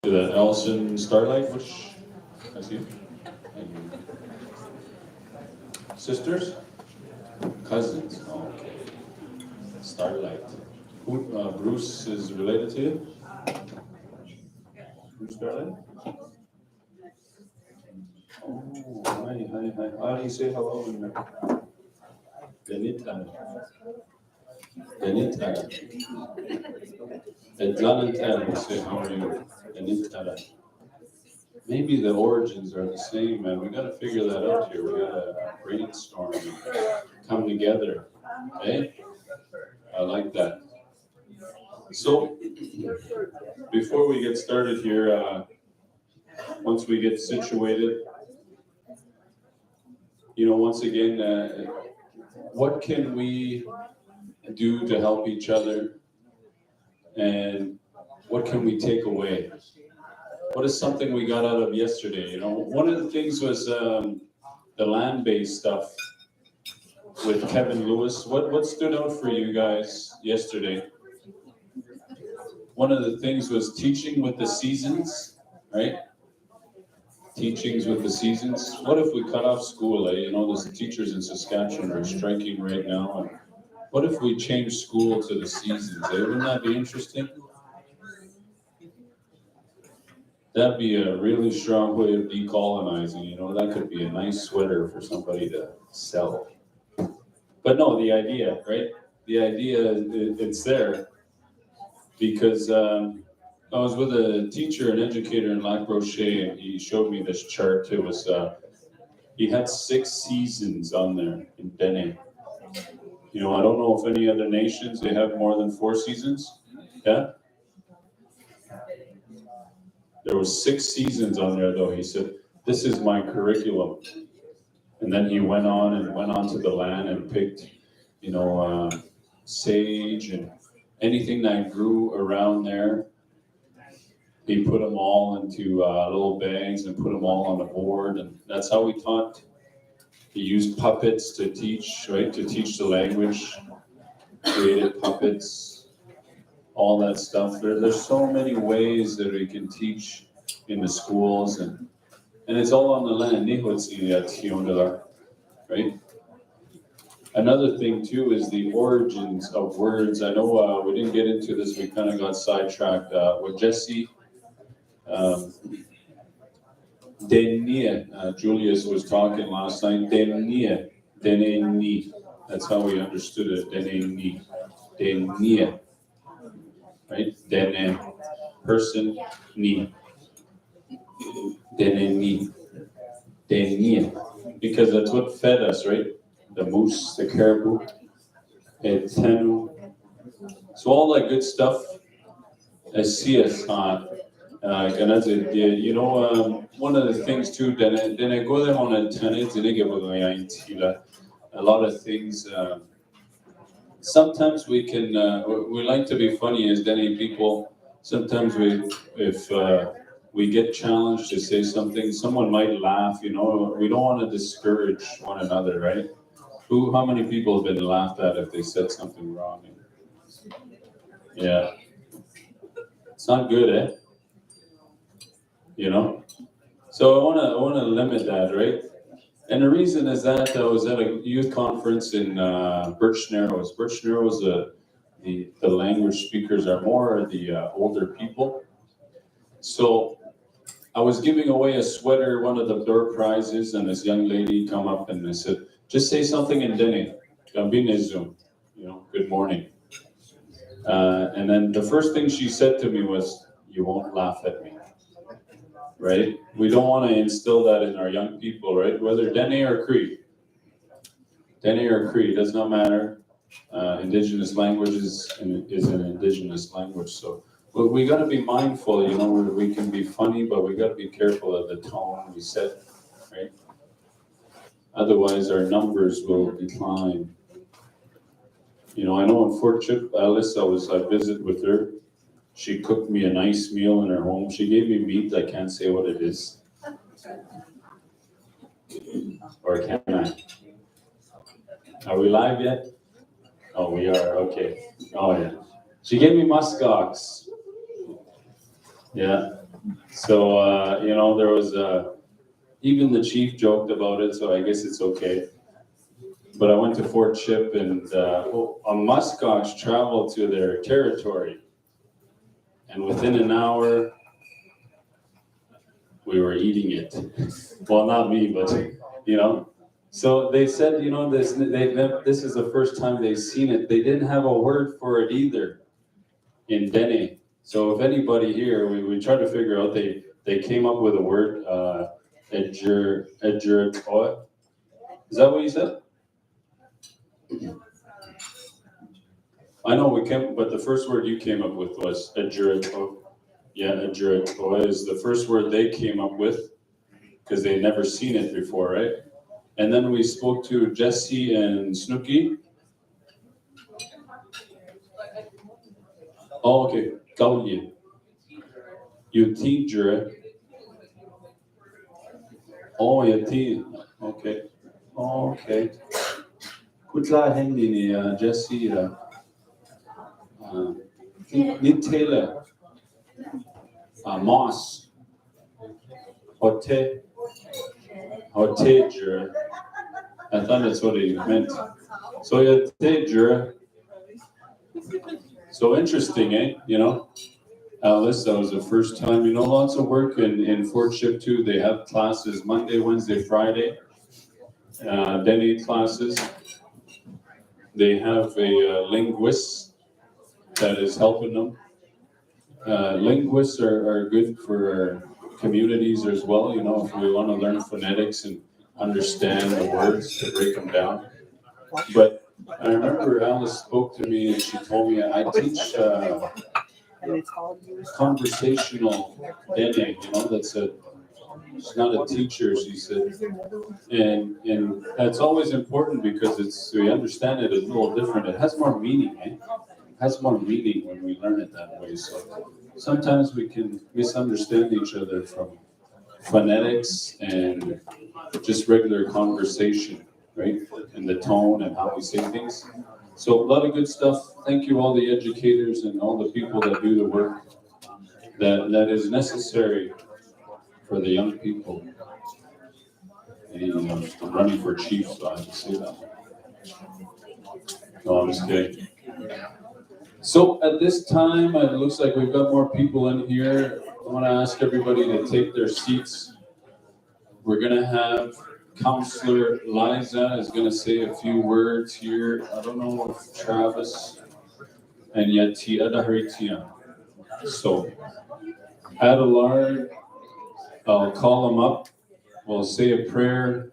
The Elson Starlight, which that's you. And sisters, cousins. Oh, okay, Starlight. Who? Bruce is related to you. Bruce Starlight. Oh, hi. How do you say hello in Denita? Denita. Atlantan, we say how are you? Denita. Maybe the origins are the same, man. We gotta figure that out here. We gotta brainstorm and come together. Okay? I like that. So, before we get started here, once we get situated, once again, what can we do to help each other, and what can we take away? What is something we got out of yesterday? One of the things was the land-based stuff with Kevin Lewis. What stood out for you guys yesterday? One of the things was teaching with the seasons, right? Teachings with the seasons. What if we cut off school? There's teachers in Saskatchewan are striking right now. And what if we change school to the seasons? Wouldn't that be interesting? That'd be a really strong way of decolonizing. That could be a nice sweater for somebody to sell. But no, the idea, right? The idea, it's there because I was with a teacher, an educator in Lac Roche, and he showed me this chart. It was he had 6 seasons on there in Dene. I don't know if any other nations they have more than 4 seasons. Yeah. There was 6 seasons on there though. He said, "This is my curriculum." And then he went on to the land and picked, sage and anything that grew around there. He put them all into little bags and put them all on a board, and that's how he taught. He used puppets to teach, right? To teach the language, created puppets, all that stuff. There's so many ways that we can teach in the schools, and it's all on the land. Right? Another thing too is the origins of words. I know we didn't get into this. We kind of got sidetracked with Jesse. Denia, Julius was talking last night. Denia, Deneni. That's how we understood it. Deneni, Denia, right? Dene, person, ni. Deneni, Denia, because that's what fed us, right? The moose, the caribou, etenu. So all that good stuff. I see us on. One of the things too, a lot of things. Sometimes we like to be funny as Dene people. Sometimes if we get challenged to say something, someone might laugh. We don't want to discourage one another, right? How many people have been laughed at if they said something wrong? Yeah, it's not good, eh? So I want to limit that, right? And the reason is that I was at a youth conference in Birch Narrows. Birch Narrows, the language speakers are more the older people. So I was giving away a sweater, one of the door prizes, and this young lady come up and they said, "Just say something in Dene, Zoom, good morning." And then the first thing she said to me was, "You won't laugh at me." Right? We don't want to instill that in our young people, right? Whether Dene or Cree. Dene or Cree, does not matter. Indigenous language is an Indigenous language. So we got to be mindful, we can be funny, but we got to be careful of the tone we set, right? Otherwise, our numbers will decline. I know in Fort Chip, Alice, I visited with her. She cooked me a nice meal in her home. She gave me meat. I can't say what it is. Or can I? Are we live yet? Oh, we are. Okay. Oh, yeah. She gave me muskox. Yeah. So, there was even the chief joked about it, so I guess it's okay. But I went to Fort Chip, and a muskox traveled to their territory, and within an hour, we were eating it. Well, not me, but you know. So they said, this is the first time they've seen it. They didn't have a word for it either in Dene. So if anybody here, we tried to figure out. They came up with a word, edgeratoa. Is that what you said? I know we came, but the first word you came up with was edgeratoa. Yeah, edgeratoa is the first word they came up with because they'd never seen it before, right? And then we spoke to Jesse and Snooky. Oh, okay. Gaulye. You teacher. Oh, you tea. Okay. Oh, okay. Kutla hindi ni Jesse. Ni Taylor. Moss. Hote. Hotager. I thought that's what he meant. So you teacher. So interesting, eh? Alice, that was the first time. Lots of work in Fort Ship too. They have classes Monday, Wednesday, Friday. Denny classes. They have a linguist that is helping them. Linguists are good for communities as well. If we want to learn phonetics and understand the words to break them down. But I remember Alice spoke to me and she told me I teach conversational Dene. She's not a teacher, she said, and that's always important because we understand it a little different. It has more meaning, eh? It has more meaning when we learn it that way. So sometimes we can misunderstand each other from phonetics and just regular conversation, right? And the tone and how we say things. So a lot of good stuff. Thank you, all the educators and all the people that do the work that is necessary for the young people. And, I'm running for chief, so I have to say that. No, I'm just kidding. So at this time, it looks like we've got more people in here. I want to ask everybody to take their seats. We're going to have Counselor Liza is going to say a few words here. I don't know if Travis and yet Tia Daharitia. So, Adelard, I'll call him up. We'll say a prayer,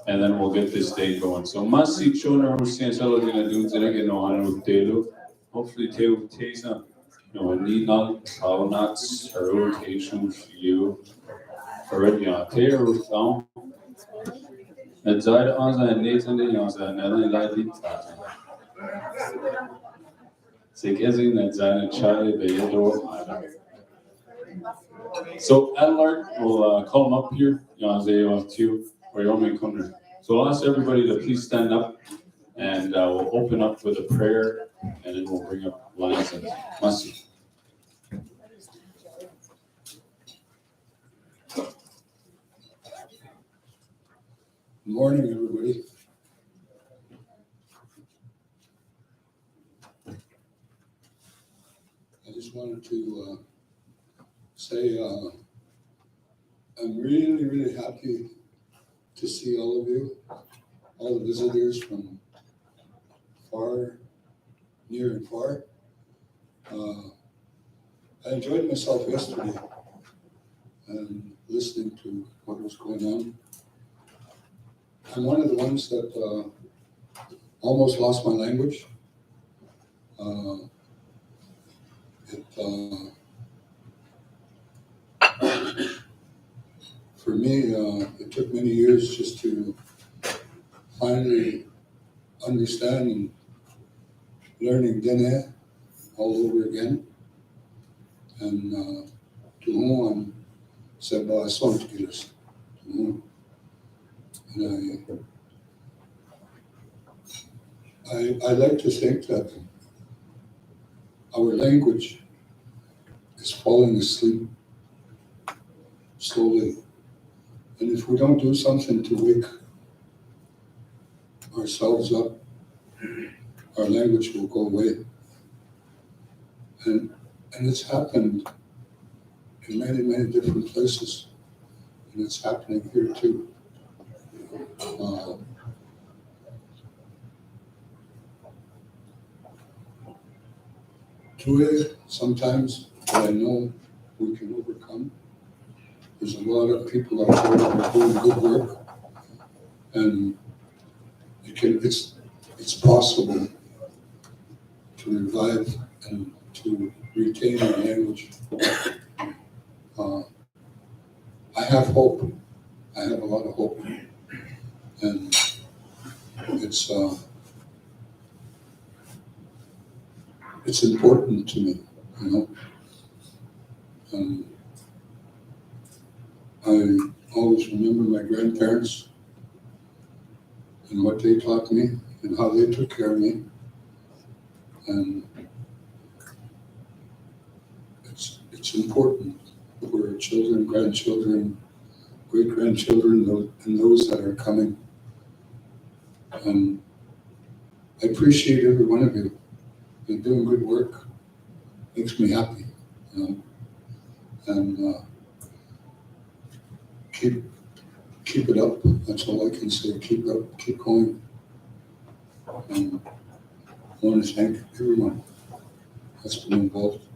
and then we'll get this day going. So, Masi Chona Hussein Saladina Dunzanega no Hanu Telu. Hopefully, Teu Tesa. No, need not, how not, her rotation for you. Already on Teo Ruthon. Het zuiden onze en Nederland in onze en Nederland liegt. Zich ezin het zijn Charlie Beyedo. So Adelard will call him up here. They have two or Yomi Kunder. So I'll ask everybody to please stand up, and we'll open up with a prayer, and then we'll bring up lines and Masi. Good morning, everybody. I just wanted to say I'm really, really happy to see all of you, all the visitors from far, near and far. I enjoyed myself yesterday and listening to what was going on. I'm one of the ones that almost lost my language. For me, it took many years just to finally understand and learning Dene all over again. And to whom I'm Seba Sontikilis. And I like to think that our language is falling asleep slowly. And if we don't do something to wake ourselves up, our language will go away. And it's happened in many, many different places. And it's happening here too. Tue, sometimes, but I know we can overcome. There's a lot of people out there that are doing good work, and it's possible to revive and to retain our language. I have hope. I have a lot of hope, and it's important to me, you know. And I always remember my grandparents and what they taught me and how they took care of me. And it's important for our children, grandchildren, great-grandchildren, and those that are coming. And I appreciate every one of you. You're doing good work. Makes me happy, you know. And keep it up. That's all I can say. Keep it up. Keep going. And I want to thank everyone that's been involved.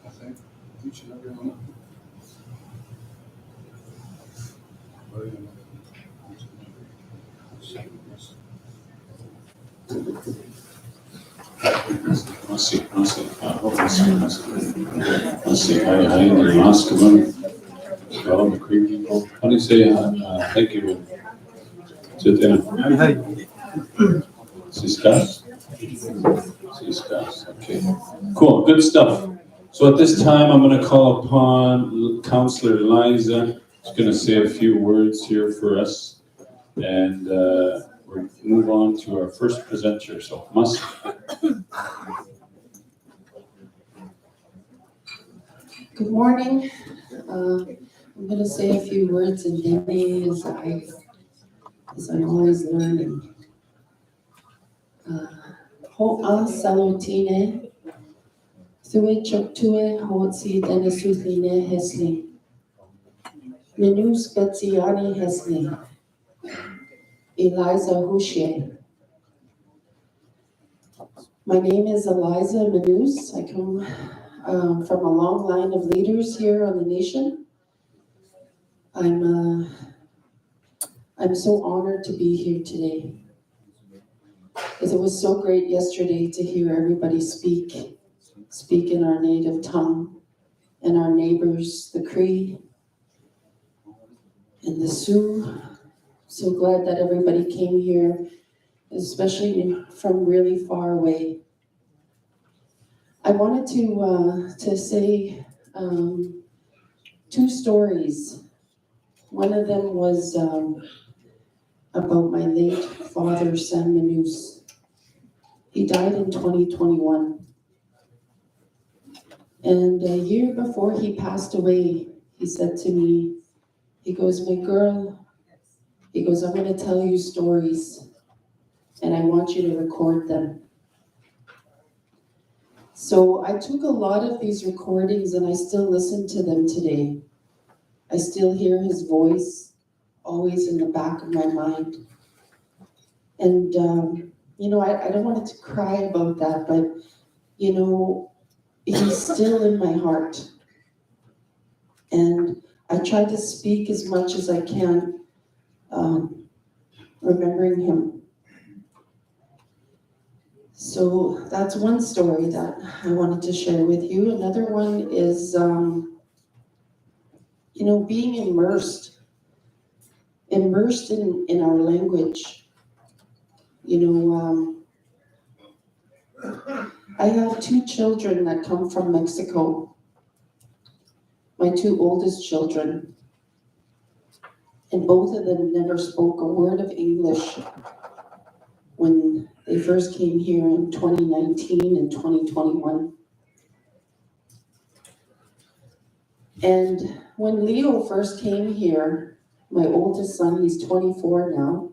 I thank each and every one of you. How do you say thank you? Ciscas? Ciscas, okay. Cool, good stuff. So at this time, I'm going to call upon Councillor Liza. She's going to say a few words here for us. And we'll move on to our first presenter. So, Mas. Good morning. I'm going to say a few words in Hindi as I'm always learning. Ho'a salutine, thue choktue hotsi denesutline hesli. Menus betsiani hesli. Eliza Hushe. My name is Eliza Menus. I come from a long line of leaders here on the nation. I'm so honored to be here today. Because it was so great yesterday to hear everybody speak in our native tongue, and our neighbors, the Cree and the Sioux. So glad that everybody came here, especially from really far away. I wanted to say two stories. One of them was about my late father, Sam Manus. He died in 2021. And a year before he passed away, he said to me, he goes, my girl, he goes, I'm going to tell you stories, and I want you to record them. So I took a lot of these recordings, and I still listen to them today. I still hear his voice, always in the back of my mind. And, I don't want to cry about that, but, he's still in my heart. And I try to speak as much as I can remembering him. So that's one story that I wanted to share with you. Another one is, being immersed in our language. I have two children that come from Mexico, my two oldest children, and both of them never spoke a word of English when they first came here in 2019 and 2021. And when Leo first came here, my oldest son, he's 24 now,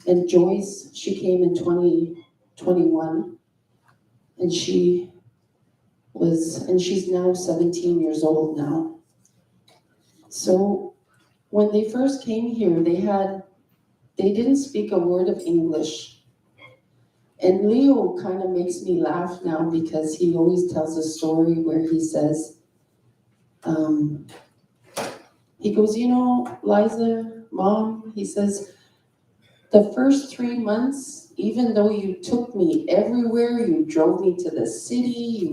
and Joyce, she came in 2021, and she's now 17 years old now. So when they first came here, they didn't speak a word of English. And Leo kind of makes me laugh now because he always tells a story where he says, he goes, Liza, Mom, he says, the first 3 months, even though you took me everywhere, you drove me to the city,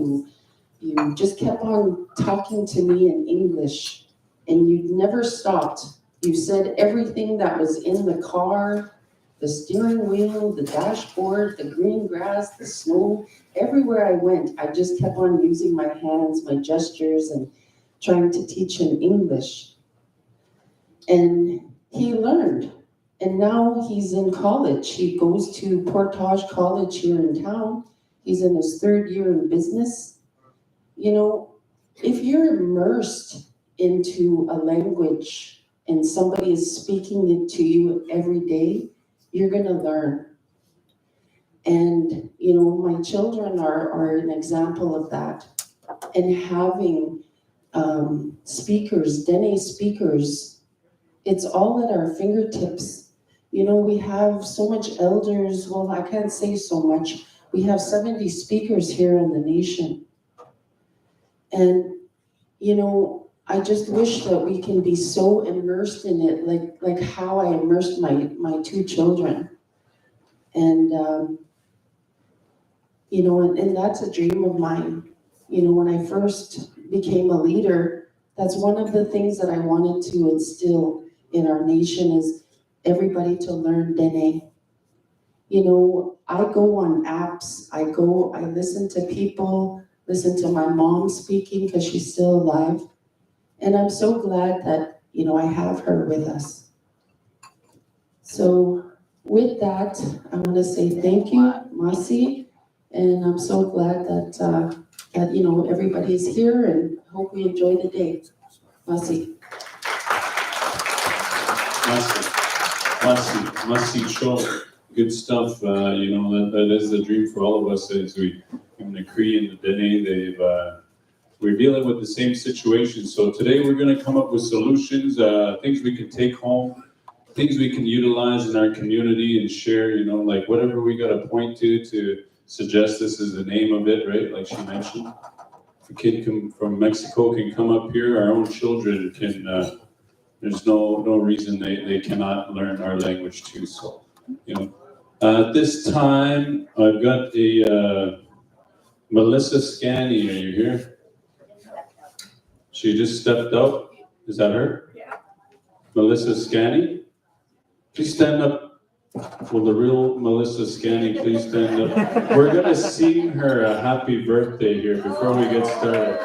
you just kept on talking to me in English, and you never stopped. You said everything that was in the car, the steering wheel, the dashboard, the green grass, the snow, everywhere I went, I just kept on using my hands, my gestures, and trying to teach him English. And he learned. And now he's in college. He goes to Portage College here in town. He's in his 3rd year in business. If you're immersed into a language and somebody is speaking it to you every day, you're going to learn. And, my children are an example of that. And having speakers, Dene speakers, it's all at our fingertips. We have so much elders, well, I can't say so much. We have 70 speakers here in the nation. And, I just wish that we can be so immersed in it, like how I immersed my two children. And, and that's a dream of mine. When I first became a leader, that's one of the things that I wanted to instill in our nation is everybody to learn Dene. I go on apps, I listen to people, listen to my mom speaking because she's still alive. And I'm so glad that, I have her with us. So with that, I want to say thank you, Masi. And I'm so glad that everybody's here and hope we enjoy the day. Masi. Must show good stuff. That is the dream for all of us as we in the Cree and the Dene, we're dealing with the same situation. So today we're going to come up with solutions, things we can take home, things we can utilize in our community and share, like whatever we got to point to suggest this is the name of it, right? Like she mentioned. If a kid from Mexico can come up here, our own children can, there's no reason they cannot learn our language too. So, at this time, I've got a Melissa Scanny. Are you here? She just stepped out. Is that her? Yeah. Melissa Scanny? Please stand up. Will the real Melissa Scanny please stand up? We're going to sing her a happy birthday here before we get started.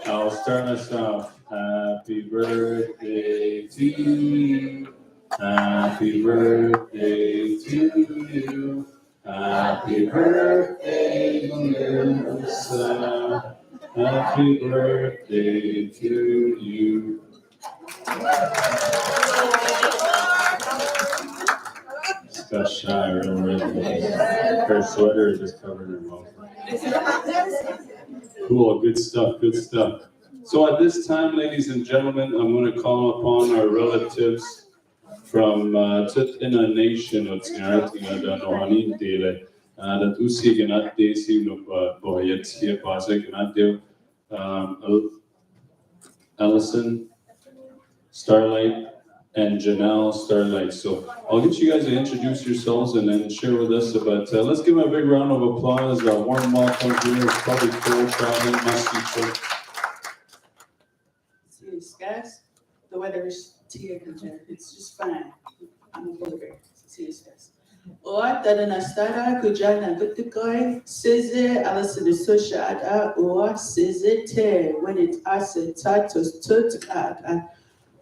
I'll start us off. Happy birthday to you. Happy birthday to you. Happy birthday, Melissa. Happy birthday to you. Just got shy already. Her sweater is just covering her mouth. Cool, good stuff, good stuff. So at this time, ladies and gentlemen, I'm going to call upon our relatives from Tutina Nation of Tsingaratinga da Nohanin Dele, that Usi Ganat Desi no Boyet here, Pasek Ganat Ellison, Starlight, and Janelle Starlight. So I'll get you guys to introduce yourselves and then share with us about, let's give them a big round of applause. A warm welcome here. It's probably cold, traveling, musty trip. Serious, guys. The weather is terrible here. It's just fine. I'm a polar bear. Serious, guys. Oa tada na stara kujana gutukoi size alison susha ada oa size te when it ase tatus tutka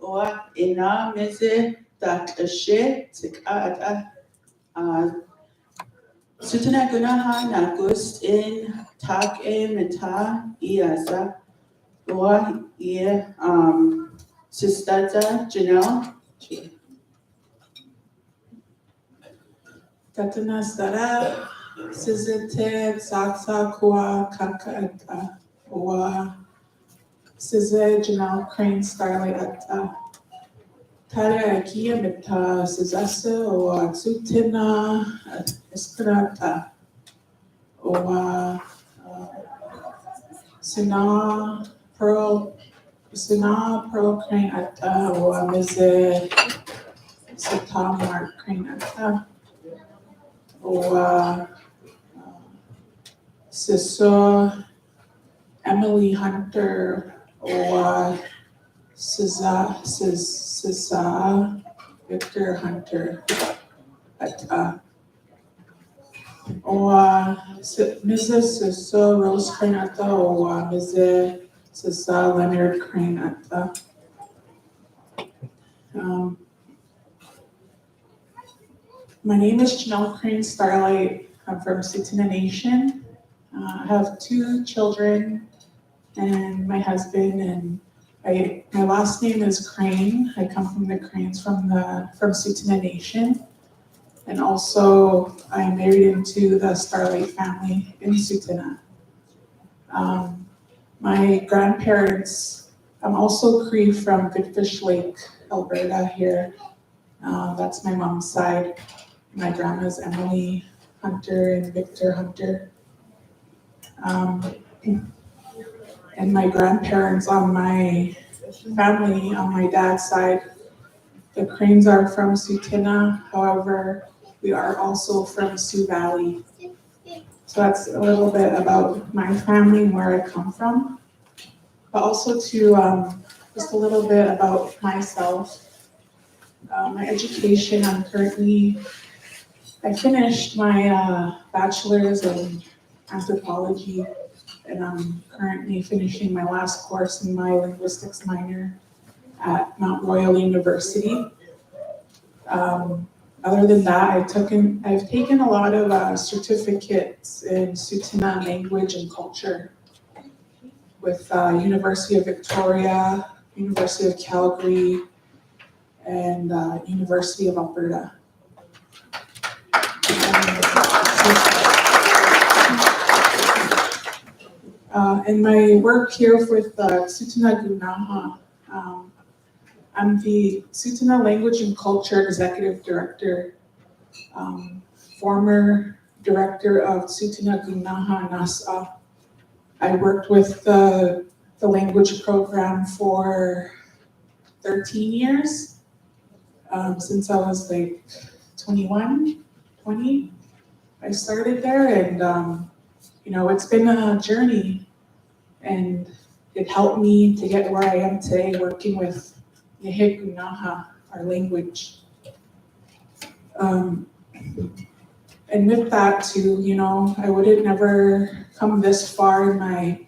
oa ina meze that a she tik ada sutana gunaha na gust in tak e meta iasa oa ye sistata Janelle. Tatana Sara, Sizete, Saksa, Kua, Kaka, Oa, Size, Janelle, Crane, Starlight, Tare, Akia, Mita, Sizasa, Oa, Tsutina, Eskrata, Oa, Sina, Pearl, Crane, Oa, Mize, Satamar, Crane, Oa, Siso, Emily Hunter, Oa, Sisa, Victor Hunter, Oa, Mrs. Siso, Rose Cranata, Oa, Mrs. Sisa, Leonard Cranata. My name is Janelle Crane Starlight. I'm from Tsuut'ina Nation. I have 2 children and my husband, and my last name is Crane. I come from the Cranes from Tsuut'ina Nation. And also I'm married into the Starlight family in Tsuut'ina. My grandparents, I'm also Cree from Goodfish Lake, Alberta here. That's my mom's side. My grandma's Emily Hunter and Victor Hunter. And my grandparents on my family, on my dad's side, the Cranes are from Tsuut'ina. However, we are also from Sioux Valley. So that's a little bit about my family and where I come from. But also to just a little bit about myself. My education, I finished my bachelor's in anthropology, and I'm currently finishing my last course in my linguistics minor at Mount Royal University. Other than that, I've taken a lot of certificates in Tsuut'ina language and culture with University of Victoria, University of Calgary, and University of Alberta. In my work here with Tsuut'ina Gunaha, I'm the Tsuut'ina Language and Culture Executive Director, former Director of Tsuut'ina Gunaha Nasa. I worked with the language program for 13 years, since I was like 21, 20. I started there, and it's been a journey, and it helped me to get where I am today, working with Nihik Gunaha, our language. And with that too, I wouldn't never come this far in my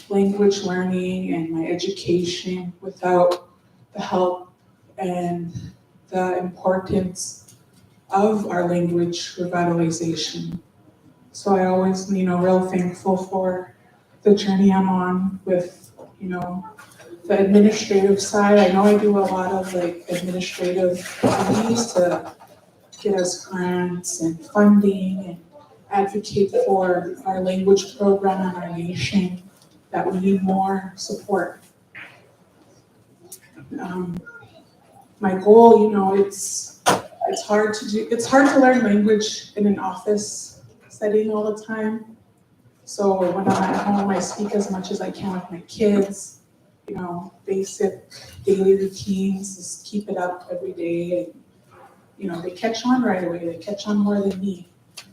language learning and my education without the help and the importance of our language revitalization. So I always, real thankful for the journey I'm on with, the administrative side. I know I do a lot of administrative duties to get us grants and funding and advocate for our language program in our nation, that we need more support. My goal, it's hard to learn language in an office setting all the time. So when I'm at home, I speak as much as I can with my kids, basic daily routines, just keep it up every day. And, they catch on right away. They catch on more than me.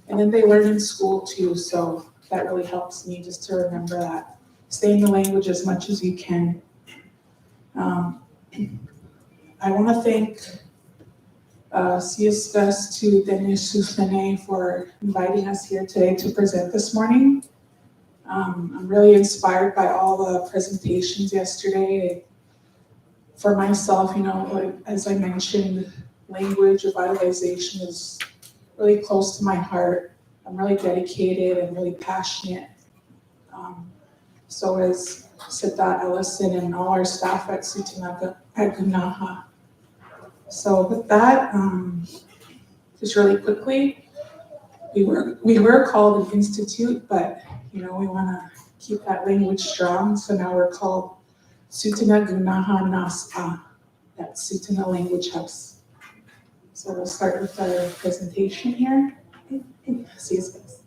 And then they learn in school too. So that really helps me just to remember that. Stay in the language as much as you can. I want to thank CSS to Dennis Souflene for inviting us here today to present this morning. I'm really inspired by all the presentations yesterday. For myself, as I mentioned, language revitalization is really close to my heart. I'm really dedicated and really passionate. So is Siddha Ellison and all our staff at Sutanaga at Gunaha. So with that, just really quickly, we were called an institute, but we want to keep that language strong. So now we're called Sutana Gunaha Nasa. That's Sutana Language House. So we'll start with our presentation here. See you guys.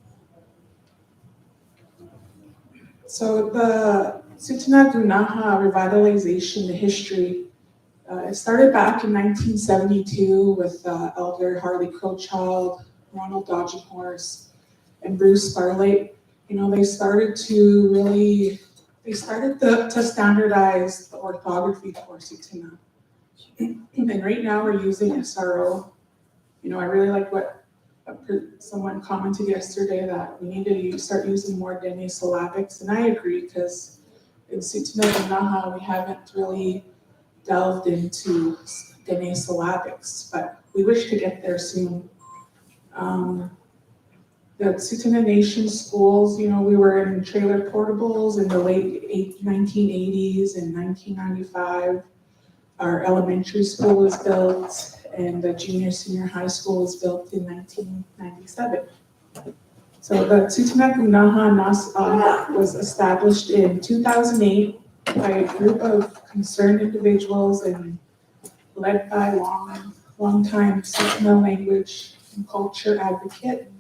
So the Sutana Gunaha revitalization, the history, it started back in 1972 with Elder Harley Crowchild, Ronald Dodging Horse, and Bruce Starlight. They started to standardize the orthography for Sutana. And right now we're using SRO. I really like what someone commented yesterday, that we need to start using more Dene syllabics, and I agree, because in Sutana Gunaha we haven't really delved into Dene syllabics, but we wish to get there soon. The Sutana Nation schools, we were in trailer portables in the late 1980s and 1995. Our elementary school was built, and the junior senior high school was built in 1997. So the Sutana Gunaha Nasa was established in 2008 by a group of concerned individuals and led by long-time Sutana language and culture advocate,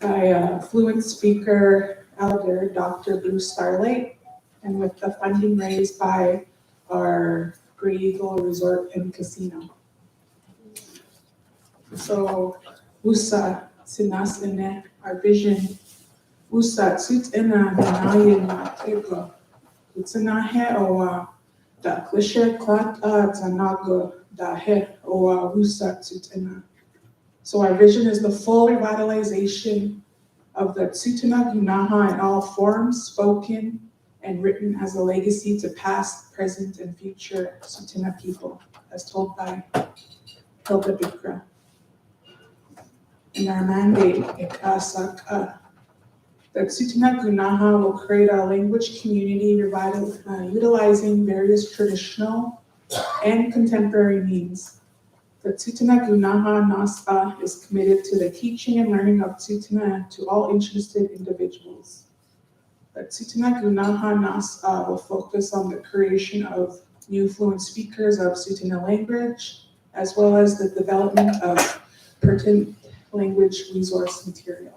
by a fluent speaker, Elder Dr. Bruce Starlight, and with the funding raised by our Great Eagle Resort and Casino. So, Usa Sinasene, our vision, Usa Tsutena Nanayan Matego, Utsanahe Owa, Da Klishe Klata Tanago, Da He Owa Usa Tsutena. So, our vision is the full revitalization of the Sutana Gunaha in all forms, spoken and written, as a legacy to past, present, and future Sutana people, as told by Hilda Bikra. In our mandate, that Sutana Gunaha will create a language community utilizing various traditional and contemporary means. The Sutana Gunaha Nasa is committed to the teaching and learning of Sutana to all interested individuals. The Sutana Gunaha Nasa will focus on the creation of new fluent speakers of Sutana language, as well as the development of pertinent language resource material.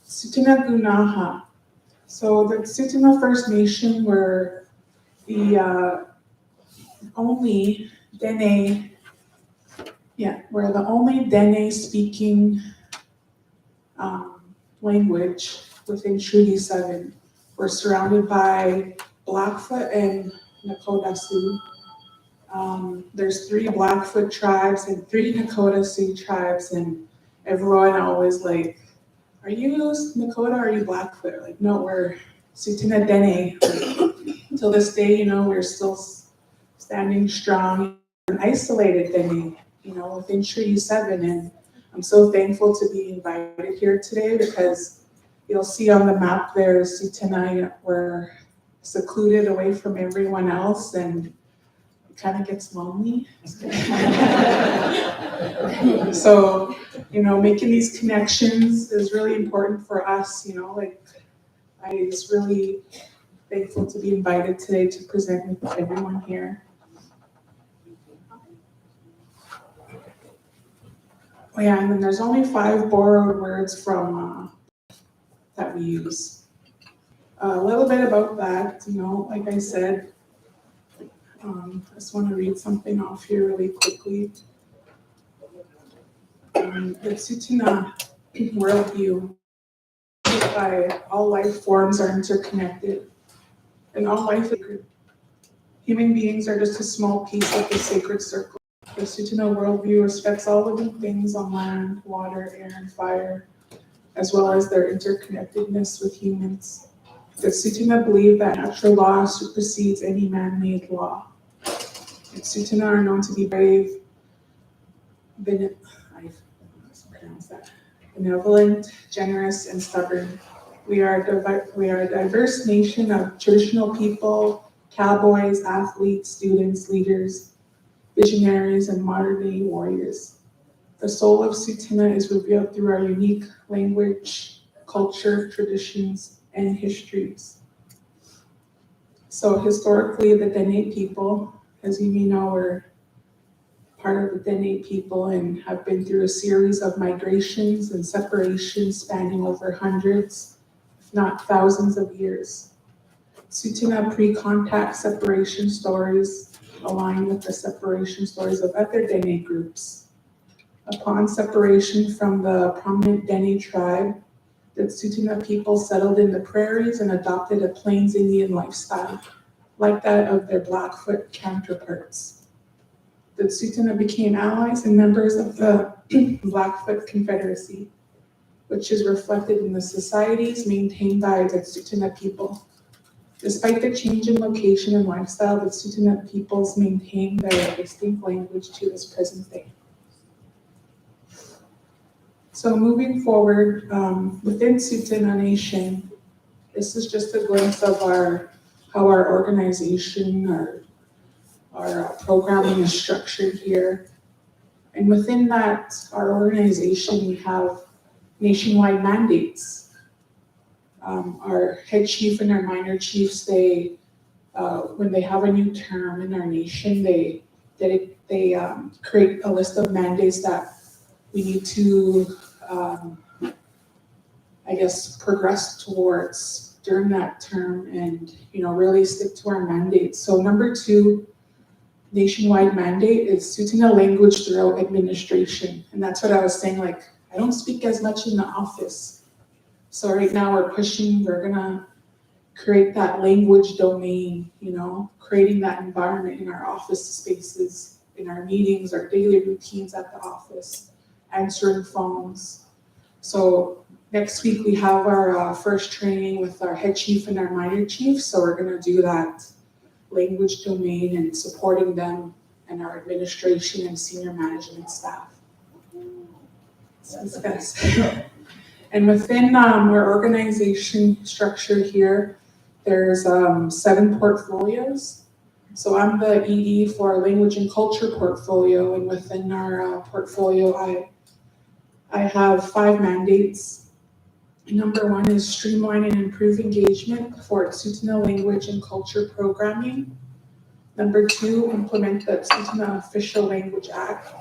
Sutana Gunaha. So the Sutana First Nation were the only Dene speaking language within Treaty 7. We're surrounded by Blackfoot and Nakota Sioux. There's 3 Blackfoot tribes and 3 Nakota Sioux tribes, and everyone always like, are you Nakota or are you Blackfoot? Like, no, we're Sutana Dene. Till this day, we're still standing strong and isolated Dene, within Treaty 7. And I'm so thankful to be invited here today, because you'll see on the map there, Sutana, we're secluded away from everyone else, and it kind of gets lonely. So, making these connections is really important for us, I was really thankful to be invited today to present with everyone here. Oh yeah, and then there's only 5 borrowed words from that we use. A little bit about that, like I said, I just want to read something off here really quickly. The Tsuut'ina worldview by all life forms are interconnected and all life is sacred. Human beings are just a small piece of the sacred circle. The Tsuut'ina worldview respects all living things on land, water, air, and fire, as well as their interconnectedness with humans. The Tsuut'ina believe that natural law supersedes any man-made law. The Tsuut'ina are known to be brave, benevolent, generous, and stubborn. We are a diverse nation of traditional people, cowboys, athletes, students, leaders, visionaries, and modern-day warriors. The soul of Tsuut'ina is revealed through our unique language, culture, traditions, and histories. So historically, the Dene people, as you may know, were part of the Dene people and have been through a series of migrations and separations spanning over hundreds, if not thousands of years. Tsuut'ina pre-contact separation stories align with the separation stories of other Dene groups. Upon separation from the prominent Dene tribe, the Tsuut'ina people settled in the prairies and adopted a Plains Indian lifestyle, like that of their Blackfoot counterparts. The Tsuut'ina became allies and members of the Blackfoot Confederacy, which is reflected in the societies maintained by the Tsuut'ina people. Despite the change in location and lifestyle, the Tsuut'ina peoples maintain their distinct language to this present day. So moving forward, within Tsuut'ina Nation, this is just a glimpse of how our organization, our programming is structured here. And within that, our organization, we have nationwide mandates. Our head chief and our minor chiefs, they, when they have a new term in our nation, they create a list of mandates that we need to, progress towards during that term and, really stick to our mandates. So number 2, nationwide mandate is Tsuut'ina language throughout administration. And that's what I was saying, like, I don't speak as much in the office. So right now we're gonna create that language domain, creating that environment in our office spaces, in our meetings, our daily routines at the office, answering phones. So next week we have our first training with our head chief and our minor chief. So we're gonna do that language domain and supporting them and our administration and senior management staff. And within our organization structure here, there's 7 portfolios. So I'm the ED for our language and culture portfolio, and within our portfolio, I have 5 mandates. Number 1 is streamline and improve engagement for Tsuut'ina language and culture programming. Number 2, implement the Tsuut'ina Official Language Act.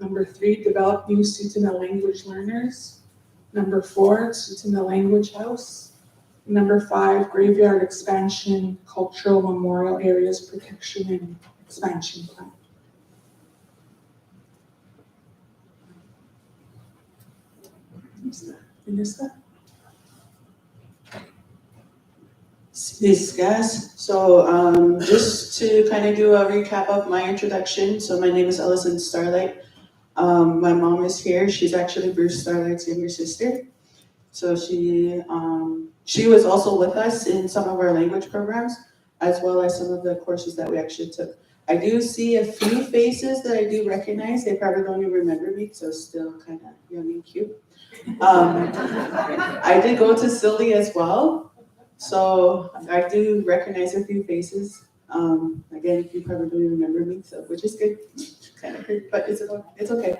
Number 3, develop new Tsuut'ina language learners. Number 4, Tsuut'ina Language House. Number 5, graveyard expansion, cultural memorial areas protection and expansion plan. Vanessa? Yes, guys. So just to kind of do a recap of my introduction. So my name is Ellison Starlight. My mom is here. She's actually Bruce Starlight's younger sister. So she was also with us in some of our language programs, as well as some of the courses that we actually took. I do see a few faces that I do recognize. They probably don't even remember me, so still kind of young and cute. I did go to Silly as well. So I do recognize a few faces. Again, you probably don't even remember me, so which is good. Kind of hurt, but it's okay.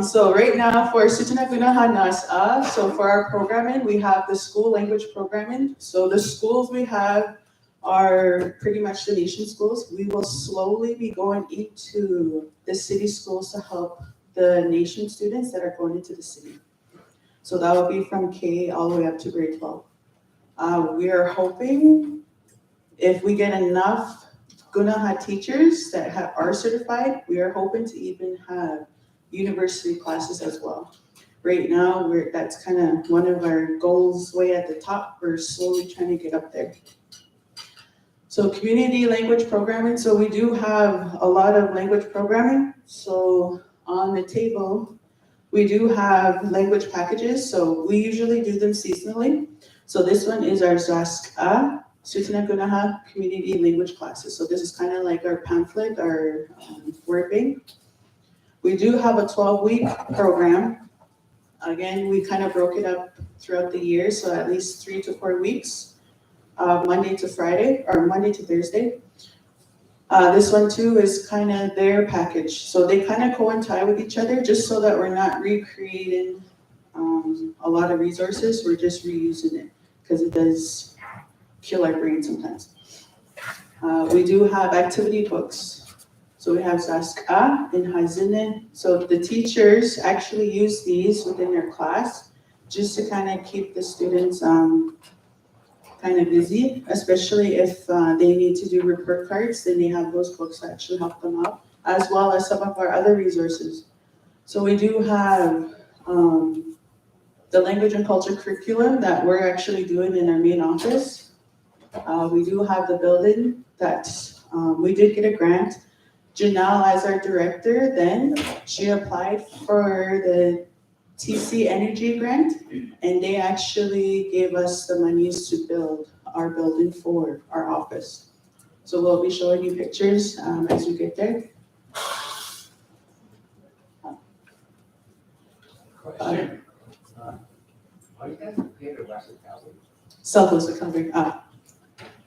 So right now for Tsuut'ina Gunaha Nasa, so for our programming, we have the school language programming. So the schools we have are pretty much the nation schools. We will slowly be going into the city schools to help the nation students that are going into the city. So that will be from K all the way up to grade 12. We are hoping if we get enough Gunaha teachers that are certified, we are hoping to even have university classes as well. Right now, that's kind of one of our goals way at the top. We're slowly trying to get up there. So community language programming, so we do have a lot of language programming. So on the table, we do have language packages, so we usually do them seasonally. So this one is our Zask'a, Sutana Gunaha Community Language Classes. So this is kind of like our pamphlet, our word bank. We do have a 12-week program. Again, we kind of broke it up throughout the year, so at least 3 to 4 weeks, Monday to Friday, or Monday to Thursday. This one too is kind of their package. So they kind of coincide with each other just so that we're not recreating a lot of resources, we're just reusing it because it does kill our brain sometimes. We do have activity books. So we have Zask'a and Hazine. So the teachers actually use these within their class just to kind of keep the students kind of busy, especially if they need to do report cards, then they have those books that actually help them out, as well as some of our other resources. So we do have the language and culture curriculum that we're actually doing in our main office. We do have the building that we did get a grant. Janelle, as our director, then she applied for the TC Energy grant, and they actually gave us the monies to build our building for our office. So we'll be showing you pictures as we get there. Question. Why you guys pay the rest of the thousand? Southwest Recovery,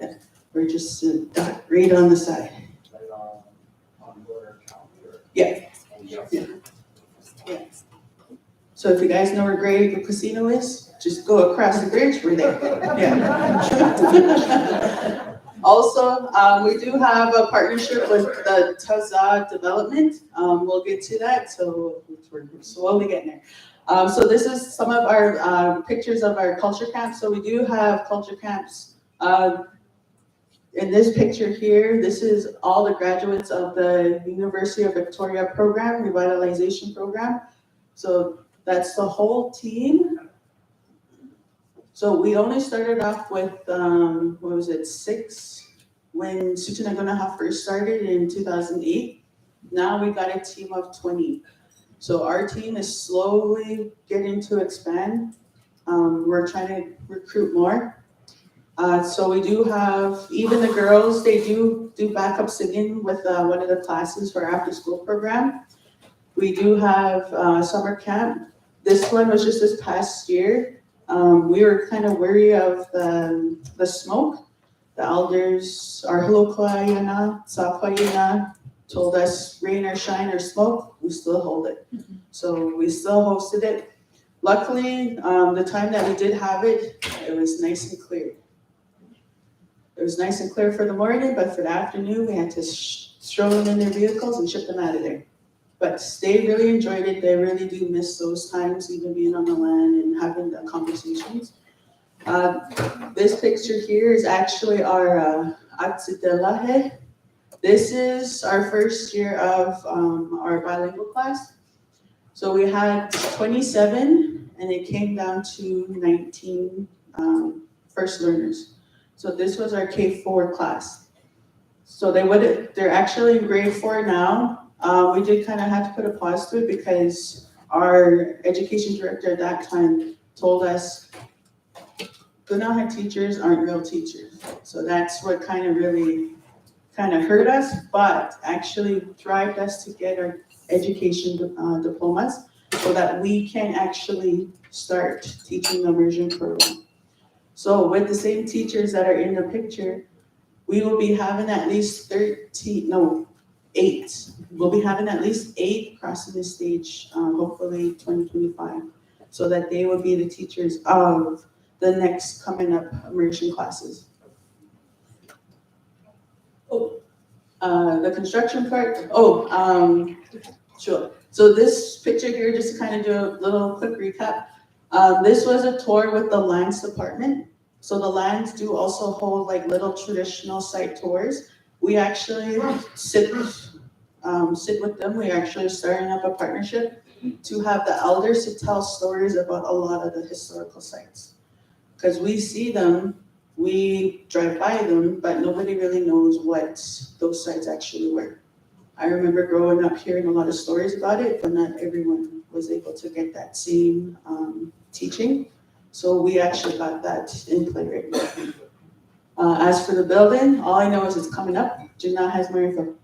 yeah, we're just right on the side. Like, on your account or? Yeah. Yeah. Yeah. So if you guys know where Gray Casino is, just go across the bridge, we're there. Yeah. Also, we do have a partnership with the Taza Development. We'll get to that, so we're slowly getting there. So this is some of our pictures of our culture camps. So we do have culture camps. In this picture here, this is all the graduates of the University of Victoria program, Revitalization program. So that's the whole team. So we only started off with, 6 when Sutana Gunaha first started in 2008. Now we got a team of 20. So our team is slowly getting to expand. We're trying to recruit more. So we do have, even the girls, they do backup singing with one of the classes for our after school program. We do have summer camp. This one was just this past year. We were kind of wary of the smoke. The elders, our Hilokoayana, Sakwayana, told us rain or shine or smoke, we still hold it. So we still hosted it. Luckily, the time that we did have it, it was nice and clear. It was nice and clear for the morning, but for the afternoon, we had to throw them in their vehicles and ship them out of there. But they really enjoyed it. They really do miss those times, even being on the land and having the conversations. This picture here is actually our Atsitelahe. This is our first year of our bilingual class. So we had 27, and it came down to 19 first learners. So this was our K4 class. So they're actually in grade 4 now. We did kind of have to put a pause to it because our education director at that time told us Gunaha teachers aren't real teachers. So that's what kind of really hurt us, but actually thrived us to get our education diplomas so that we can actually start teaching the immersion program. So with the same teachers that are in the picture, we will be having at least 8. We'll be having at least 8 crossing the stage, hopefully 2025, so that they will be the teachers of the next coming up immersion classes. The construction part, sure. So this picture here, just to kind of do a little quick recap. This was a tour with the lands department. So the lands do also hold like little traditional site tours. We actually sit with them. We actually starting up a partnership to have the elders to tell stories about a lot of the historical sites. Because we see them, we drive by them, but nobody really knows what those sites actually were. I remember growing up hearing a lot of stories about it, but not everyone was able to get that same teaching. So we actually got that in play right now. As for the building, all I know is it's coming up. Janelle has more info.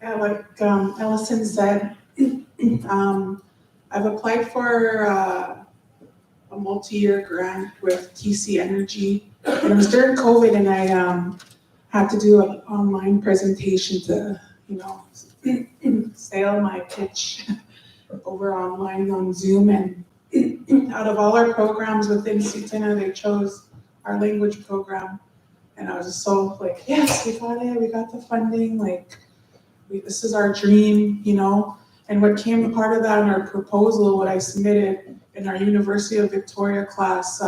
Yeah, like Ellison said, I've applied for a multi-year grant with TC Energy. And it was during COVID and I had to do an online presentation to, sell my pitch over online on Zoom. And out of all our programs within Sutena, they chose our language program. And I was just so like, yes, we got it, we got the funding, like, this is our dream, And what came a part of that in our proposal, what I submitted in our University of Victoria class,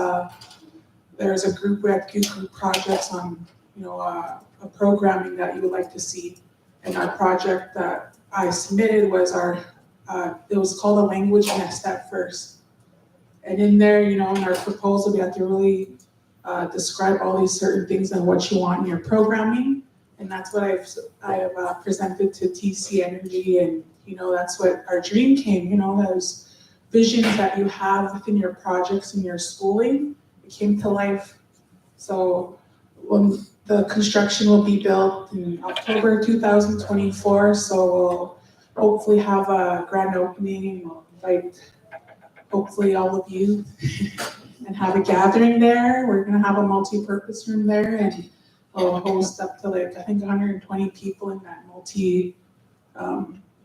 there's a group, we had group projects on, a programming that you would like to see. And our project that I submitted was it was called a language nest at first. And in there, in our proposal, we have to really describe all these certain things and what you want in your programming. And that's what I have presented to TC Energy, and that's what our dream came. Those visions that you have within your projects and your schooling, it came to life. So when the construction will be built in October 2024, so we'll hopefully have a grand opening and we'll invite hopefully all of you and have a gathering there. We're gonna have a multi-purpose room there and we'll host up to I think 120 people in that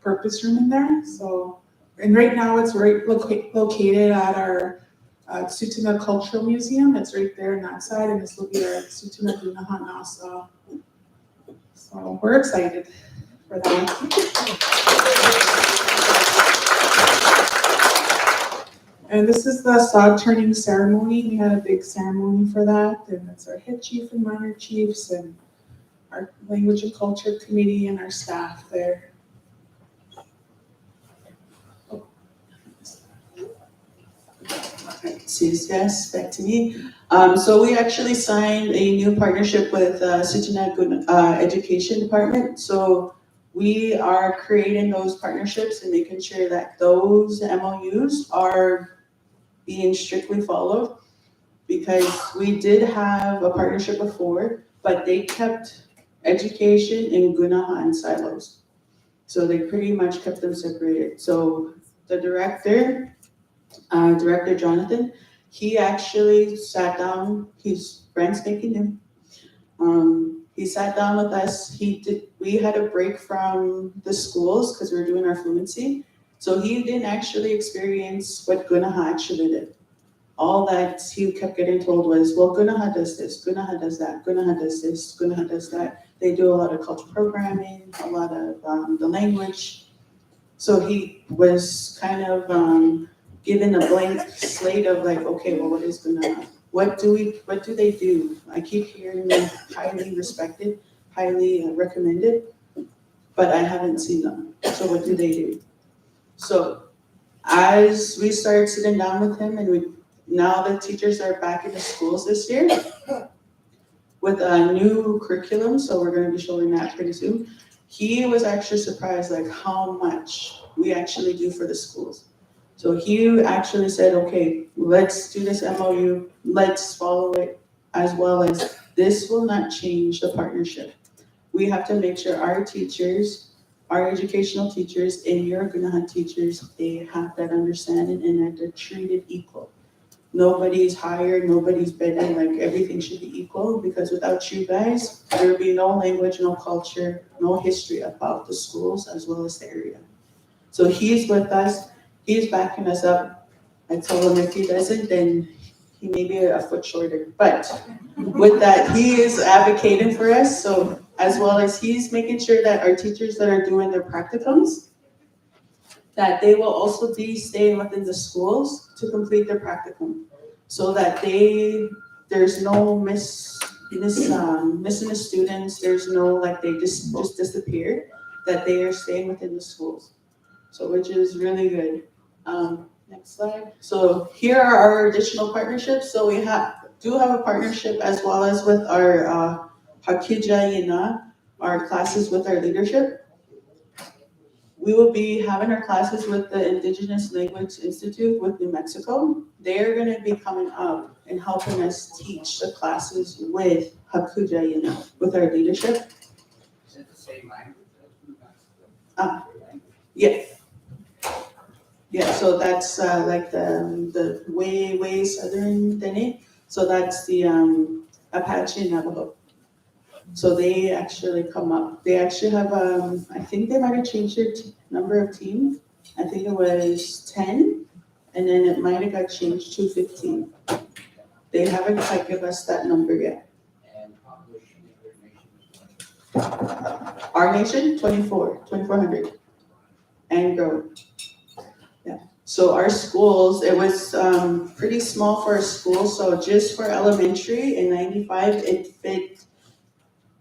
purpose room in there. So, and right now it's right located at our Sutuna Cultural Museum. It's right there on that side, and this will be our Sutuna Gunahan Nassau. So we're excited for that. And this is the sod turning ceremony. We had a big ceremony for that, and it's our head chief and minor chiefs and our language and culture committee and our staff there. Yes, back to me. So we actually signed a new partnership with Sutuna Education Department. So we are creating those partnerships and making sure that those MOUs are being strictly followed, because we did have a partnership before, but they kept education and Gunaha in silos. So they pretty much kept them separated. So the director Jonathan, he actually sat down, he's brand spanking new. He sat down with us, we had a break from the schools because we were doing our fluency. So he didn't actually experience what Gunaha actually did. All that he kept getting told was, well, Gunaha does this, Gunaha does that, Gunaha does this, Gunaha does that. They do a lot of cultural programming, a lot of the language. So he was kind of given a blank slate of like, okay, well, what is Gunaha? What do they do? I keep hearing them highly respected, highly recommended, but I haven't seen them. So what do they do? So as we started sitting down with him, and now the teachers are back in the schools this year with a new curriculum, so we're going to be showing that pretty soon. He was actually surprised like how much we actually do for the schools. So he actually said, okay, let's do this MOU, let's follow it, as well as this will not change the partnership. We have to make sure our teachers, our educational teachers, and your Gunaha teachers, they have that understanding and that they're treated equal. Nobody's higher, nobody's better, like everything should be equal, because without you guys, there would be no language, no culture, no history about the schools as well as the area. So he's with us, he's backing us up. I told him if he doesn't, then he may be a foot shorter. But with that, he is advocating for us. So as well as he's making sure that our teachers that are doing their practicums, that they will also be staying within the schools to complete their practicum. so that there's no missing the students, there's no, like, they just disappear, that they are staying within the schools. So, which is really good. Next slide. So here are our additional partnerships. So we do have a partnership as well as with our Hakija our classes with our leadership. We will be having our classes with the Indigenous Language Institute with New Mexico. They're going to be coming up and helping us teach the classes with Hakija with our leadership. Is it the same language? Yeah. Yeah, so that's like the way southern Dene. So that's the Apache Navajo. So they actually come up. They actually have I think they might have changed their number of teams. I think it was 10, and then it might have got changed to 15. They haven't quite give us that number yet. And population of your nation is Our nation, 2,400, and growing. Yeah. So our schools, it was pretty small for a school. So just for elementary in 95, it fit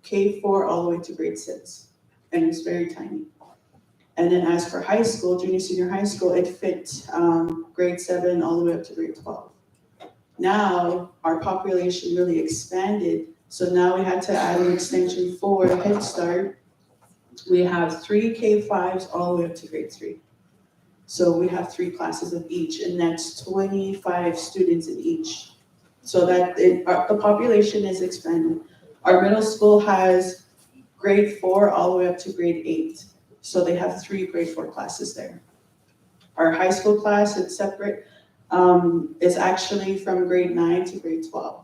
K4 all the way to grade 6, and it's very tiny. And then as for high school, junior, senior high school, it fit grade 7 all the way up to grade 12. Now our population really expanded, so now we had to add an extension for Head Start. We have 3 K5s all the way up to grade 3. So we have 3 classes of each, and that's 25 students in each. So that the population is expanding. Our middle school has grade 4 all the way up to grade 8. So they have 3 grade 4 classes there. Our high school class, it's separate, is actually from grade 9 to grade 12.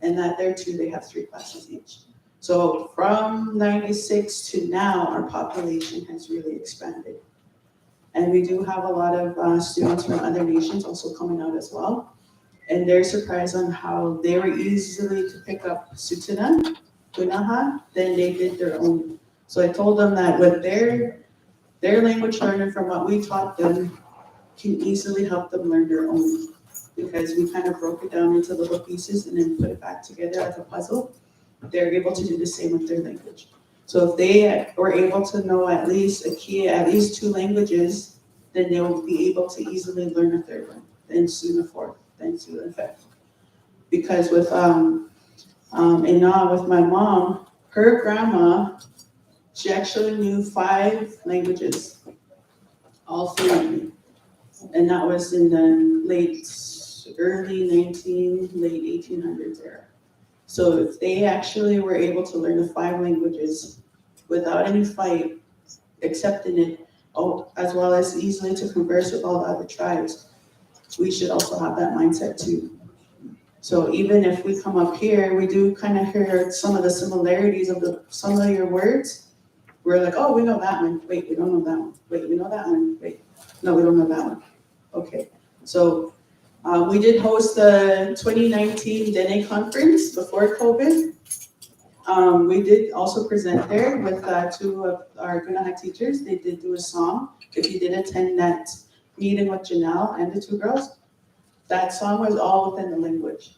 And that there too, they have 3 classes each. So from 96 to now, our population has really expanded. And we do have a lot of students from other nations also coming out as well. And they're surprised on how they were easily to pick up Sutuna, Punaha, then they did their own. So I told them that with their language learning from what we taught them can easily help them learn their own. Because we kind of broke it down into little pieces and then put it back together like a puzzle. They're able to do the same with their language. So if they were able to know at least 2 languages, then they will be able to easily learn a 3rd one, then soon a 4th, then soon a 5th. Because with with my mom, her grandma, she actually knew 5 languages, all fluently. And that was in the early 1800s era. So if they actually were able to learn the 5 languages without any fight, accepting it, as well as easily to converse with all the other tribes, we should also have that mindset too. So even if we come up here, we do kind of hear some of the similarities of some of your words. We're like, oh, we know that one. Wait, we don't know that one. Wait, we know that one. Wait, no, we don't know that one. Okay, so we did host the 2019 Dene conference before COVID. We did also present there with 2 of our Gunaha teachers. They did do a song. If you did attend that meeting with Janelle and the 2 girls, that song was all within the language.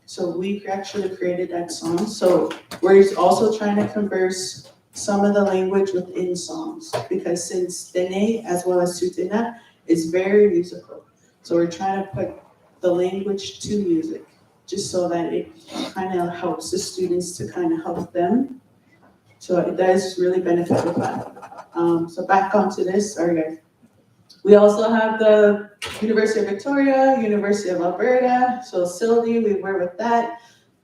So we actually created that song. So we're also trying to converse some of the language within songs, because since Dene as well as Sutuna is very musical. So we're trying to put the language to music, just so that it kind of helps the students to kind of help them. So it does really benefit with that. So back onto this, sorry guys. We also have the University of Victoria, University of Alberta, so SILDI, we were with that.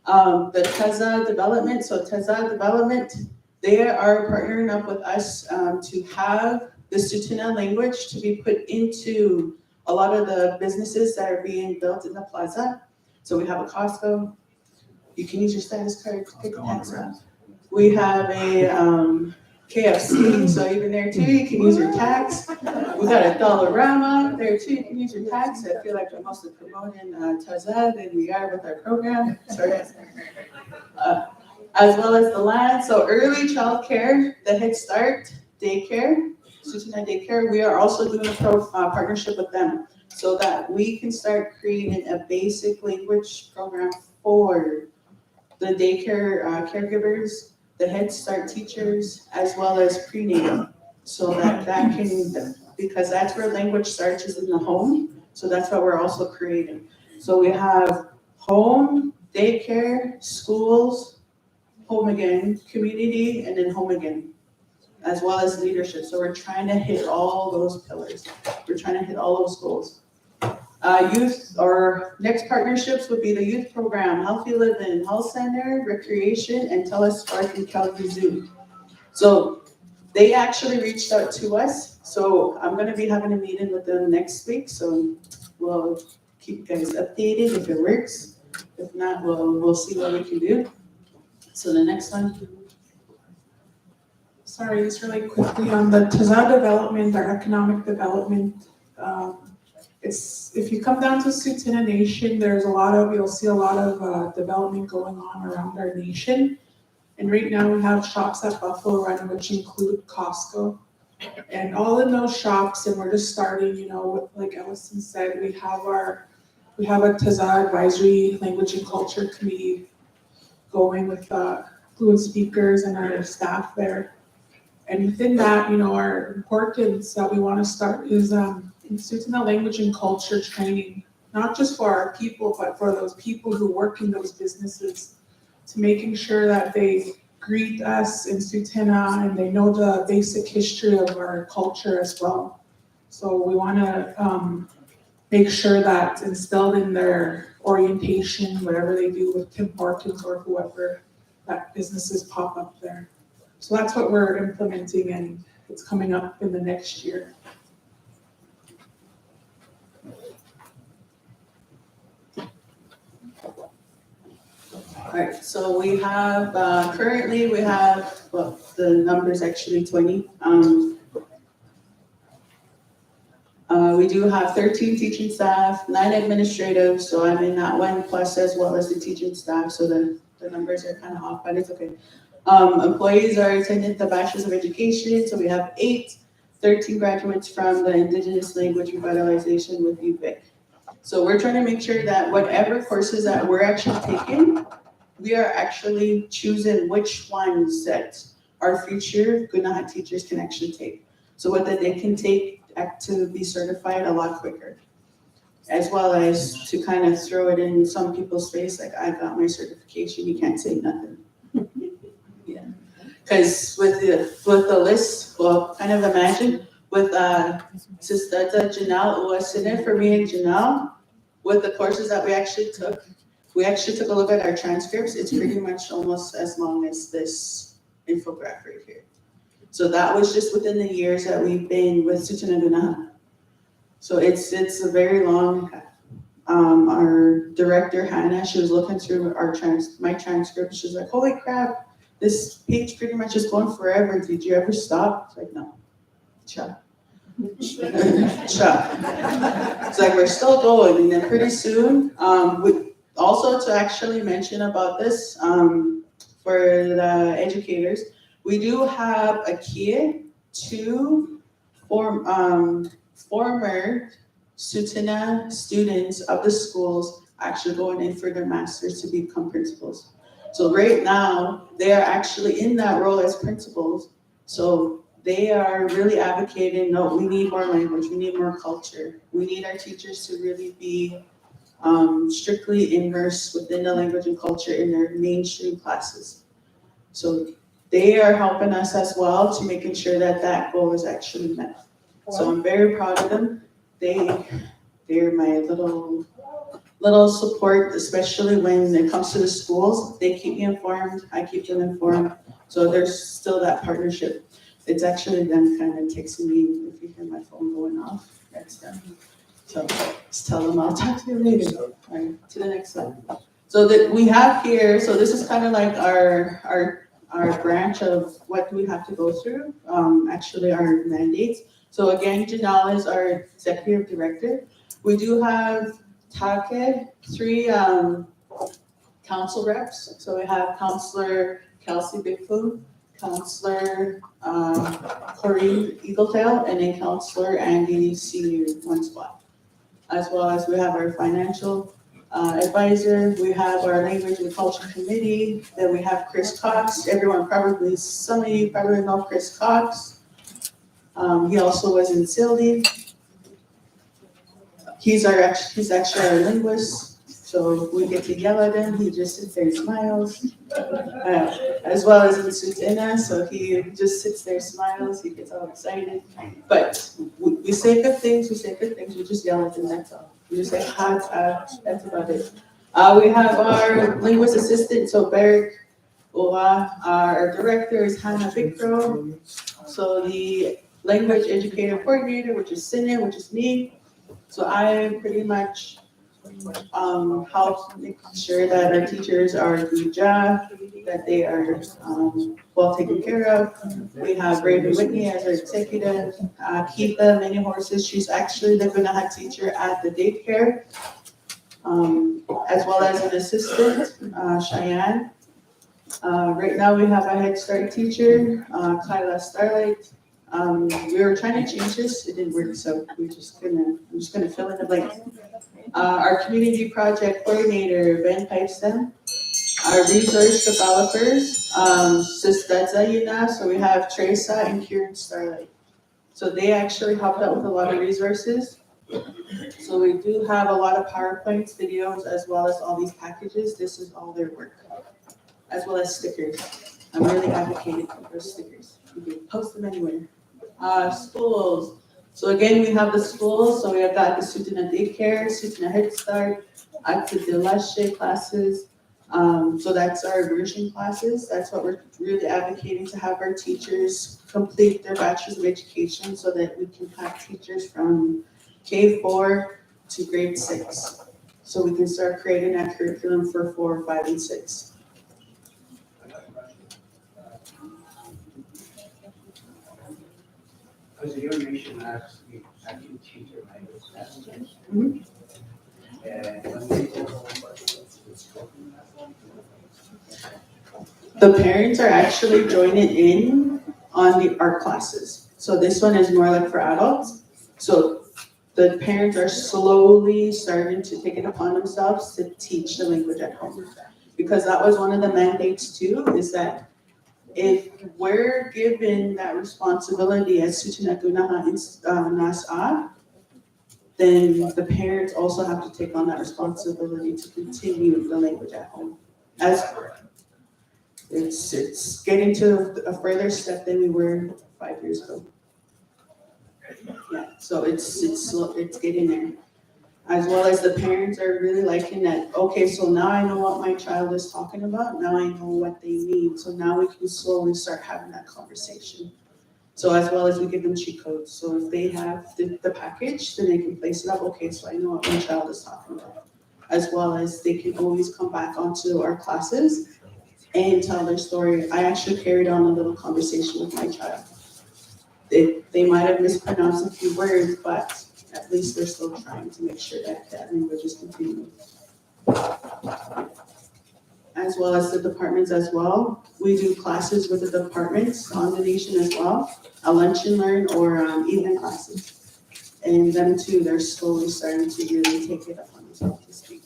The Teza Development, so Teza Development, they are partnering up with us to have the Sutuna language to be put into a lot of the businesses that are being built in the plaza. So we have a Costco, you can use your status card to pick the tax up. We have a KFC, so even there too, you can use your tax. We got a Dollarama there too, you can use your tax. I feel like we're mostly promoting Teza than we are with our program. Sorry. As well as the land, so early child care, the Head Start daycare, Sutuna daycare, we are also doing a partnership with them so that we can start creating a basic language program for the daycare caregivers, the Head Start teachers, as well as prenatal. So that can, because that's where language starts is in the home. So that's what we're also creating. So we have home, daycare, schools, home again, community, and then home again, as well as leadership. So we're trying to hit all those pillars. We're trying to hit all those goals. Youth, our next partnerships would be the youth program, Healthy Living, Health Center, Recreation, and Telespark and Calgary Zoo. So they actually reached out to us. So I'm gonna be having a meeting with them next week. So we'll keep you guys updated if it works. If not, we'll see what we can do. So the next one. Sorry, just really quickly on the Taza development, our economic development. It's, if you come down to Tsuut'ina Nation, you'll see a lot of development going on around our nation. And right now we have shops at Buffalo Run, which include Costco. And all in those shops, and we're just starting, like Ellison said, we have a Taza Advisory Language and Culture Committee going with fluent speakers and our staff there. And within that, our importance that we want to start is Tsuut'ina language and culture training, not just for our people, but for those people who work in those businesses, to making sure that they greet us in Tsuut'ina and they know the basic history of our culture as well. So we want to make sure that's instilled in their orientation, whatever they do with Tim Hortons or whoever that businesses pop up there. So that's what we're implementing, and it's coming up in the next year. Alright, so we have, currently we have, well, the number's actually 20. We do have 13 teaching staff, 9 administrative, so I'm in that one plus as well as the teaching staff, so the numbers are kind of off, but it's okay. Employees are attending the Bachelor's of Education, so we have 13 graduates from the Indigenous Language Revitalization with UVic. So we're trying to make sure that whatever courses that we're actually taking, we are actually choosing which ones that our future Gunahat teachers can actually take. So that they can take to be certified a lot quicker. As well as to kind of throw it in some people's face, like, I got my certification, you can't say nothing. Yeah, because with the list, well, kind of imagine with Sister Janelle, was in it for me and Janelle, with the courses that we actually took a look at our transcripts. It's pretty much almost as long as this infographic right here. So that was just within the years that we've been with Tsuut'ina Gunahat. So it's a very long. Our director Hannah, she was looking through my transcript. She's like, "Holy crap, this page pretty much is going forever. Did you ever stop?" It's like, no, cha. Cha. It's like we're still going, and then pretty soon, also to actually mention about this, for the educators, we do have a key to former Tsuut'ina students of the schools actually going in for their masters to become principals. So right now, they are actually in that role as principals. So they are really advocating, no, we need more language, we need more culture. We need our teachers to really be strictly immersed within the language and culture in their mainstream classes. So they are helping us as well to making sure that that goal is actually met. So I'm very proud of them. They're my little support, especially when it comes to the schools. They keep me informed, I keep them informed. So there's still that partnership. It's actually them kind of texting me if you hear my phone going off. That's them. So just tell them I'll talk to you later. All right, to the next slide. So that we have here, so this is kind of like our branch of what we have to go through, actually our mandates. So again, Janelle is our executive director. We do have Take, 3 council reps. So we have Councillor Kelsey Bigfoot, Councillor Corrine Eagletail, and then Councillor Andy Senior, 1 spot. as well as we have our financial advisor, we have our language and culture committee, then we have Chris Cox. Everyone probably, some of you probably know Chris Cox. He also was in CILD. He's actually our linguist. So we get to yell at him, he just sits there and smiles. As well as in Sutina, so he just sits there, smiles, he gets all excited. But we say good things, we just yell at him, that's all. We just say, that's about it. We have our linguist assistant, so Beric Owa. Our director is Hannah Bikro. So the language educator coordinator, which is Sine, which is me. So I pretty much help make sure that our teachers are doing job, that they are well taken care of. We have Raven Whitney as our executive. Keitha Many Horses, she's actually the Gunaha teacher at the daycare, as well as an assistant, Cheyenne. Right now we have a Head Start teacher, Kyla Starlight. We were trying to change this, it didn't work, so I'm just gonna fill in the blank. Our community project coordinator, Ben Pipeston. Our resource developers, Sister Zayina, so we have Teresa and Kieran Starlight. So they actually helped out with a lot of resources. So we do have a lot of PowerPoints, videos, as well as all these packages. This is all their work, as well as stickers. I'm really advocating for stickers. You can post them anywhere. Schools. So again, we have the schools. So we have got the Sutina Daycare, Sutina Head Start, Active Delashe classes. So that's our immersion classes. That's what we're really advocating, to have our teachers complete their bachelor's of education so that we can have teachers from K4 to grade 6. So we can start creating that curriculum for 4, 5, and 6. Because your mission asks me, actually change your language. Mhm. The parents are actually joining in on the art classes. So this one is more like for adults. So the parents are slowly starting to take it upon themselves to teach the language at home. Because that was one of the mandates too, is that if we're given that responsibility as Sutina Gunaha Nasa, then the parents also have to take on that responsibility to continue the language at home. As it's getting to a further step than we were 5 years ago. Yeah, so it's getting there. As well as the parents are really liking that, okay, so now I know what my child is talking about, now I know what they need, so now we can slowly start having that conversation. So as well as we give them cheat codes, so if they have the package, then they can place it up, okay, so I know what my child is talking about. As well as they can always come back onto our classes and tell their story. I actually carried on a little conversation with my child. They might have mispronounced a few words, but at least they're still trying to make sure that that language is continuing. As well as the departments as well. We do classes with the departments on the nation as well, a lunch and learn or evening classes. And them too, they're slowly starting to really take it upon themselves to speak.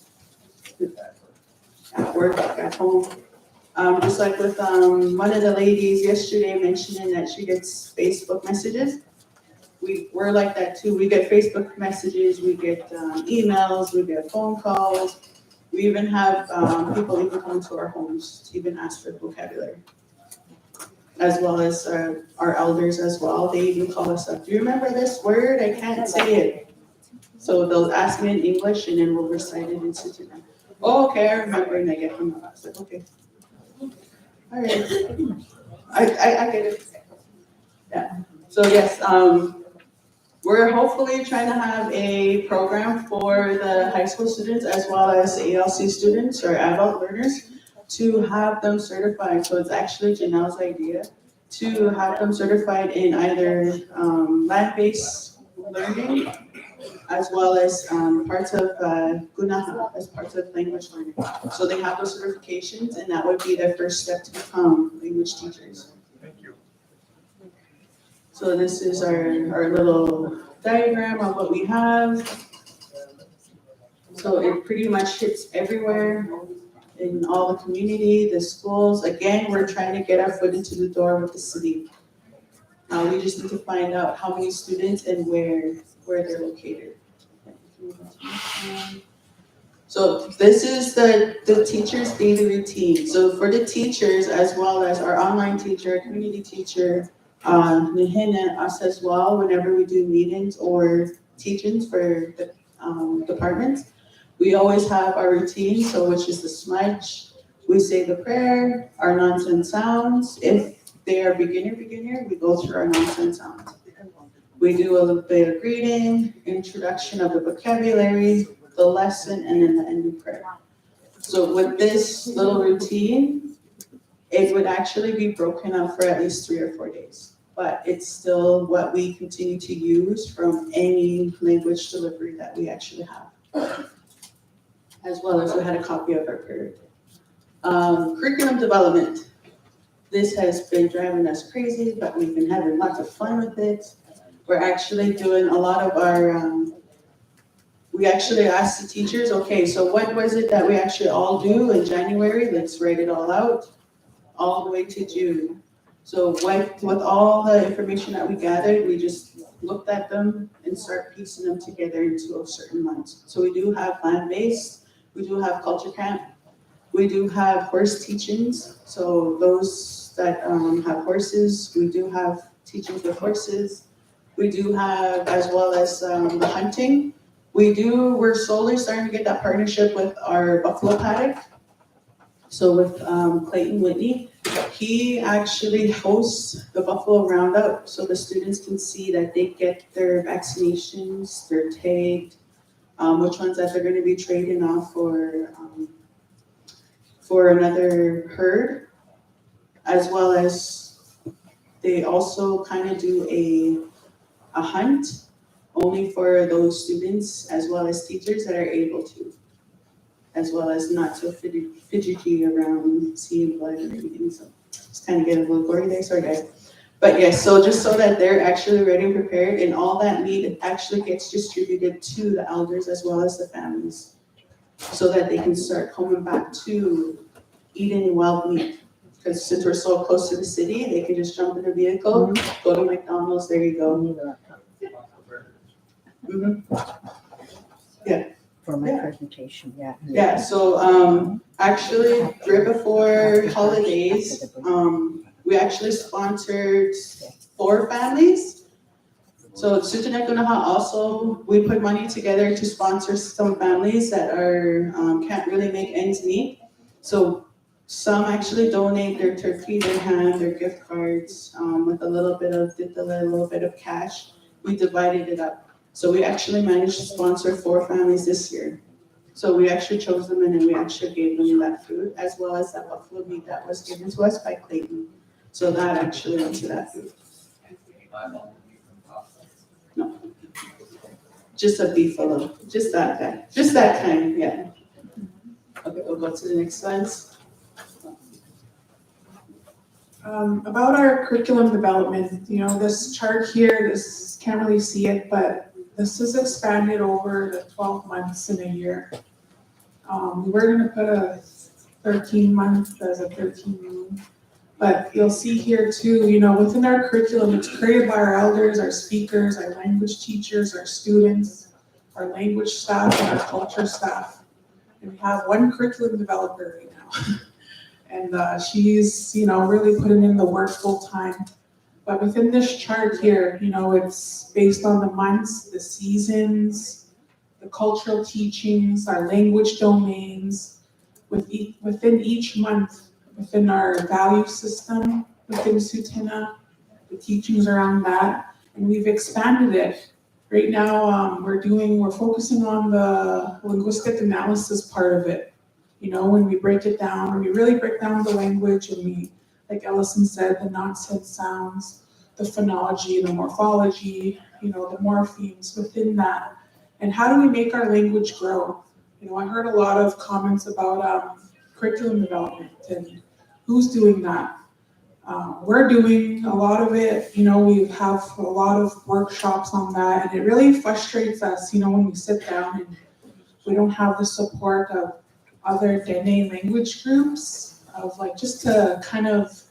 At work, at home. Just like with one of the ladies yesterday mentioning that she gets Facebook messages. We're like that too. We get Facebook messages, we get emails, we get phone calls. We even have people even come to our homes to even ask for vocabulary. As well as our elders as well. They even call us up. Do you remember this word? I can't say it. So they'll ask me in English and then we'll recite it in Sutina. Oh, okay, I remember, and I get hung up. I was like, okay. All right. I get it. Yeah. So yes, we're hopefully trying to have a program for the high school students as well as the ALC students or adult learners to have them certified. So it's actually Janelle's idea to have them certified in either land-based learning as well as parts of Gunaha as parts of language learning. So they have those certifications and that would be their first step to become language teachers. Thank you. So this is our little diagram of what we have. So it pretty much hits everywhere in all the community, the schools. Again, we're trying to get our foot into the door with the city. We just need to find out how many students and where they're located. So this is the teacher's daily routine. So for the teachers, as well as our online teacher, community teacher, Nihina, us as well, whenever we do meetings or teachings for the departments, we always have our routine, so which is the smudge. We say the prayer, our nonsense sounds. If they are beginner, we go through our nonsense sounds. We do a little bit of greeting, introduction of the vocabulary, the lesson, and then the ending prayer. So with this little routine, it would actually be broken up for at least 3 or 4 days. But it's still what we continue to use from any language delivery that we actually have. As well as we had a copy of our period. Curriculum development. This has been driving us crazy, but we've been having lots of fun with it. We're actually doing a lot of our, we actually asked the teachers, okay, so what was it that we actually all do in January? Let's write it all out, all the way to June. So with all the information that we gathered, we just looked at them and start piecing them together into a certain month. So we do have land-based, we do have culture camp, we do have horse teachings. So those that have horses, we do have teachings with horses. We do have, as well as the hunting. We're slowly starting to get that partnership with our buffalo paddock. So with Clayton Whitney, he actually hosts the buffalo roundup, so the students can see that they get their vaccinations, they're tagged, which ones that they're going to be trading off for another herd, as well as they also kind of do a hunt only for those students as well as teachers that are able to, as well as not so fidgety around seeing blood and everything. So just kind of get a little gory there, sorry guys. But yes, so just so that they're actually ready and prepared, and all that meat actually gets distributed to the elders as well as the families, so that they can start coming back to eating wild meat. Because since we're so close to the city, they can just jump in a vehicle, go to McDonald's, there you go. For my Yeah. presentation, yeah. Yeah, so actually, right before holidays, we actually sponsored 4 families. So Sutunekonaha also, we put money together to sponsor some families that are can't really make ends meet. So some actually donate their turkey, their ham, their gift cards, with a little bit of cash. We divided it up. So we actually managed to sponsor 4 families this year. So we actually chose them and then we actually gave them that food, as well as that buffalo meat that was given to us by Clayton. So that actually went to that food. No. Just a beefalo, just that guy, just that kind, yeah. Okay, we'll go to the next slides. About our curriculum development, this chart here, can't really see it, but this is expanded over the 12 months in a year. We were gonna put a 13-month as a 13 but you'll see here too, within our curriculum, it's created by our elders, our speakers, our language teachers, our students, our language staff, and our culture staff. And we have 1 curriculum developer right now. And she's, really putting in the work full time. But within this chart here, it's based on the months, the seasons, the cultural teachings, our language domains, within each month, within our value system, within Sutina, the teachings around that, and we've expanded it. Right now, we're focusing on the linguistic analysis part of it. When we break it down, when we really break down the language and we, like Ellison said, the nonsense sounds, the phonology, the morphology, the morphemes within that. And how do we make our language grow? I heard a lot of comments about curriculum development and who's doing that. We're doing a lot of it, we have a lot of workshops on that, and it really frustrates us, when we sit down and we don't have the support of other Dene language groups of like just to kind of,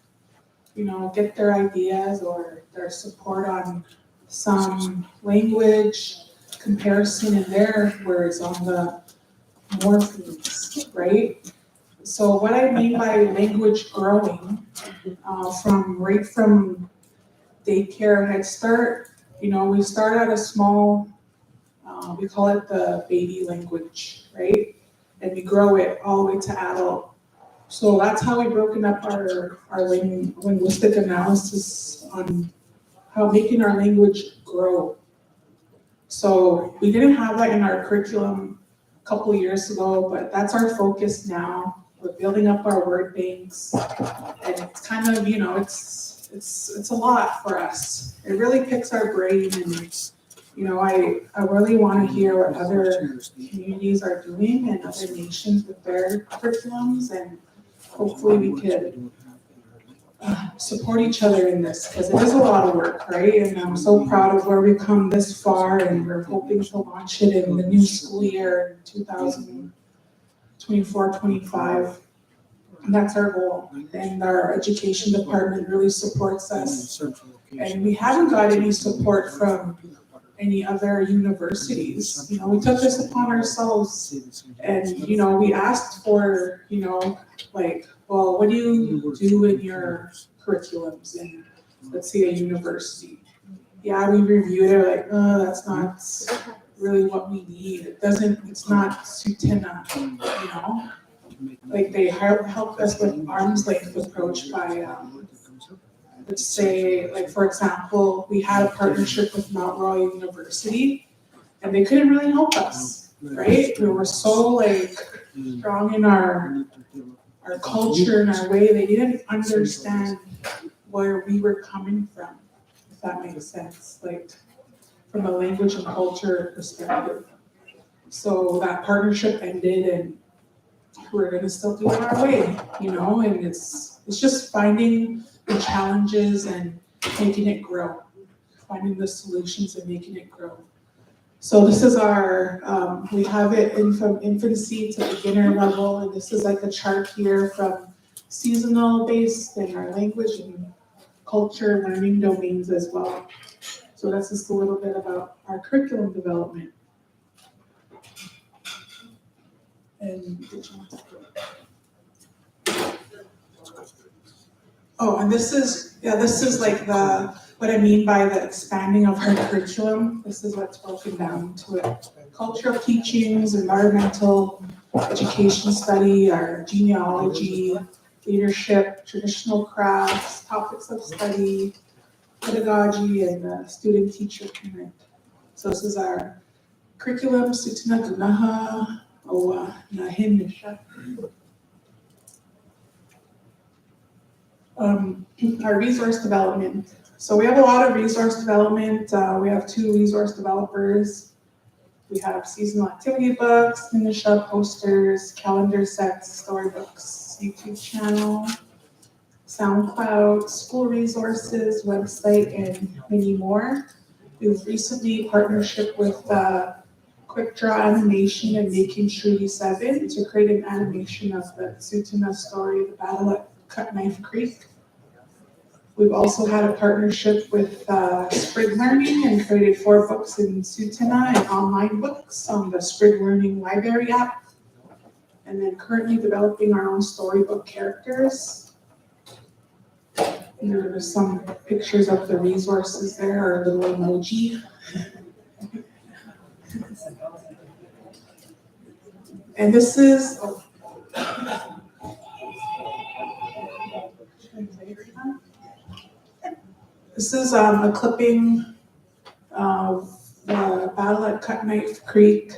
get their ideas or their support on some language comparison in their words on the morphemes, right? So what I mean by language growing, from daycare, Head Start, we start at a small, we call it the baby language, right? And we grow it all the way to adult. So that's how we broken up our linguistic analysis on how making our language grow. So we didn't have that in our curriculum a couple of years ago, but that's our focus now. We're building up our word banks, and it's kind of, it's a lot for us. It really picks our brain, and I really want to hear what other communities are doing and other nations with their curriculums, and hopefully we could support each other in this, because it is a lot of work, right? And I'm so proud of where we've come this far, and we're hoping to launch it in the new school year, 2024-25. And that's our goal. And our education department really supports us. And we haven't got any support from any other universities. We took this upon ourselves, and we asked for, well, what do you do in your curriculums in, let's say, a university? Yeah, we reviewed it, like, that's not really what we need. It's not Sutina, Like, they helped us with arm's length approach by, let's say, like, for example, we had a partnership with Mount Royal University, and they couldn't really help us, right? We were so, strong in our culture and our way, they didn't understand where we were coming from, if that makes sense, from a language and culture perspective. So that partnership ended, and we're gonna still do it our way, and it's just finding the challenges and making it grow, finding the solutions and making it grow. So this is our, we have it from infancy to beginner level, and this is like a chart here from seasonal based in our language and culture learning domains as well. So that's just a little bit about our curriculum development. And and this is like what I mean by the expanding of our curriculum. This is what's broken down to it. Cultural teachings, environmental education study, our genealogy, leadership, traditional crafts, topics of study, pedagogy, and student-teacher connect. So this is our curriculum, Sutina Gunaha, Nahin Nisha. Our resource development. So we have a lot of resource development. We have 2 resource developers. We have seasonal activity books, Nisha posters, calendar sets, storybooks, YouTube channel, SoundCloud, school resources, website, and many more. We've recently partnership with Quick Draw Animation and Making Trudy 7 to create an animation of the Sutina story, The Battle at Cut Knife Creek. We've also had a partnership with Sprig Learning and created 4 books in Sutina and online books on the Sprig Learning Library app. And then currently developing our own storybook characters. And there are some pictures of the resources there, or a little emoji. And this is, a clipping of the Battle at Cut Knife Creek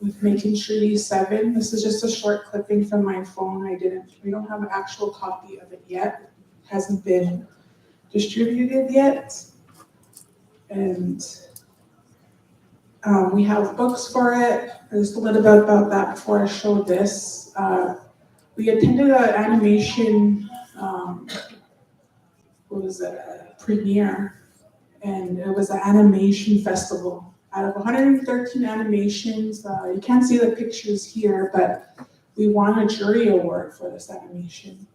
with Making Trudy 7. This is just a short clipping from my phone. We don't have an actual copy of it yet. It hasn't been distributed yet. And we have books for it. Just a little bit about that before I show this. We attended an animation, premiere, and it was an animation festival out of 113 animations. You can't see the pictures here, but we won a jury award for this animation.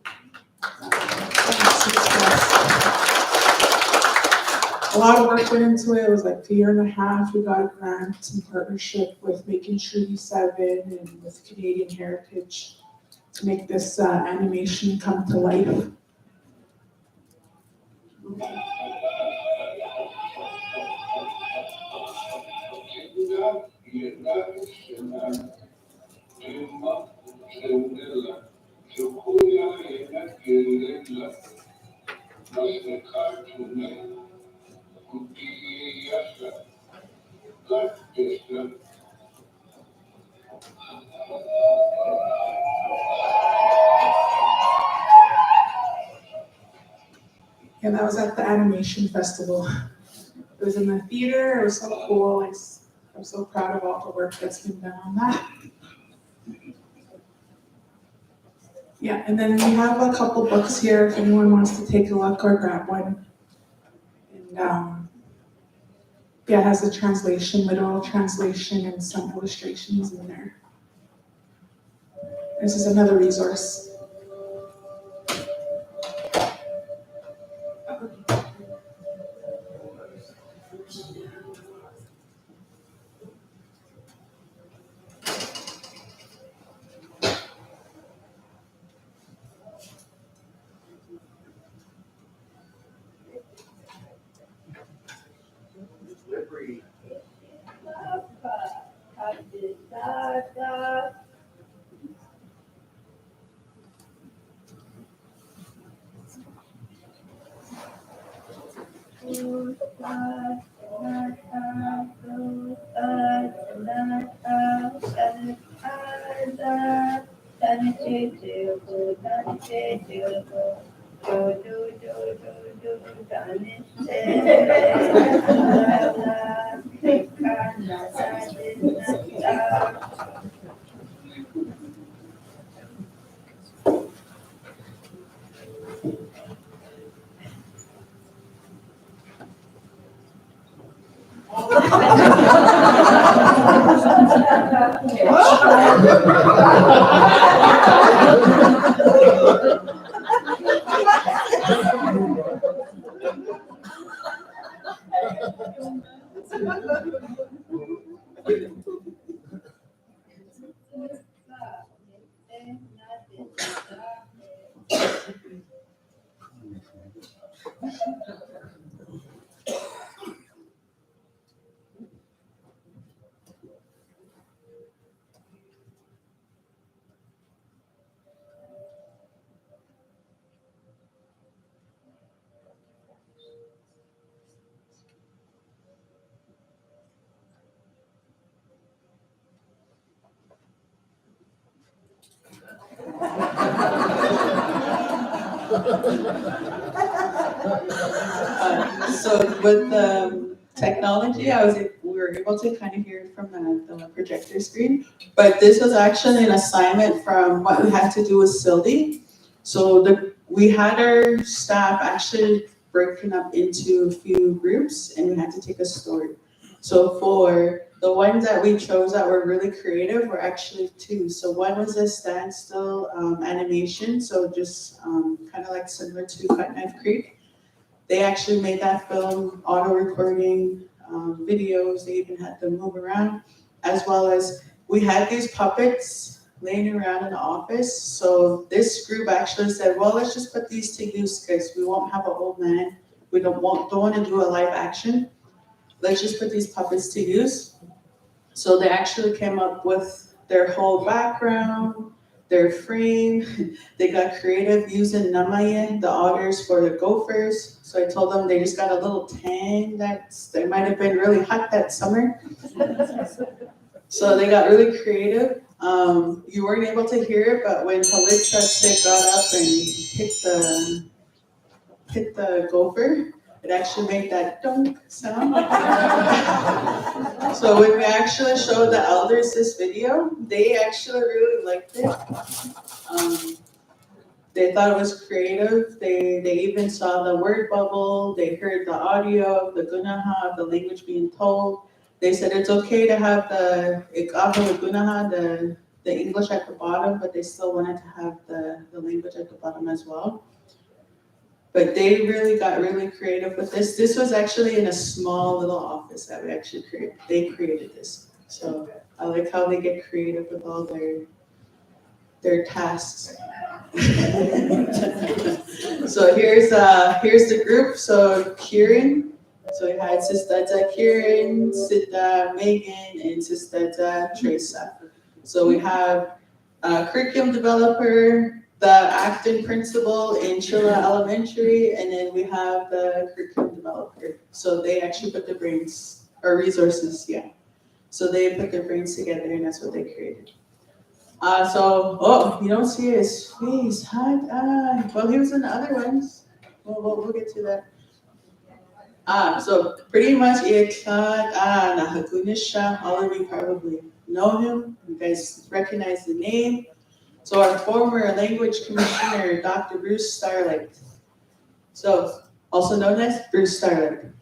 A lot of work went into it. It was like a year and a half. We got a grant in partnership with Making Treaty 7 and with Canadian Heritage to make this animation come to life. And that was at the animation festival. It was in the theater. It was so cool. I'm so proud of all the work that's been done on that. Yeah, and then we have a couple books here if anyone wants to take a look or grab one. And yeah, it has a translation, literal translation, and some illustrations in there. This is another resource. Slippery. So with technology, we were able to kind of hear it from the projector screen, but this was actually an assignment from what we had to do with Sildy. So we had our staff actually broken up into a few groups, and we had to take a story. So for the ones that we chose that were really creative were actually two. So one was a standstill animation, so just kind of like similar to Cut Knife Creek. They actually made that film, auto recording, videos, they even had them move around, as well as we had these puppets laying around in the office. So this group actually said, well, let's just put these to use because we won't have an old man. We don't want to do a live action. Let's just put these puppets to use. So they actually came up with their whole background, their frame. They got creative using namaye, the otters for the gophers. So I told them they just got a little tan they might have been really hot that summer. So they got really creative. You weren't able to hear it, but when Halitsa got up and hit the gopher, it actually made that dunk sound. So when we actually showed the elders this video, they actually really liked it. They thought it was creative. They even saw the word bubble. They heard the audio of the gunaha, of the language being told. They said it's okay to have the English at the bottom, but they still wanted to have the language at the bottom as well. But they really got really creative with this. This was actually in a small little office that we actually created. They created this. So I like how they get creative with all their tasks. So here's the group. So Kieran. So we had Sister Kieran, Sister Megan, and Sister Teresa. So we have a curriculum developer, the acting principal in Chilla Elementary, and then we have the curriculum developer. So they actually put their brains, or resources, yeah. So they put their brains together, and that's what they created. You don't see his face, huh? Well, he was in the other ones. We'll get to that. So pretty much all of you probably know him. You guys recognize the name. So our former language commissioner, Dr. Bruce Starlight. So also known as Bruce Starlight.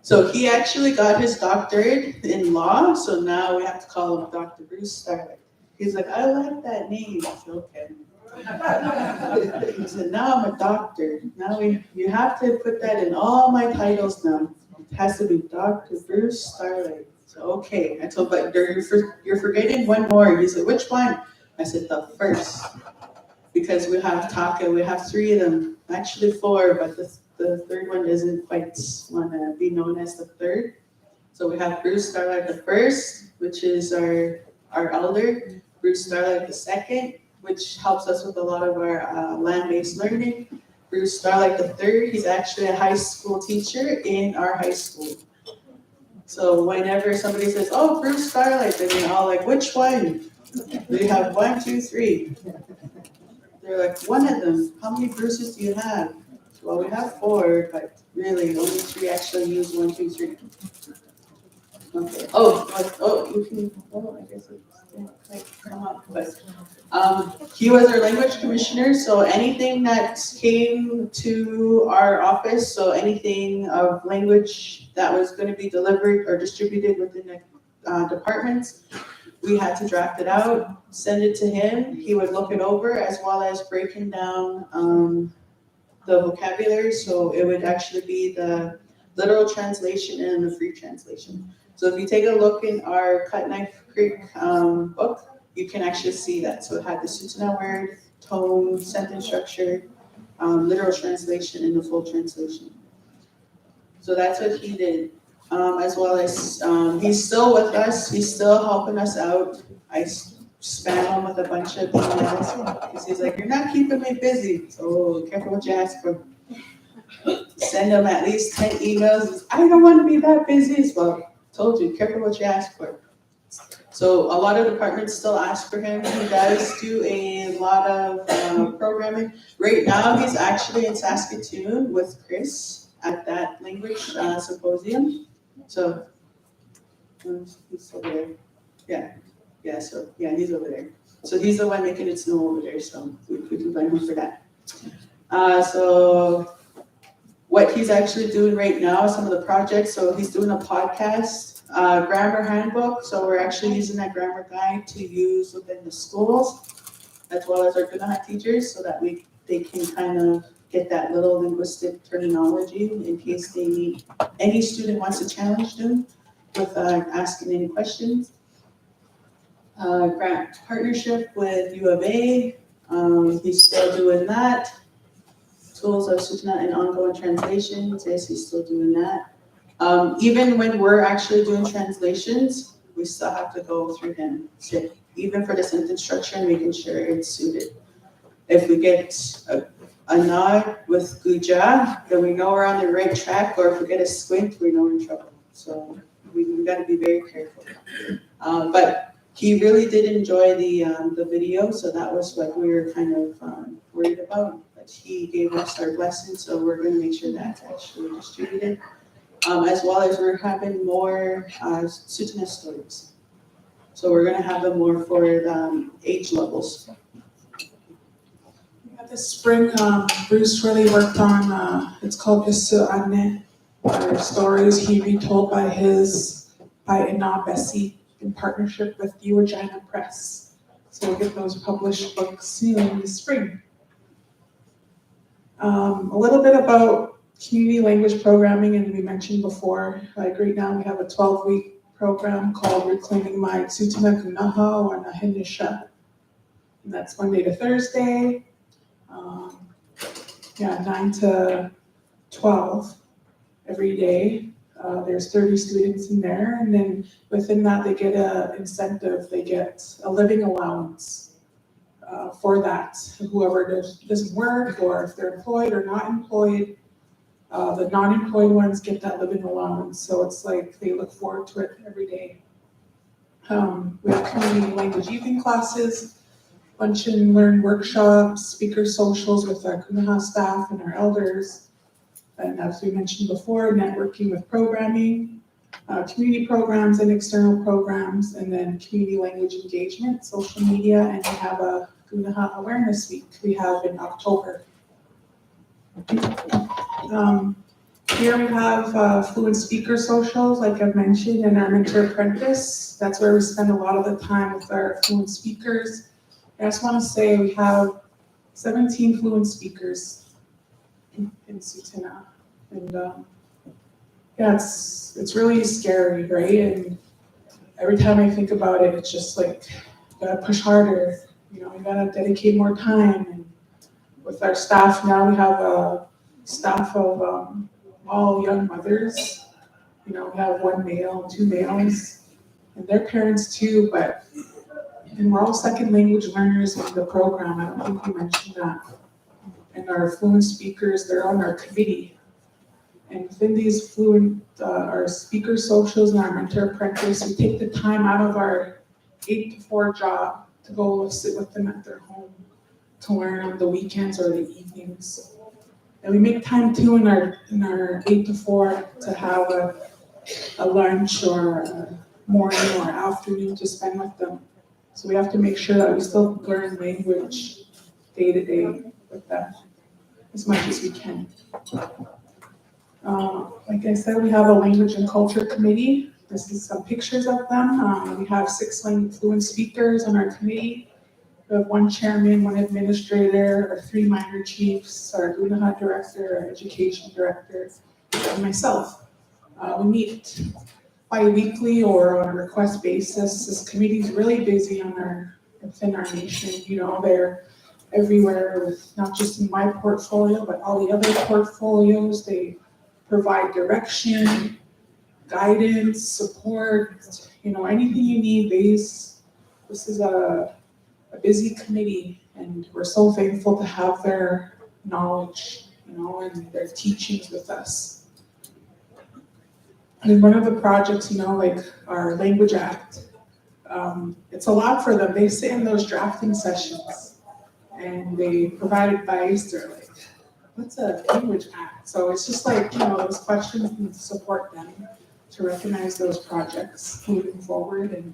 So he actually got his doctorate in law, so now we have to call him Dr. Bruce Starlight. He's like, I like that name. I said, okay. He said, now I'm a doctor. Now you have to put that in all my titles now. It has to be Dr. Bruce Starlight. So okay. I told, but you're forgetting one more. He said, which one? I said, the first. Because we have Taka, we have 3 of them. Actually 4, but the third one doesn't quite want to be known as the third. So we have Bruce Starlight the first, which is our elder. Bruce Starlight the second, which helps us with a lot of our land-based learning. Bruce Starlight the third, he's actually a high school teacher in our high school. So whenever somebody says, oh, Bruce Starlight, then they're all like, which one? We have 1, 2, 3. They're like, one of them. How many Bruces do you have? Well, we have 4, but really only 3 actually use 1, 2, 3. Okay. You can. Oh, I guess it didn't quite come up, but he was our language commissioner. So anything that came to our office, so anything of language that was going to be delivered or distributed within the departments, we had to draft it out, send it to him. He would look it over as well as breaking down the vocabulary. So it would actually be the literal translation and the free translation. So if you take a look in our Cut Knife Creek book, you can actually see that. So it had the Tsuut'ina word, tone, sentence structure, literal translation, and the full translation. So that's what he did. As well as he's still with us. He's still helping us out. I spam him with a bunch of emails because he's like, "You're not keeping me busy." So careful what you ask for. Send him at least 10 emails. I don't want to be that busy. Well, told you, careful what you ask for. So a lot of departments still ask for him. He does do a lot of programming. Right now, he's actually in Saskatoon with Chris at that language symposium. So he's over there. Yeah, he's over there. So he's the one making it snow over there. So we can blame him for that. So what he's actually doing right now, some of the projects. So he's doing a podcast, grammar handbook. So we're actually using that grammar guide to use within the schools, as well as our Gunaha teachers, so that they can kind of get that little linguistic terminology in case they need, any student wants to challenge them with asking any questions. Grant partnership with U of A, he's still doing that. Tools of Tsuut'ina and ongoing translations, yes, he's still doing that. Even when we're actually doing translations, we still have to go through him, so even for the sentence structure and making sure it's suited. If we get a nod with Guja, then we know we're on the right track, or if we get a squint, we know we're in trouble. So we've got to be very careful. But he really did enjoy the video, so that was what we were kind of worried about. But he gave us our blessing, so we're going to make sure that's actually distributed. As well as we're having more Tsuut'ina stories. So we're going to have them more for the age levels. This spring, Bruce really worked on, it's called Isu Ane, or stories he retold by his by Ina Bessie in partnership with the Regina Press. So we'll get those published books soon in the spring. A little bit about community language programming, and we mentioned before, like right now we have a 12-week program called Reclaiming My Tsutana Kunaha or Nahinisha. And that's Monday to Thursday, 9 to 12 every day. There's 30 students in there, and then within that they get an incentive, they get a living allowance for that. Whoever doesn't work, or if they're employed or not employed, the non-employed ones get that living allowance, so it's like they look forward to it every day. We have community language evening classes, lunch and learn workshops, speaker socials with our Kunaha staff and our elders. And as we mentioned before, networking with programming, community programs and external programs, and then community language engagement, social media, and we have a Kunaha Awareness Week we have in October. Here we have fluent speaker socials, like I've mentioned, and our mentor apprentice. That's where we spend a lot of the time with our fluent speakers. I just want to say we have 17 fluent speakers in Tsutana, and it's really scary, right? And every time I think about it, it's just like you gotta push harder. You gotta dedicate more time. And with our staff now, we have a staff of all young mothers. We have one male, 2 males, and their parents too. And we're all second language learners in the program. I don't think we mentioned that. And our fluent speakers, they're on our committee. And within these our speaker socials and our mentor apprentice, we take the time out of our 8 to 4 job to go sit with them at their home to learn on the weekends or the evenings. And we make time too in our 8 to 4 to have a lunch or a morning or afternoon to spend with them. So we have to make sure that we still learn language day to day with them as much as we can. Like I said, we have a language and culture committee. This is some pictures of them. We have 6 fluent speakers on our committee. We have 1 chairman, 1 administrator, our 3 minor chiefs, our Kunaha director, our education director, and myself. We meet bi-weekly or on a request basis. This committee is really busy within our nation. They're everywhere, with not just in my portfolio, but all the other portfolios. They provide direction, guidance, support, anything you need. This is a busy committee, and we're so thankful to have their knowledge, and their teachings with us. And one of the projects, like our Language Act, it's a lot for them. They sit in those drafting sessions and they provide advice. They're like, what's a language act? So it's just like, those questions can support them to recognize those projects moving forward. And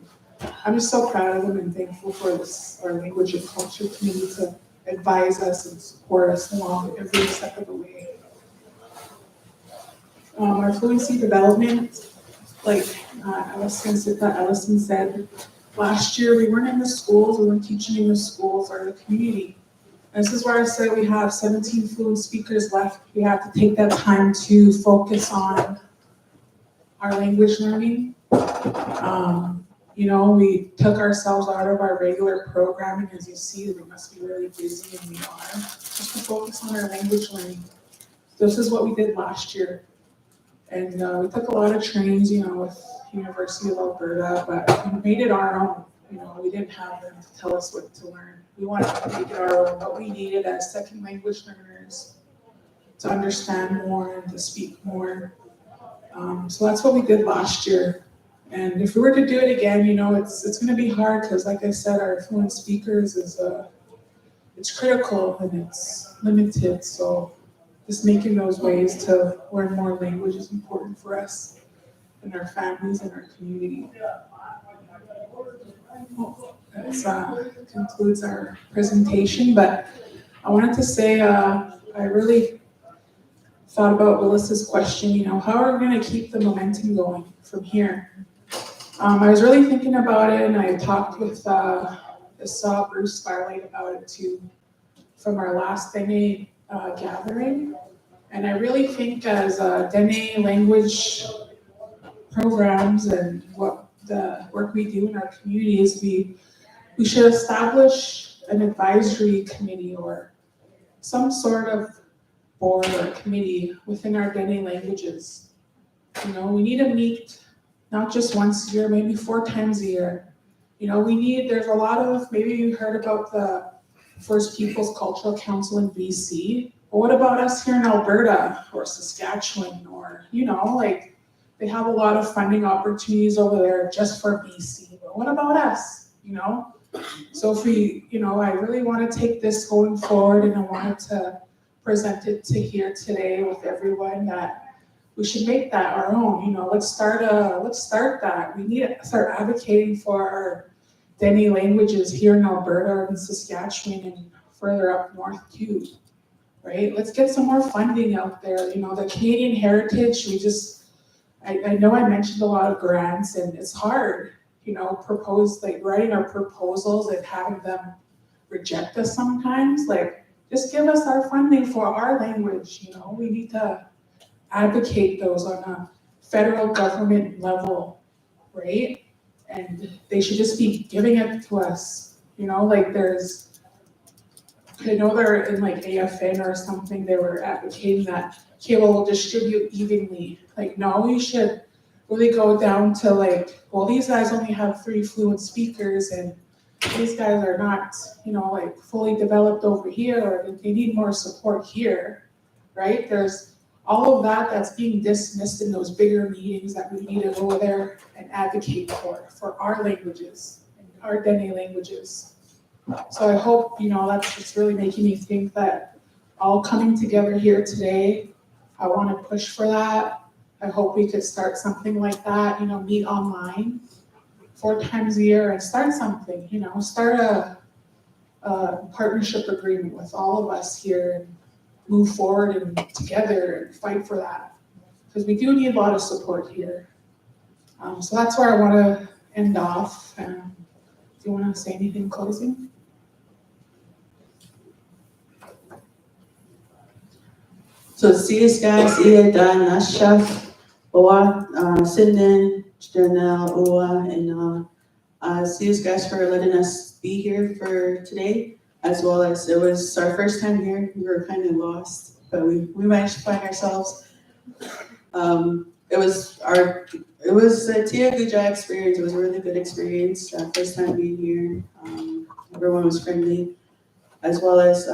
I'm just so proud of them and thankful for our language and culture committee to advise us and support us along every step of the way. Our fluency development, like Allison said, last year we weren't in the schools, we weren't teaching in the schools or the community. And this is where I said we have 17 fluent speakers left. We have to take that time to focus on our language learning. We took ourselves out of our regular programming. As you see, we must be really busy, and we are, just to focus on our language learning. This is what we did last year. And we took a lot of trainings, with University of Alberta, but we made it our own. We didn't have them to tell us what to learn. We wanted to make it our own, what we needed as second language learners to understand more and to speak more. So that's what we did last year. And if we were to do it again, it's going to be hard because, like I said, our fluent speakers it's critical and it's limited. So just making those ways to learn more language is important for us and our families and our community. That concludes our presentation, but I wanted to say I really thought about Melissa's question, how are we going to keep the momentum going from here? I was really thinking about it, and I talked with Bruce Scarlett about it too, from our last Dene gathering. And I really think as Dene language programs and what the work we do in our communities, we should establish an advisory committee or some sort of board or committee within our Dene languages. You know, we need to meet not just once a year, maybe 4 times a year. You know, there's a lot of, maybe you heard about the First Peoples Cultural Council in BC, but what about us here in Alberta or Saskatchewan or, you know, like they have a lot of funding opportunities over there just for BC, but what about us, you know? So if we, you know, I really want to take this going forward and I wanted to present it to here today with everyone that we should make that our own, you know, let's start that. We need to start advocating for our Dene languages here in Alberta and Saskatchewan and further up north too, right? Let's get some more funding out there. You know, the Canadian heritage, I know I mentioned a lot of grants and it's hard, you know, writing our proposals and having them reject us sometimes. Like, just give us our funding for our language, you know, we need to advocate those on a federal government level, right? And they should just be giving it to us, you know, like I know they're in like AFN or something, they were advocating that, okay, well, we'll distribute evenly. Like, no, we should really go down to like, well, these guys only have 3 fluent speakers and these guys are not, you know, like fully developed over here, or they need more support here, right? There's all of that's being dismissed in those bigger meetings that we need to go there and advocate for our languages, and our Dene languages. So I hope, you know, that's just really making me think that all coming together here today, I want to push for that. I hope we could start something like that, you know, meet online 4 times a year and start something, you know, start a partnership agreement with all of us here and move forward and together and fight for that. Because we do need a lot of support here. So that's where I want to end off. Do you want to say anything in closing? So CS guys, iya dan Nashaf, Oa, Sinden, Janelle, Oa, and CS guys for letting us be here for today, as well as it was our first time here. We were kind of lost, but we managed to find ourselves. It was a Tia Guja experience. It was a really good experience. First time being here. Everyone was friendly, as well as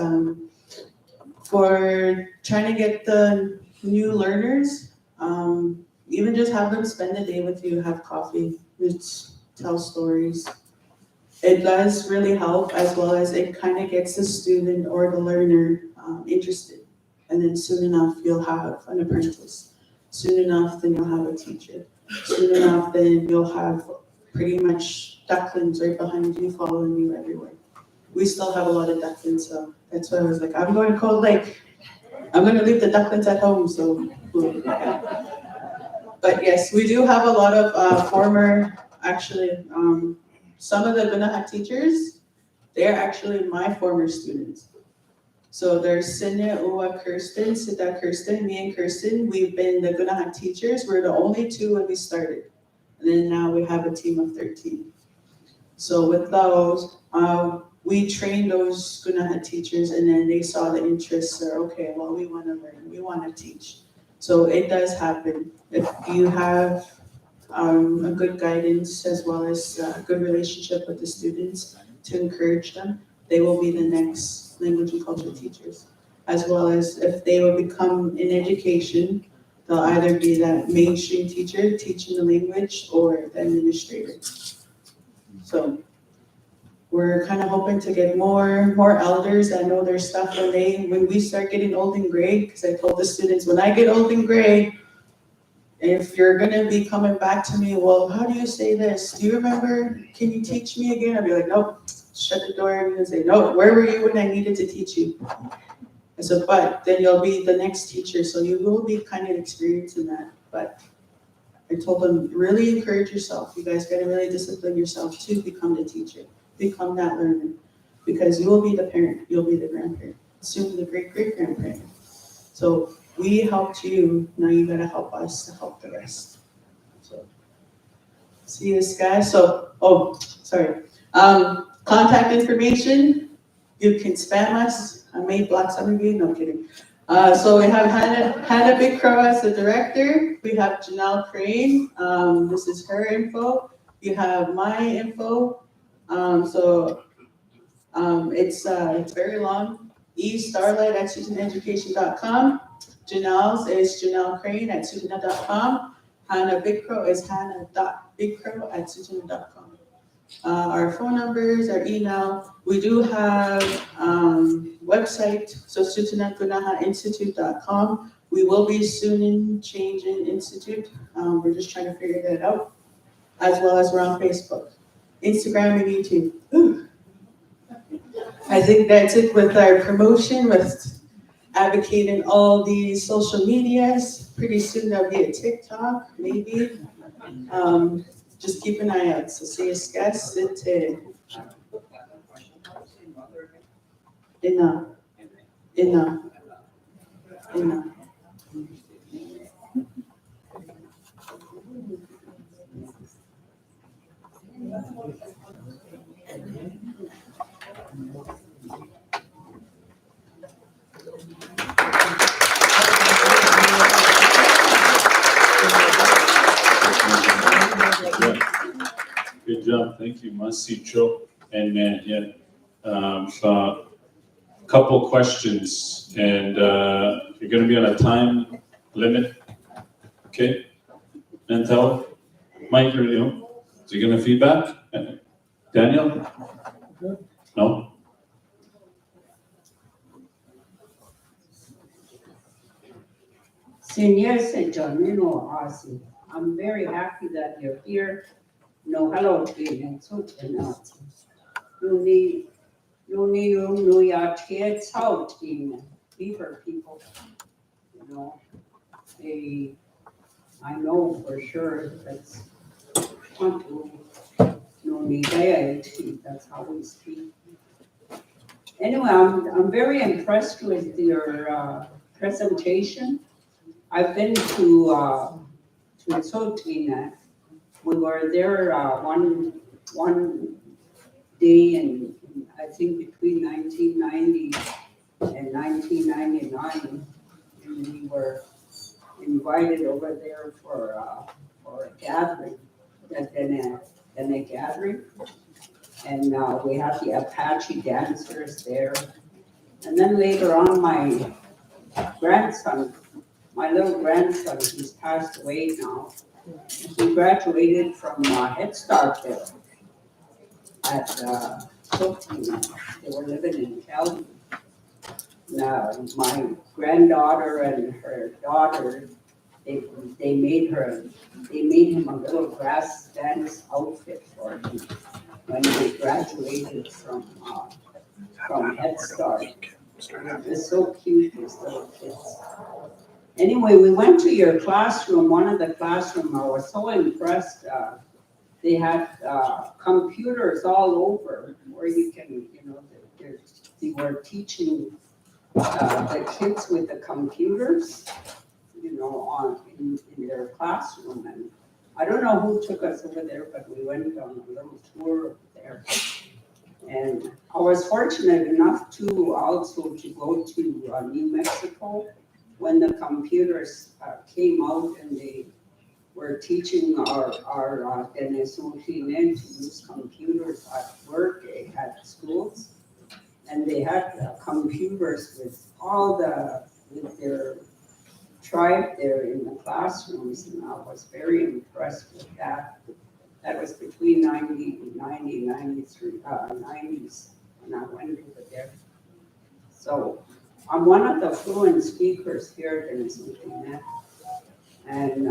for trying to get the new learners, even just have them spend the day with you, have coffee, just tell stories. It does really help, as well as it kind of gets the student or the learner interested. And then soon enough, you'll have an apprentice. Soon enough, then you'll have a teacher. Soon enough, then you'll have pretty much ducklings right behind you, following you everywhere. We still have a lot of ducklings, so that's why I was like, I'm going to Cold Lake. I'm going to leave the ducklings at home, so. But yes, we do have a lot of former, actually, some of the Gunahat teachers, they're actually my former students. So there's Sinya, Uwa, Kirsten, Sita, Kirsten, me and Kirsten. We've been the Gunahat teachers. We're the only 2 when we started. And then now we have a team of 13. So with those, we trained those Gunahat teachers, and then they saw the interest. So, okay, well, we want to learn, we want to teach. So it does happen. If you have a good guidance, as well as a good relationship with the students to encourage them, they will be the next language and culture teachers. As well as if they will become in education, they'll either be that mainstream teacher teaching the language or the administrator. So we're kind of hoping to get more elders that know their stuff when we start getting old and gray, because I told the students, when I get old and gray, if you're gonna be coming back to me, well, how do you say this? Do you remember? Can you teach me again? I'll be like, nope, shut the door and say, no, where were you when I needed to teach you? I said, but then you'll be the next teacher, so you will be kind of experienced in that. But I told them, really encourage yourself. You guys gotta really discipline yourself to become the teacher, become that learner. Because you will be the parent, you'll be the grandparent, soon the great-great-grandparent. So we helped you, now you gotta help us to help the rest. So, see this guy, so, sorry. Contact information, you can spam us, I may block some of you, no kidding. So we have Hannah Big Crow as the director, we have Janelle Crane, this is her info, you have my info, it's very long, estarlight@susaneducation.com, Janelle's is Janelle Crane at susana.com, Hannah Big Crow is hannah.bigcrow@susana.com. Our phone numbers, our email, we do have, website, so susanagunahainstitute.com. We will be soon changing institute, we're just trying to figure that out, as well as we're on Facebook, Instagram and YouTube. Ooh. I think that's it with our promotion, with advocating all these social medias. Pretty soon there'll be a TikTok, maybe. Just keep an eye out. So see us guys, sit enough. Good job, thank you, Masicho. And couple questions, and you're gonna be on a time limit, okay? Mental, Mike, is he gonna feedback? Daniel? No? Senior John, I'm very happy that you're here. No, hello, Tina. So Tina. No, ya kids out in Beaver people. You know, I know for sure that's no need that's how we speak. Anyway, I'm very impressed with your presentation. I've been to Sotina. We were there one day in I think between 1990 and 1999, and we were invited over there for a gathering, then a gathering, and we had the Apache dancers there, and then later on my little grandson, he's passed away now. He graduated from Head Start there at Sophie. They were living in Calgary. Now, my granddaughter and her daughter, they made him a little grass dance outfit for him when he graduated from Head Start. It was so cute, these little kids. Anyway, we went to your classroom, one of the classrooms, I was so impressed. They had computers all over where you can, they were teaching the kids with the computers, in their classroom. And I don't know who took us over there, but we went on a little tour over there. And I was fortunate enough to also to go to New Mexico when the computers came out and they were teaching our Venezuelan to use computers at work, at schools. And they had computers with with their tribe there in the classrooms, and I was very impressed with that. That was between 90 and 93, 90s when I went over there. So I'm one of the fluent speakers here in Venezuela. And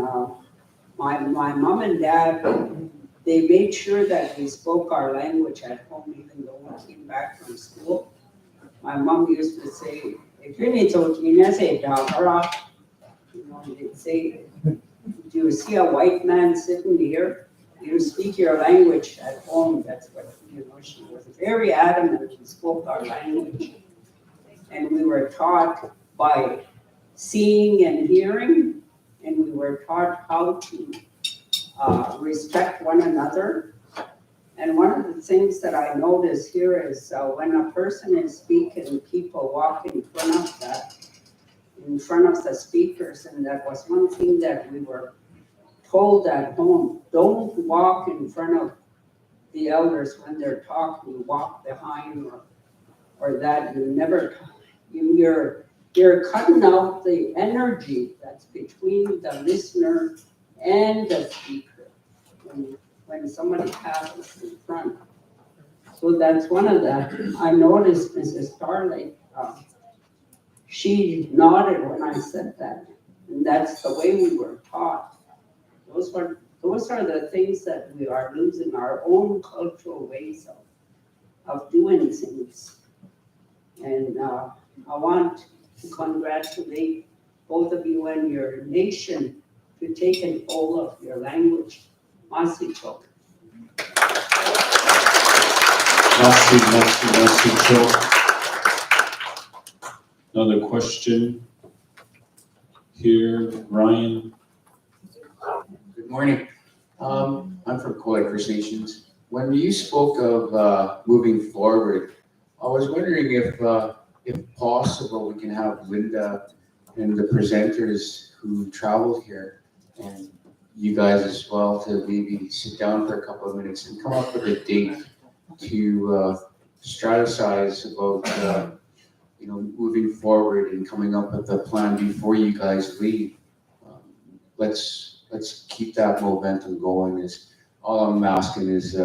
my mom and dad, they made sure that we spoke our language at home, even though we came back from school. My mom used to say, if you need to, say, they'd say, do you see a white man sitting here, you speak your language at home. That's what, she was very adamant. We spoke our language. And we were taught by seeing and hearing, and we were taught how to respect one another. And one of the things that I notice here is when a person is speaking, people walk in front of the speakers, and that was one thing that we were told at home. Don't walk in front of the elders when they're talking, walk behind or that. You never, you're cutting out the energy that's between the listener and the speaker when somebody passes in front. So that's one of the, I noticed Mrs. Starlight, she nodded when I said that. And that's the way we were taught. Those are the things that we are losing, our own cultural ways of doing things. And I want to congratulate both of you and your nation for taking hold of your language. Masicho. Merci. Another question here, Ryan. Good morning. I'm from Coed First Nations. When you spoke of moving forward, I was wondering if possible, we can have Linda and the presenters who traveled here and you guys as well to maybe sit down for a couple of minutes and come up with a date to strategize about moving forward and coming up with a plan before you guys leave. Let's keep that momentum going. Is all I'm asking is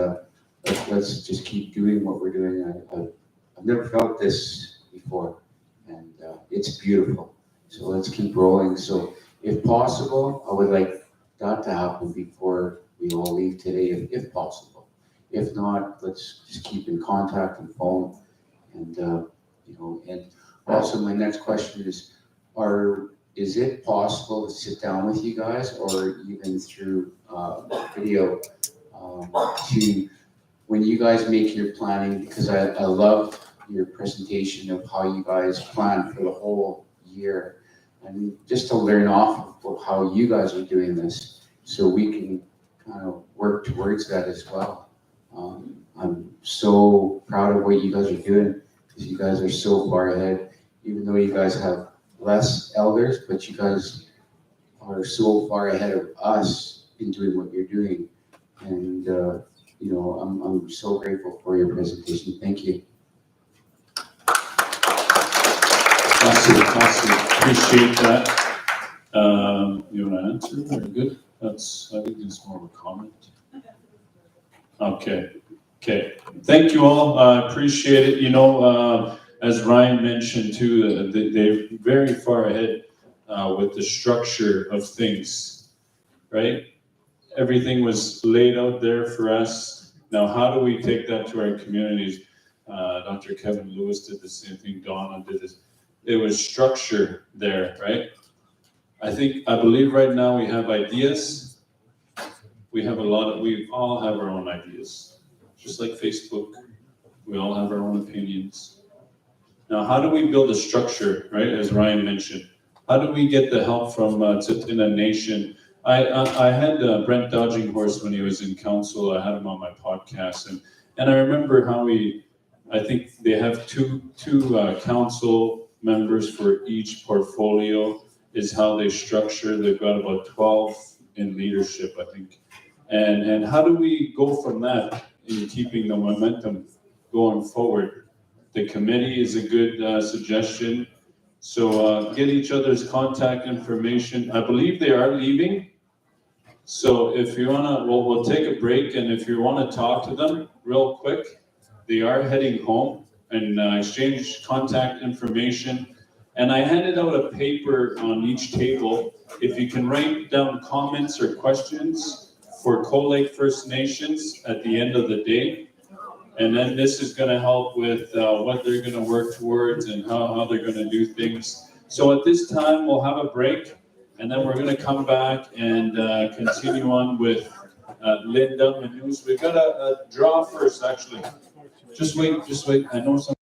let's just keep doing what we're doing. I've never felt this before, and it's beautiful. So let's keep rolling. So if possible, I would like that to happen before we all leave today, if possible. If not, let's just keep in contact and phone. And and also my next question is it possible to sit down with you guys, or even through video, to when you guys make your planning? Because I love your presentation of how you guys plan for the whole year, and just to learn off of how you guys are doing this, so we can kind of work towards that as well. I'm so proud of what you guys are doing, because you guys are so far ahead, even though you guys have less elders, but you guys are so far ahead of us in doing what you're doing. And I'm so grateful for your presentation. Thank you. Awesome. Appreciate that. You want to answer? Very good. I think it's more of a comment. Okay. Thank you all. I appreciate it. As Ryan mentioned too, they're very far ahead with the structure of things, right? Everything was laid out there for us. Now, how do we take that to our communities? Dr. Kevin Lewis did the same thing. Donna did this. It was structure there, right? I believe right now we have ideas. We all have our own ideas. Just like Facebook, we all have our own opinions. Now, how do we build a structure, right? As Ryan mentioned, how do we get the help from in a nation? I had Brent Dodging Horse when he was in council. I had him on my podcast, and I remember how I think they have two council members for each portfolio is how they structure. They've got about 12 in leadership, I think. And how do we go from that in keeping the momentum going forward? The committee is a good suggestion. So get each other's contact information. I believe they are leaving. So if you wanna, we'll take a break, and if you wanna talk to them real quick, they are heading home, and exchange contact information. And I handed out a paper on each table. If you can write down comments or questions for Cold Lake First Nations at the end of the day. And then this is gonna help with what they're gonna work towards and how they're gonna do things. So at this time, we'll have a break, and then we're gonna come back and continue on with Linda Manus. We've got a draw first, actually. Just wait. I know some.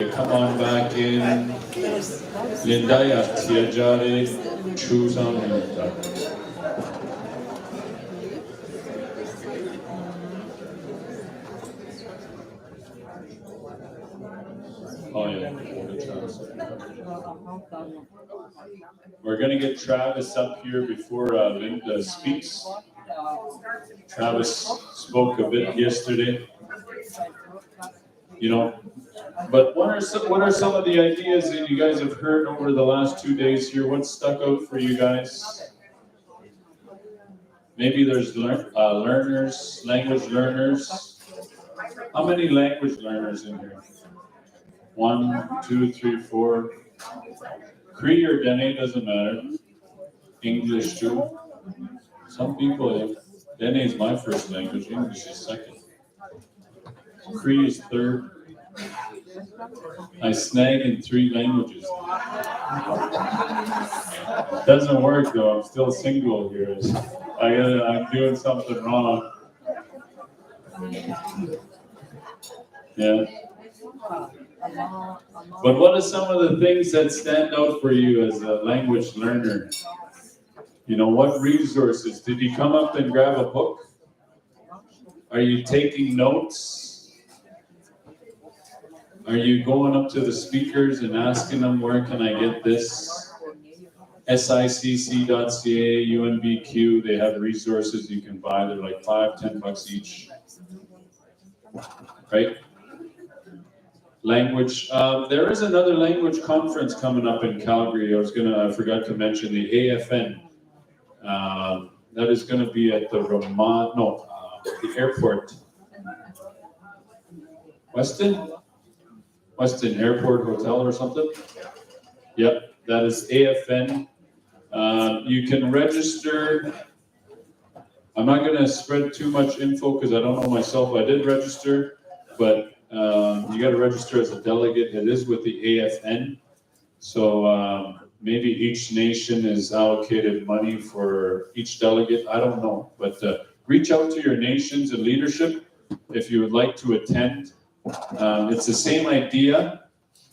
Come on back in. Lindaya Tiajare Chusang Minta. Oh yeah. We're gonna get Travis up here before Linda speaks. Travis spoke a bit yesterday. You know, but what are some of the ideas that you guys have heard over the last 2 days here? What stuck out for you guys? Maybe there's learners, language learners. How many language learners in here? 1, 2, 3, 4. Cree or Dene, doesn't matter. English too. Some people, Dene is my first language, English is second. Cree is third. I snag in 3 languages. Doesn't work though, I'm still single here. I'm doing something wrong. Yeah. But what are some of the things that stand out for you as a language learner? You know, what resources? Did you come up and grab a book? Are you taking notes? Are you going up to the speakers and asking them, where can I get this? SICC.ca, UNBQ, they have resources you can buy. They're like $5-10 each. Right? Language. There is another language conference coming up in Calgary. I forgot to mention the AFN. That is going to be at the the airport. Weston Airport Hotel or something. Yep, that is AFN. You can register. I'm not going to spread too much info because I don't know myself. I did register, but you got to register as a delegate. It is with the AFN. So maybe each nation is allocated money for each delegate. I don't know. But reach out to your nations and leadership if you would like to attend. It's the same idea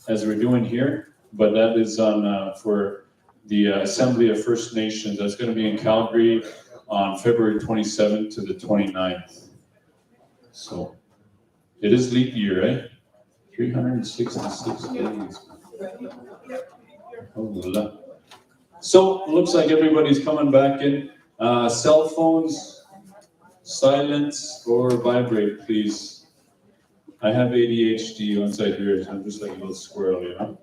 as we're doing here, but that is on for the Assembly of First Nations. That's going to be in Calgary on February 27th to the 29th. So it is leap year, right? 366 days. Oh, so looks like everybody's coming back in. Cell phones, silence or vibrate, please. I have ADHD once I hear it. I'm just like a little squirrel, you know?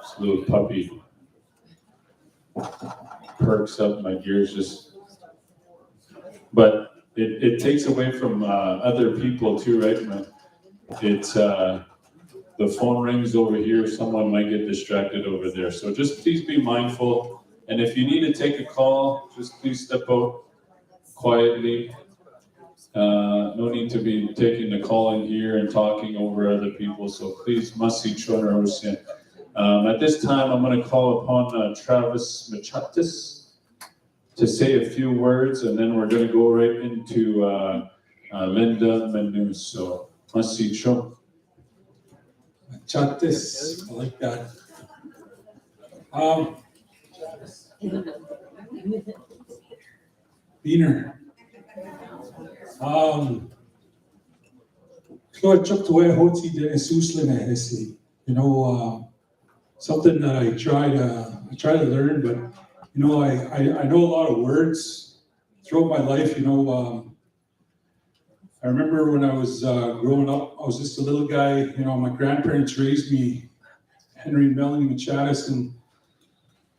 Just a little puppy. Perks up, my ears just. But it takes away from other people too, right? It's the phone rings over here, someone might get distracted over there. So just please be mindful. And if you need to take a call, just please step out quietly. No need to be taking the call in here and talking over other people. So please, Masi Chona Ocean. At this time, I'm going to call upon Travis Machatis to say a few words, and then we're going to go right into Linda Manu. So, Masi Chona. Chatis, I like that. Beaner. You know, something that I try to learn, but you know, I know a lot of words throughout my life. You know, I remember when I was growing up, I was just a little guy. You know, my grandparents raised me, Henry and Melanie Machatis, and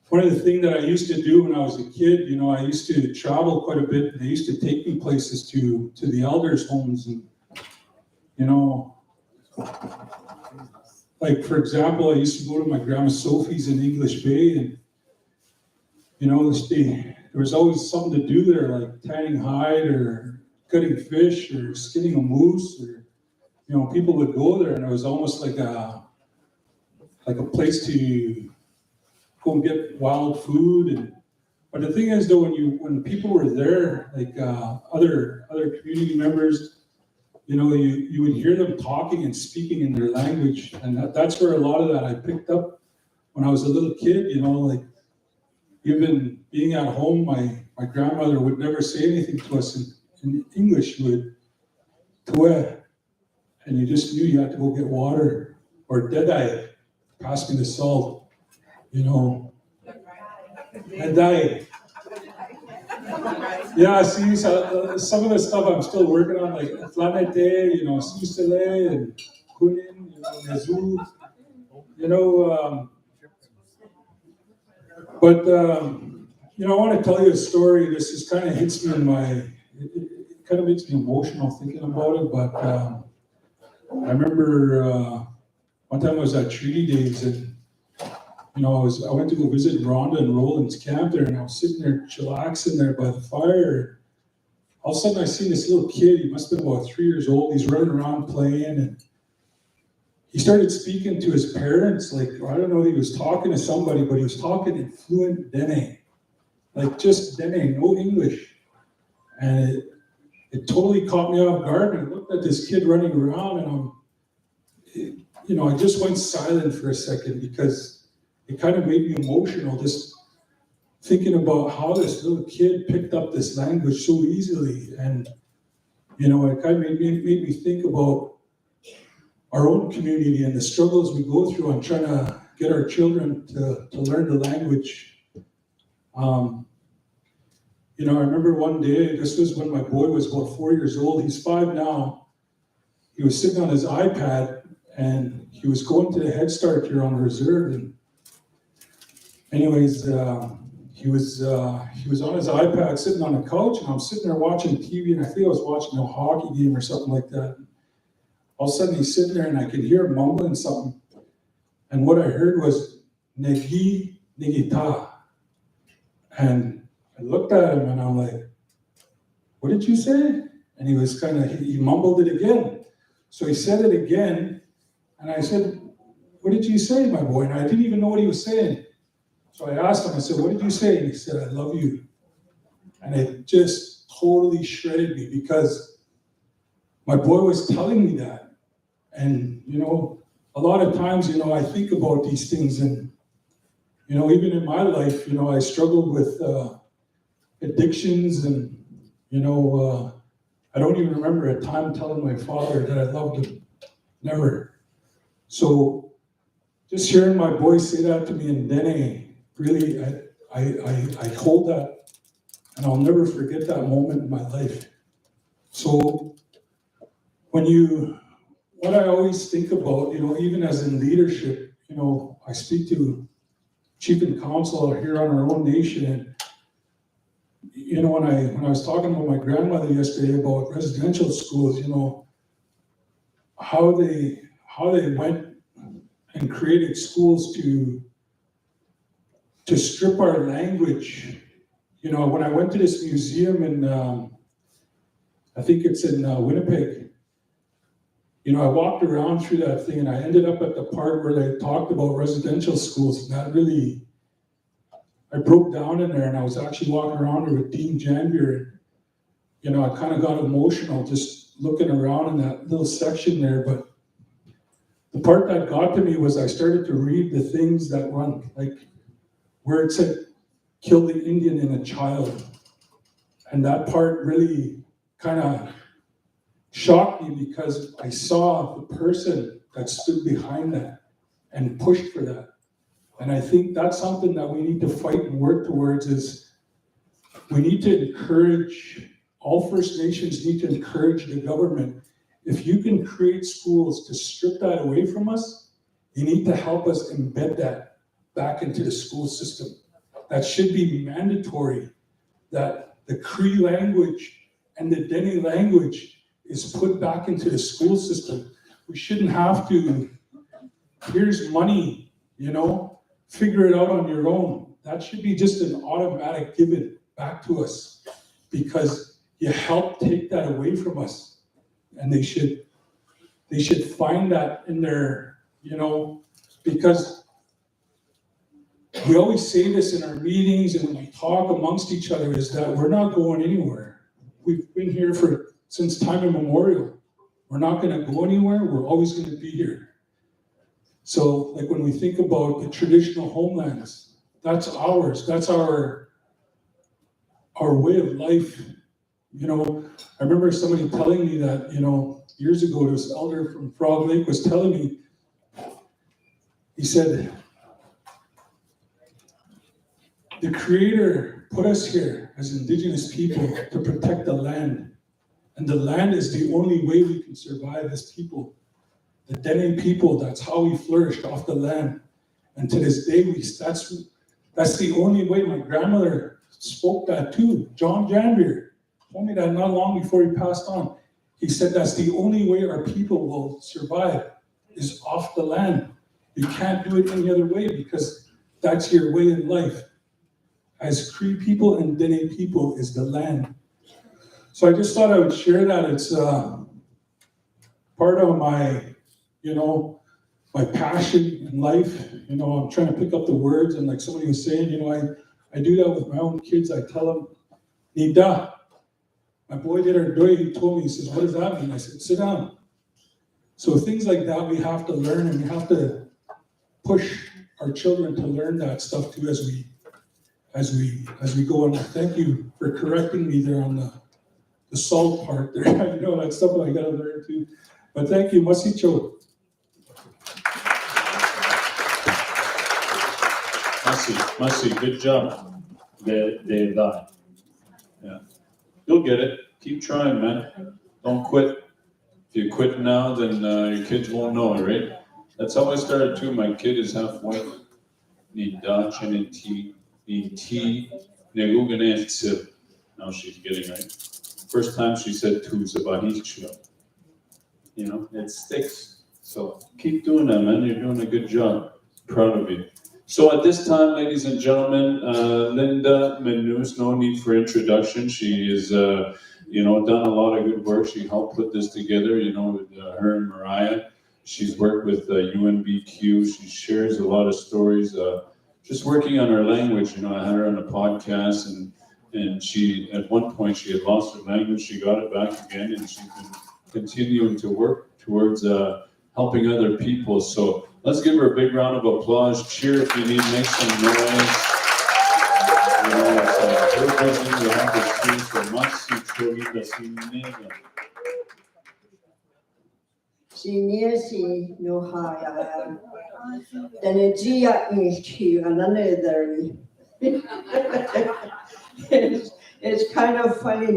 one of the things that I used to do when I was a kid, you know, I used to travel quite a bit. They used to take me places to the elders' homes, and you know, like for example, I used to go to my grandma Sophie's in English Bay, and you know, there was always something to do there, like tanning hide or cutting fish or skinning a moose, or you know, people would go there, and it was almost like a place to go and get wild food. But the thing is, though, when people were there, like other community members, you would hear them talking and speaking in their language, and that's where a lot of that I picked up when I was a little kid, like even being at home, my grandmother would never say anything to us in English. She would, "Tue," and you just knew you had to go get water, or "Dedai," pass me the salt, "Dedai." Yeah, see, so, some of the stuff I'm still working on, like Flanete, Susele, and Kunin, Nezu, but, I want to tell you a story. This is kind of hits me it kind of makes me emotional thinking about it, but I remember one time I was at Treaty Days, and I went to go visit Rhonda and Roland's camp there, and I was sitting there chillaxing there by the fire. All of a sudden I seen this little kid, he must have been about 3 years old, he's running around playing, and he started speaking to his parents, like, I don't know if he was talking to somebody, but he was talking in fluent Dene, like just Dene, no English. And it totally caught me off guard, and I looked at this kid running around, and I just went silent for a second, because it kind of made me emotional, just thinking about how this little kid picked up this language so easily. And, it kind of made me think about our own community and the struggles we go through on trying to get our children to learn the language. I remember one day, this was when my boy was about 4 years old, he's 5 now. He was sitting on his iPad, and he was going to the Head Start here on the reserve. And anyways, he was on his iPad sitting on the couch, and I'm sitting there watching TV, and I think I was watching a hockey game or something like that. All of a sudden he's sitting there, and I could hear him mumbling something. And what I heard was "Negi Negita." And I looked at him, and I'm like, "What did you say?" And he was he mumbled it again. So he said it again, and I said, "What did you say, my boy?" And I didn't even know what he was saying. So I asked him, I said, "What did you say?" And he said, "I love you." And it just totally shredded me, because my boy was telling me that. And, a lot of times, I think about these things, and, even in my life, I struggled with addictions, and, I don't even remember a time telling my father that I loved him. Never. So just hearing my boy say that to me in Dene, really, I hold that, and I'll never forget that moment in my life. So what I always think about, even as in leadership, I speak to chief and council here on our own nation, and when I was talking about my grandmother yesterday about residential schools, how they went and created schools to strip our language. When I went to this museum in, I think it's in Winnipeg, I walked around through that thing, and I ended up at the part where they talked about residential schools, and that really, I broke down in there, and I was actually walking around there with Dean Janvier, and, I kind of got emotional just looking around in that little section there. But the part that got to me was I started to read the things that run, like where it said, "Kill the Indian in a child." And that part really kind of shocked me, because I saw the person that stood behind that and pushed for that. And I think that's something that we need to fight and work towards, is we need to encourage, all First Nations need to encourage the government. If you can create schools to strip that away from us, you need to help us embed that back into the school system. That should be mandatory, that the Cree language and the Dene language is put back into the school system. We shouldn't have to, here's money, figure it out on your own. That should be just an automatic given back to us, because you help take that away from us. And they should find that in their, because we always say this in our meetings and when we talk amongst each other, is that we're not going anywhere. We've been here since time immemorial. We're not gonna go anywhere, we're always gonna be here. So like when we think about the traditional homelands, that's ours, that's our way of life. You know, I remember somebody telling me that, years ago, this elder from Frog Lake was telling me, he said, the Creator put us here as Indigenous people to protect the land. And the land is the only way we can survive as people. The Dene people, that's how we flourished off the land. And to this day, that's the only way. My grandmother spoke that too. John Janvier told me that not long before he passed on. He said that's the only way our people will survive is off the land. You can't do it any other way because that's your way in life. As Cree people and Dene people is the land. So I just thought I would share that. It's part of my, my passion in life. I'm trying to pick up the words, and like somebody was saying, I do that with my own kids. I tell them, Nida. My boy did our doy, he told me, he says, what does that mean? I said, sit down. So things like that we have to learn, and we have to push our children to learn that stuff too as we go on. Thank you for correcting me there on the salt part there. I know that's something I gotta learn too. But thank you, Masicho. Masi, good job. They die. Yeah. You'll get it. Keep trying, man. Don't quit. If you quit now, then your kids won't know it, right? That's how I started too. My kid is half white. Need Dutch and tea. Need tea. Now she's getting right. First time she said two Sabahicho. It sticks. So keep doing that, man. You're doing a good job. Proud of you. So at this time, ladies and gentlemen, Linda Menus, no need for introduction. She is, done a lot of good work. She helped put this together, with her and Mariah. She's worked with UNBQ. She shares a lot of stories, just working on her language. I had her on a podcast, and she, at one point, she had lost her language. She got it back again, and she's been continuing to work towards helping other people. So let's give her a big round of applause. Cheer if you need, make some noise. Her vision, we have the team for Maxi Cholita Sinega. Siniesi no haya. Energia ichi another. It's kind of funny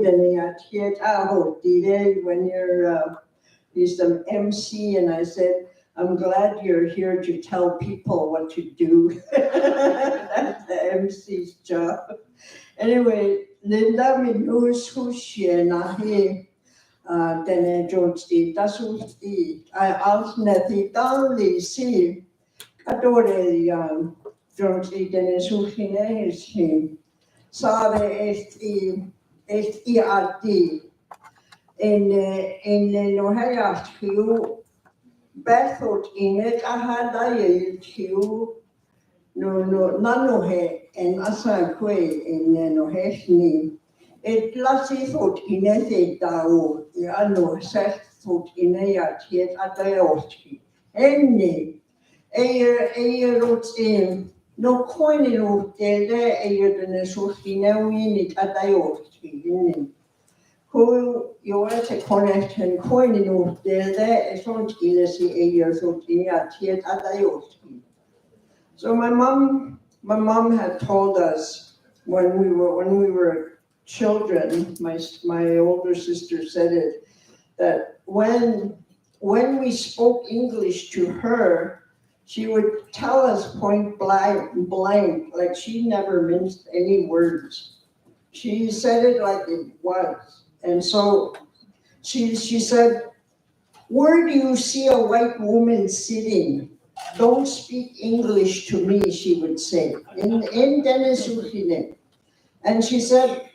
when you're some MC, and I said, I'm glad you're here to tell people what to do. That's the MC's job. Anyway, Linda Minus Hushienahe. Then George that's what I alternately down the sea. Adore George Dennis Hushine is him. Sare est in Nohaya Q Bethod in it. I had a Q Nanohe and Asakwe in Noheshni. It lassie thought in a dao, no set thought in a yet at the orty. Any a wrote in no coin in old there, a year than a sort in a minute at the orty. Who you are a connection coin in old there, a sort in a year thought in a yet at the orty. So my mom had told us when we were children, my older sister said it, that when we spoke English to her, she would tell us point blank, like she never minced any words. She said it like it was. And so she said, where do you see a white woman sitting? Don't speak English to me, she would say, in Denisuhine. And she said,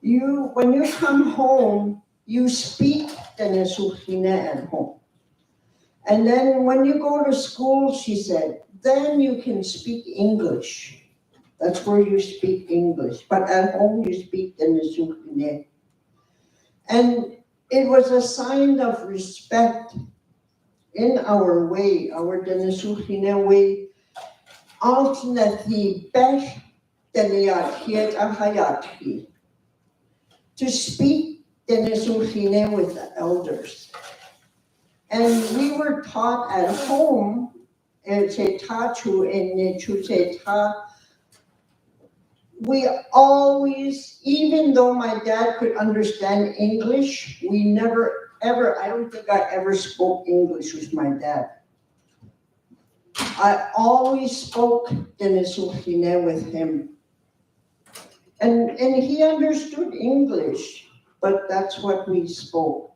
when you come home, you speak Denisuhine at home. And then when you go to school, she said, then you can speak English. That's where you speak English. But at home, you speak Denisuhine. And it was a sign of respect in our way, our Denisukine way, alternately bech Deniatiet Ahayati, to speak Denisukine with the elders. And we were taught at home, we always, even though my dad could understand English, we never ever, I don't think I ever spoke English with my dad. I always spoke Denisukine with him. And he understood English, but that's what we spoke.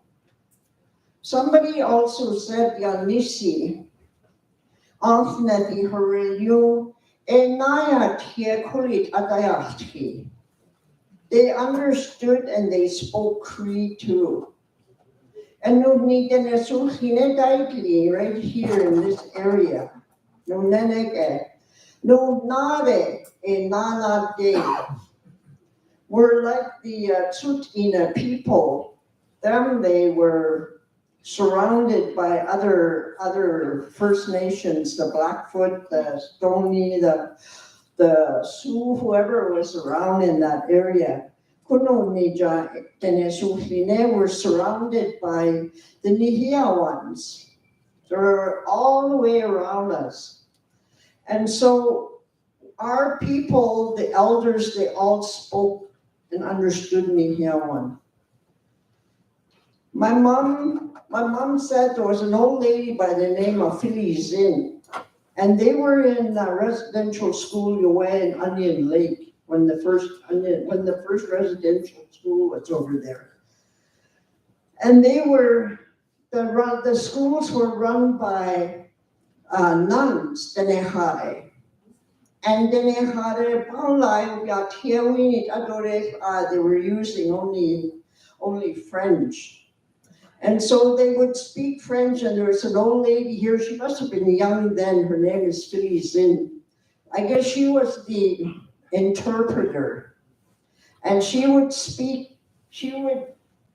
Somebody also said, Yanisi, Afneti Horeyu, Enayat Kulit Adayati. They understood and they spoke Cree too. And no need right here in this area. No neneke, no nade, e nana de. We're like the Tsutina people. Them, they were surrounded by other First Nations, the Blackfoot, the Stoney, the Sioux, whoever was around in that area. Kuno Nija Tenesufine were surrounded by the Nihiawans. They're all the way around us. And so our people, the elders, they all spoke and understood Nihiawan. My mom said there was an old lady by the name of Philly Zinn, and they were in residential school Yoway in Onion Lake when the first residential school was over there. And they were the schools were run by nuns, Denehare. And Denehare they were using only French. And so they would speak French, and there was an old lady here, she must have been young then, her name is Philly Zinn. I guess she was the interpreter. And she would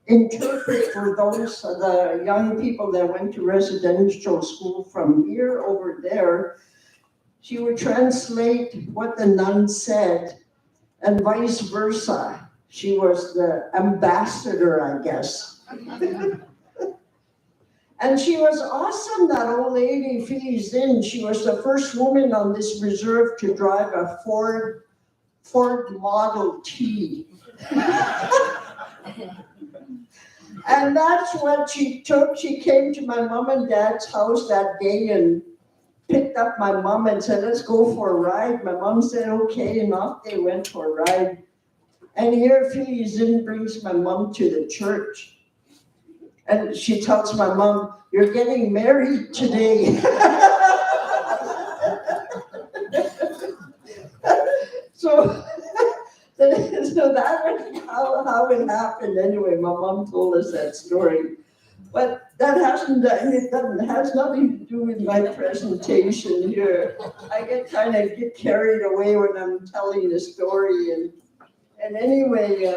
interpret for those, the young people that went to residential school from here over there. She would translate what the nun said, and vice versa. She was the ambassador, I guess. And she was awesome, that old lady, Philly Zinn. She was the first woman on this reserve to drive a Ford Model T. And that's what she took. She came to my mom and dad's house that day and picked up my mom and said, let's go for a ride. My mom said, okay, and off they went for a ride. And here Philly Zinn brings my mom to the church. And she tells my mom, you're getting married today. So that was how it happened anyway. My mom told us that story. But that has nothing to do with my presentation here. I get carried away when I'm telling the story. And anyway,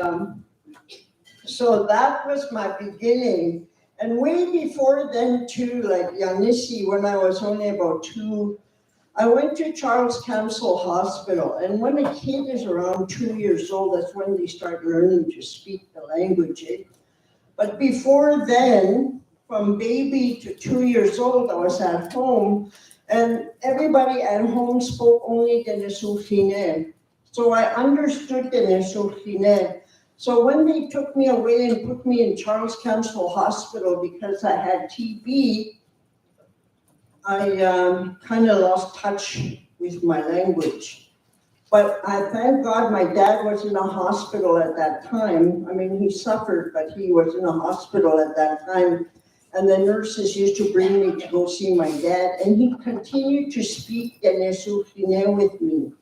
so that was my beginning. And way before then too, like Yanisi, when I was only about 2, I went to Charles Camsell Hospital. And when a kid is around 2 years old, that's when they start learning to speak the language. But before then, from baby to 2 years old, I was at home, and everybody at home spoke only Denisukine. So I understood Denisukine. So when they took me away and put me in Charles Camsell Hospital because I had TB, I kind of lost touch with my language. But I thank God my dad was in a hospital at that time. I mean, he suffered, but he was in a hospital at that time. And the nurses used to bring me to go see my dad. And he continued to speak Denisukine with me.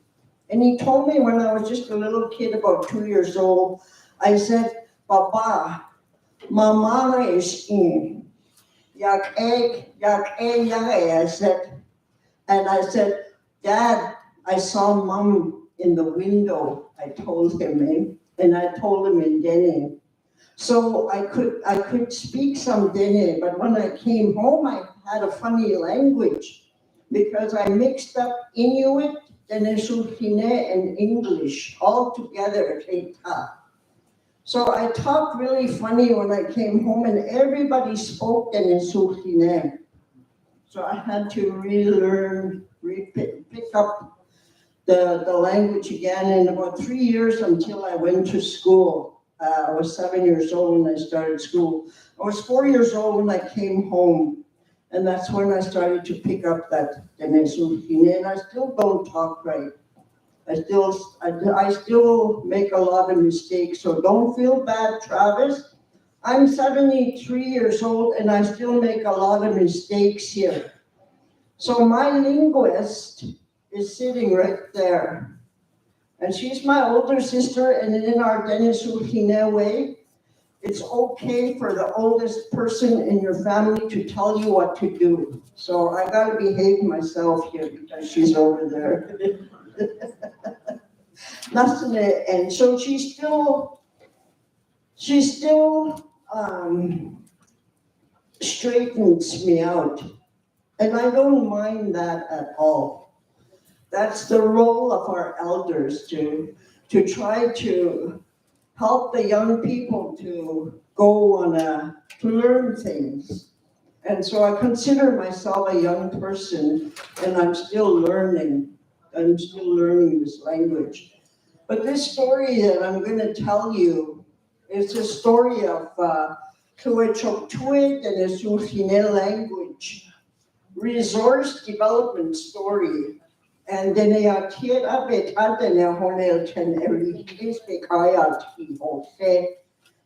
And he told me when I was just a little kid, about 2 years old, I said, Papa, Mama is in. I said, and I said, Dad, I saw Mom in the window. I told him, and I told him in Denny. So I could speak some Dene, but when I came home, I had a funny language because I mixed up Inuit, Denisukine, and English all together. So I talked really funny when I came home, and everybody spoke Denisukine. So I had to relearn, pick up the language again in about 3 years until I went to school. I was 7 years old when I started school. I was 4 years old when I came home, and that's when I started to pick up that Denisukine, and I still don't talk right. I still make a lot of mistakes, so don't feel bad, Travis. I'm 73 years old and I still make a lot of mistakes here. So my linguist is sitting right there. And she's my older sister, and in our Denisukine way, it's okay for the oldest person in your family to tell you what to do. So I gotta behave myself here because she's over there. And so she still straightens me out. And I don't mind that at all. That's the role of our elders to try to help the young people to go to learn things. And so I consider myself a young person, and I'm still learning. I'm still learning this language. But this story that I'm going to tell you is a story of Tuechoktuit and Esuhine language, resource development story. And then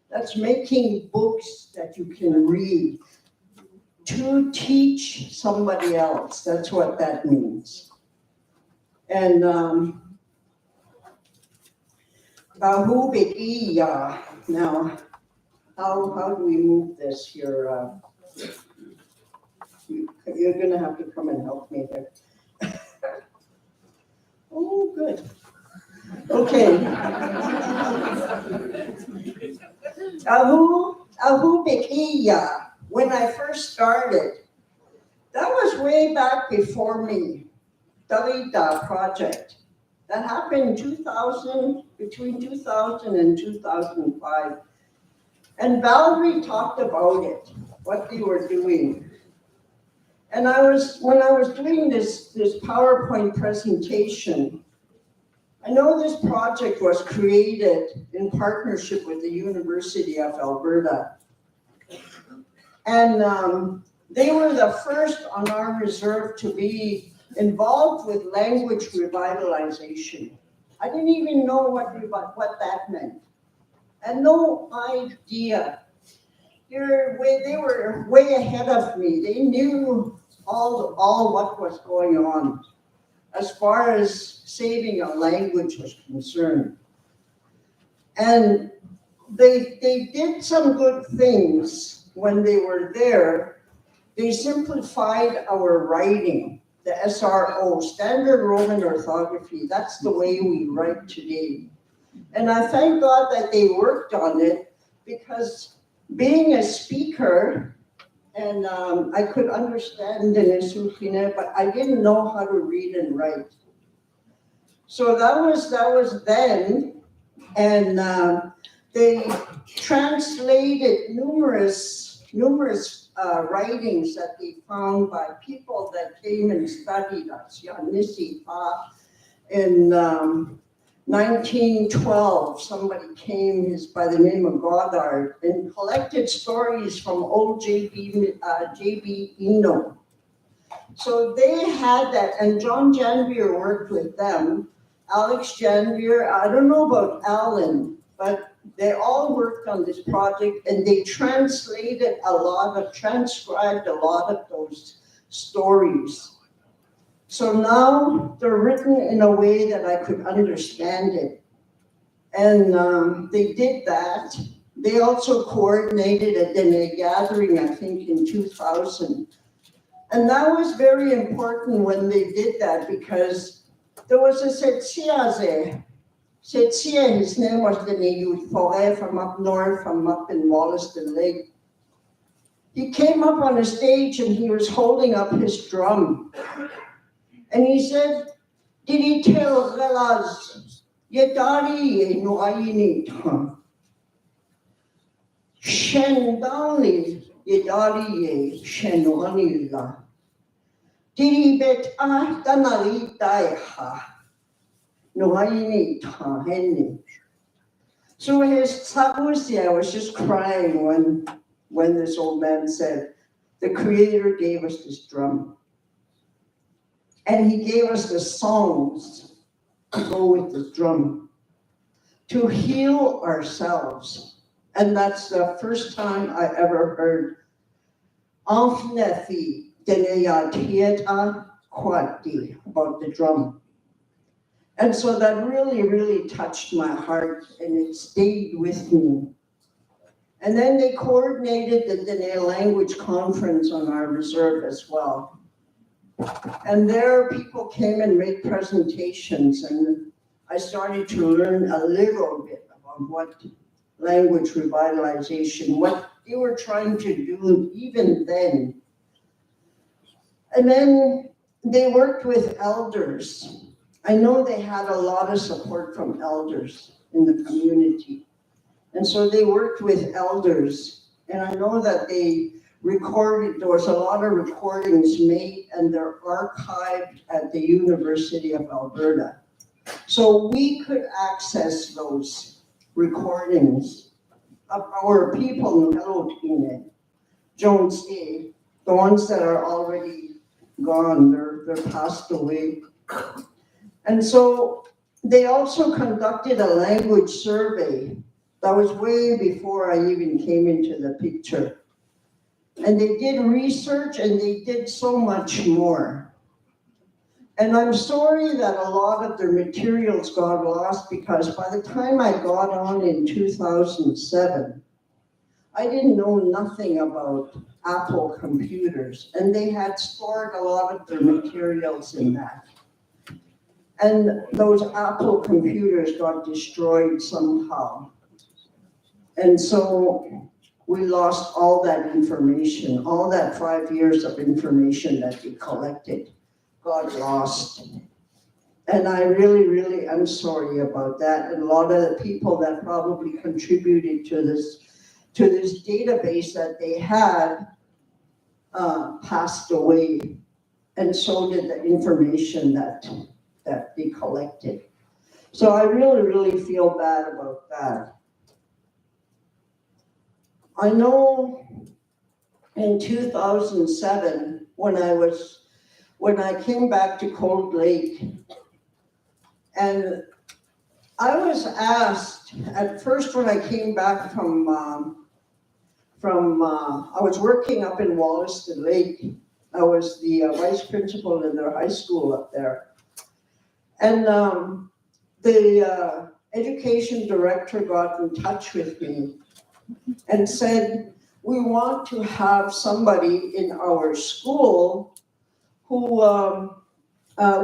that's making books that you can read to teach somebody else. That's what that means. And now, how do we move this here? You're gonna have to come and help me here. Oh, good. Okay. Ahu Bekiya, when I first started, that was way back before me, Dalita project. That happened between 2000 and 2005. And Valerie talked about it, what they were doing. And when I was doing this PowerPoint presentation, I know this project was created in partnership with the University of Alberta. And they were the first on our reserve to be involved with language revitalization. I didn't even know what that meant. And no idea. They were way ahead of me. They knew all what was going on as far as saving a language was concerned. And they did some good things when they were there. They simplified our writing, the SRO, Standard Roman Orthography. That's the way we write today. And I thank God that they worked on it, because being a speaker, and I could understand the Nesufine, but I didn't know how to read and write. So that was then, and they translated numerous writings that they found by people that came and studied us. Yanisi in 1912, somebody came by the name of Goddard and collected stories from old J.B. Eno. So they had that, and John Janvier worked with them. Alex Janvier, I don't know about Alan, but they all worked on this project, and they transcribed a lot of those stories. So now they're written in a way that I could understand it. And they did that. They also coordinated a Dene gathering, I think, in 2000. And that was very important when they did that, because there was a Setsiaze Setsia, his name was the youth poet from up north, from up in Wollaston Lake. He came up on a stage and he was holding up his drum. And he said, did he tell Galaz, Yedari no ayini Shendali Yedari Shenwanila. Did he bet Danali Daiha no ayini Henny. So his Sabusia was just crying when this old man said, the Creator gave us this drum. And he gave us the songs to go with the drum, to heal ourselves. And that's the first time I ever heard Anfnethi Deneya Tieta Kwati about the drum. And so that really, really touched my heart and it stayed with me. And then they coordinated the Dene language conference on our reserve as well. And there people came and made presentations and I started to learn a little bit about what language revitalization, what they were trying to do even then. And then they worked with elders. I know they had a lot of support from elders in the community. And so they worked with elders. And I know that they recorded, there was a lot of recordings made and they're archived at the University of Alberta. So we could access those recordings of our people, Jones A, the ones that are already gone, they're passed away. And so they also conducted a language survey. That was way before I even came into the picture. And they did research and they did so much more. And I'm sorry that a lot of their materials got lost because by the time I got on in 2007, I didn't know nothing about Apple computers. And they had stored a lot of their materials in that. And those Apple computers got destroyed somehow. And so we lost all that information, all that 5 years of information that we collected got lost. And I really, really am sorry about that. And a lot of the people that probably contributed to this database that they had passed away. And so did the information that they collected. So I really, really feel bad about that. I know in 2007, when I came back to Cold Lake, and I was asked at first when I came back I was working up in Wollaston Lake. I was the vice principal in their high school up there. And the education director got in touch with me and said, we want to have somebody in our school who,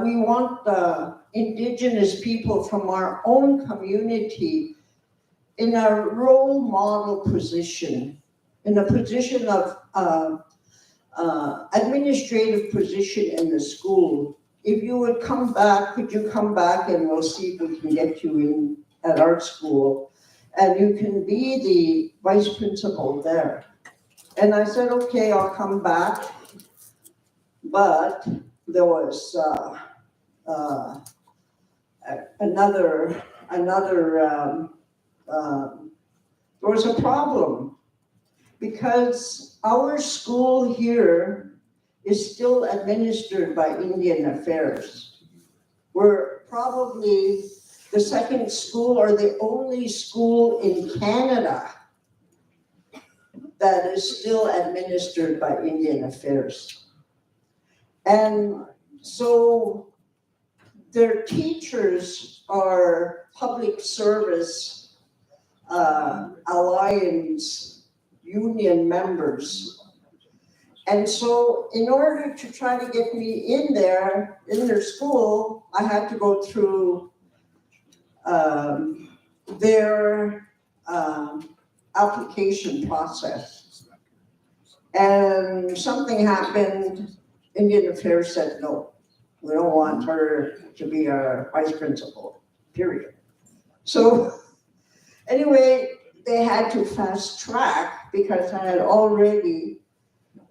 we want the Indigenous people from our own community in a role model position, in a position of administrative position in the school. If you would come back, could you come back and we'll see if we can get you in at our school. And you can be the vice principal there. And I said, okay, I'll come back. But there was there was a problem because our school here is still administered by Indian Affairs. We're probably the second school or the only school in Canada that is still administered by Indian Affairs. And so their teachers are public service alliance union members. And so in order to try to get me in there, in their school, I had to go through their application process. And something happened, Indian Affairs said, no, we don't want her to be our vice principal, period. So anyway, they had to fast track because I had already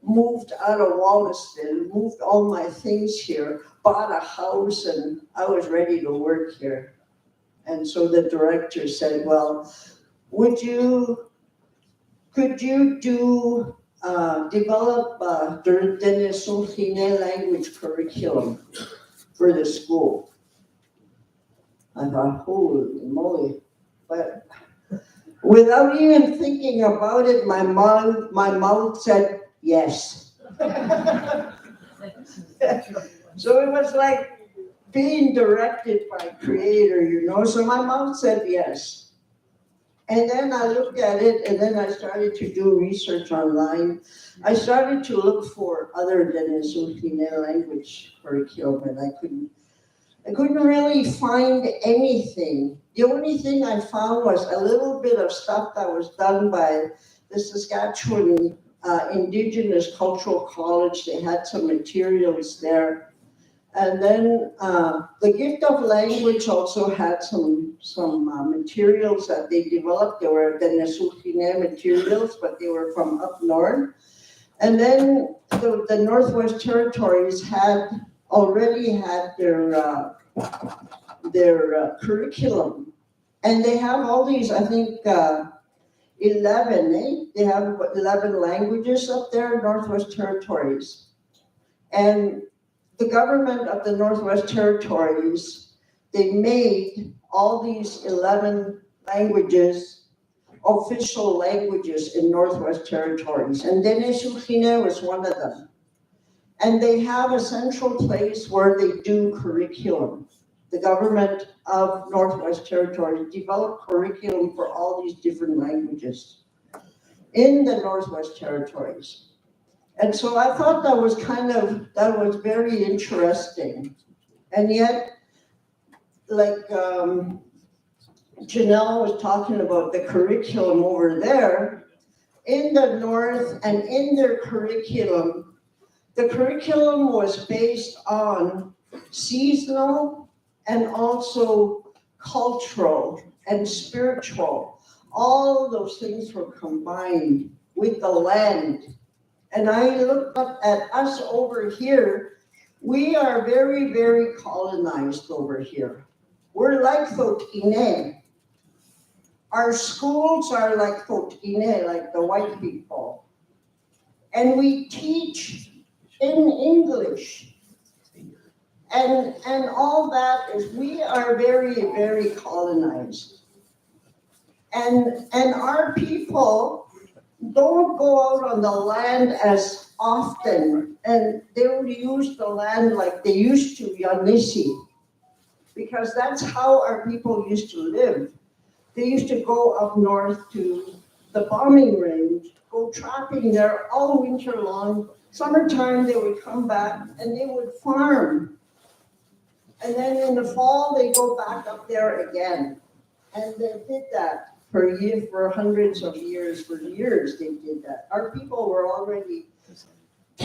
moved out of Wollaston, moved all my things here, bought a house, and I was ready to work here. And so the director said, well, could you develop the Denisotine language curriculum for the school? I thought, holy moly. But without even thinking about it, my mouth said yes. So it was like being directed by Creator, you know. So my mouth said yes. And then I looked at it, and then I started to do research online. I started to look for other Denisotine language curriculum, and I couldn't really find anything. The only thing I found was a little bit of stuff that was done by the Saskatchewan Indigenous Cultural College. They had some materials there. And then the Gift of Language also had some materials that they developed. They were Denisotine materials, but they were from up north. And then the Northwest Territories already had their curriculum. And they have all these, I think, 11, They have 11 languages up there, Northwest Territories. And the government of the Northwest Territories, they made all these 11 languages official languages in Northwest Territories. And Denisotine was one of them. And they have a central place where they do curriculum. The government of Northwest Territories developed curriculum for all these different languages in the Northwest Territories. And so I thought that was very interesting. And yet, like Janelle was talking about the curriculum over there, in the North and in their curriculum, the curriculum was based on seasonal and also cultural and spiritual. All those things were combined with the land. And I looked up at us over here. We are very, very colonized over here. We're like Thotine. Our schools are like Thotine, like the white people. And we teach in English. And all that is, we are very, very colonized. And our people don't go out on the land as often, and they don't use the land like they used to, Yanisi, because that's how our people used to live. They used to go up north to the bombing range, go trapping there all winter long. Summertime, they would come back and they would farm. And then in the fall, they go back up there again. And they did that for hundreds of years, for years they did that. Our people were already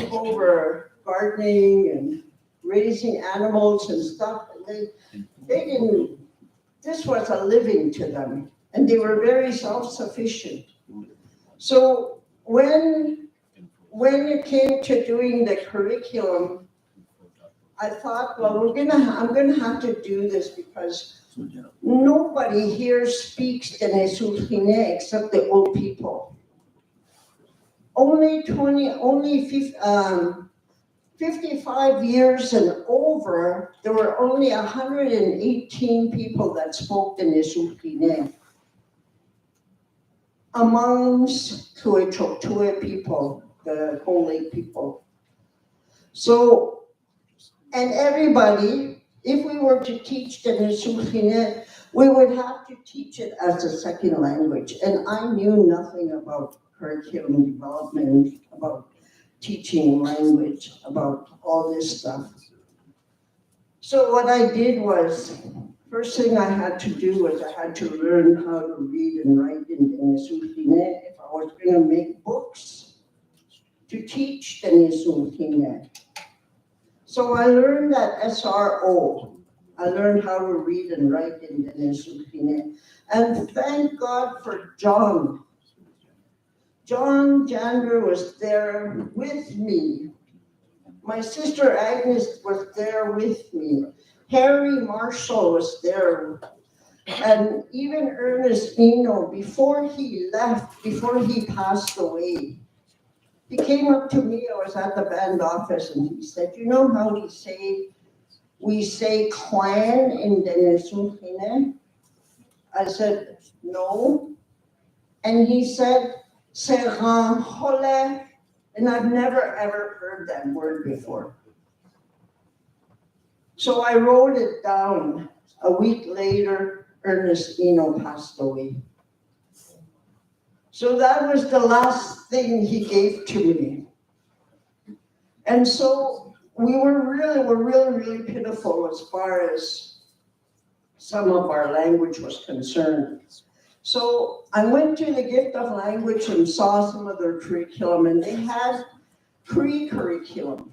over gardening and raising animals and stuff. And they didn't, this was a living to them. And they were very self-sufficient. So when it came to doing the curriculum, I thought, well, I'm gonna have to do this because nobody here speaks Denisotine except the old people. Only 55 years and over, there were only 118 people that spoke Denisotine amongst Tuechoktuwe people, the Cold Lake people. So, and everybody, if we were to teach Denisotine, we would have to teach it as a second language. And I knew nothing about curriculum development, about teaching language, about all this stuff. So what I did was, first thing I had to do was I had to learn how to read and write in Denisukine if I was going to make books to teach Denisukine. So I learned that SRO. I learned how to read and write in Denisukine. And thank God for John. John Jander was there with me. My sister Agnes was there with me. Harry Marshall was there. And even Ernest Eno, before he left, before he passed away, he came up to me, I was at the band office, and he said, you know how we say clan in Denisukine? I said, no. And he said, Seranhole, and I've never ever heard that word before. So I wrote it down. A week later, Ernest Eno passed away. So that was the last thing he gave to me. And so we were really pitiful as far as some of our language was concerned. So I went to the Gift of Language and saw some of their curriculum, and they had Cree curriculum.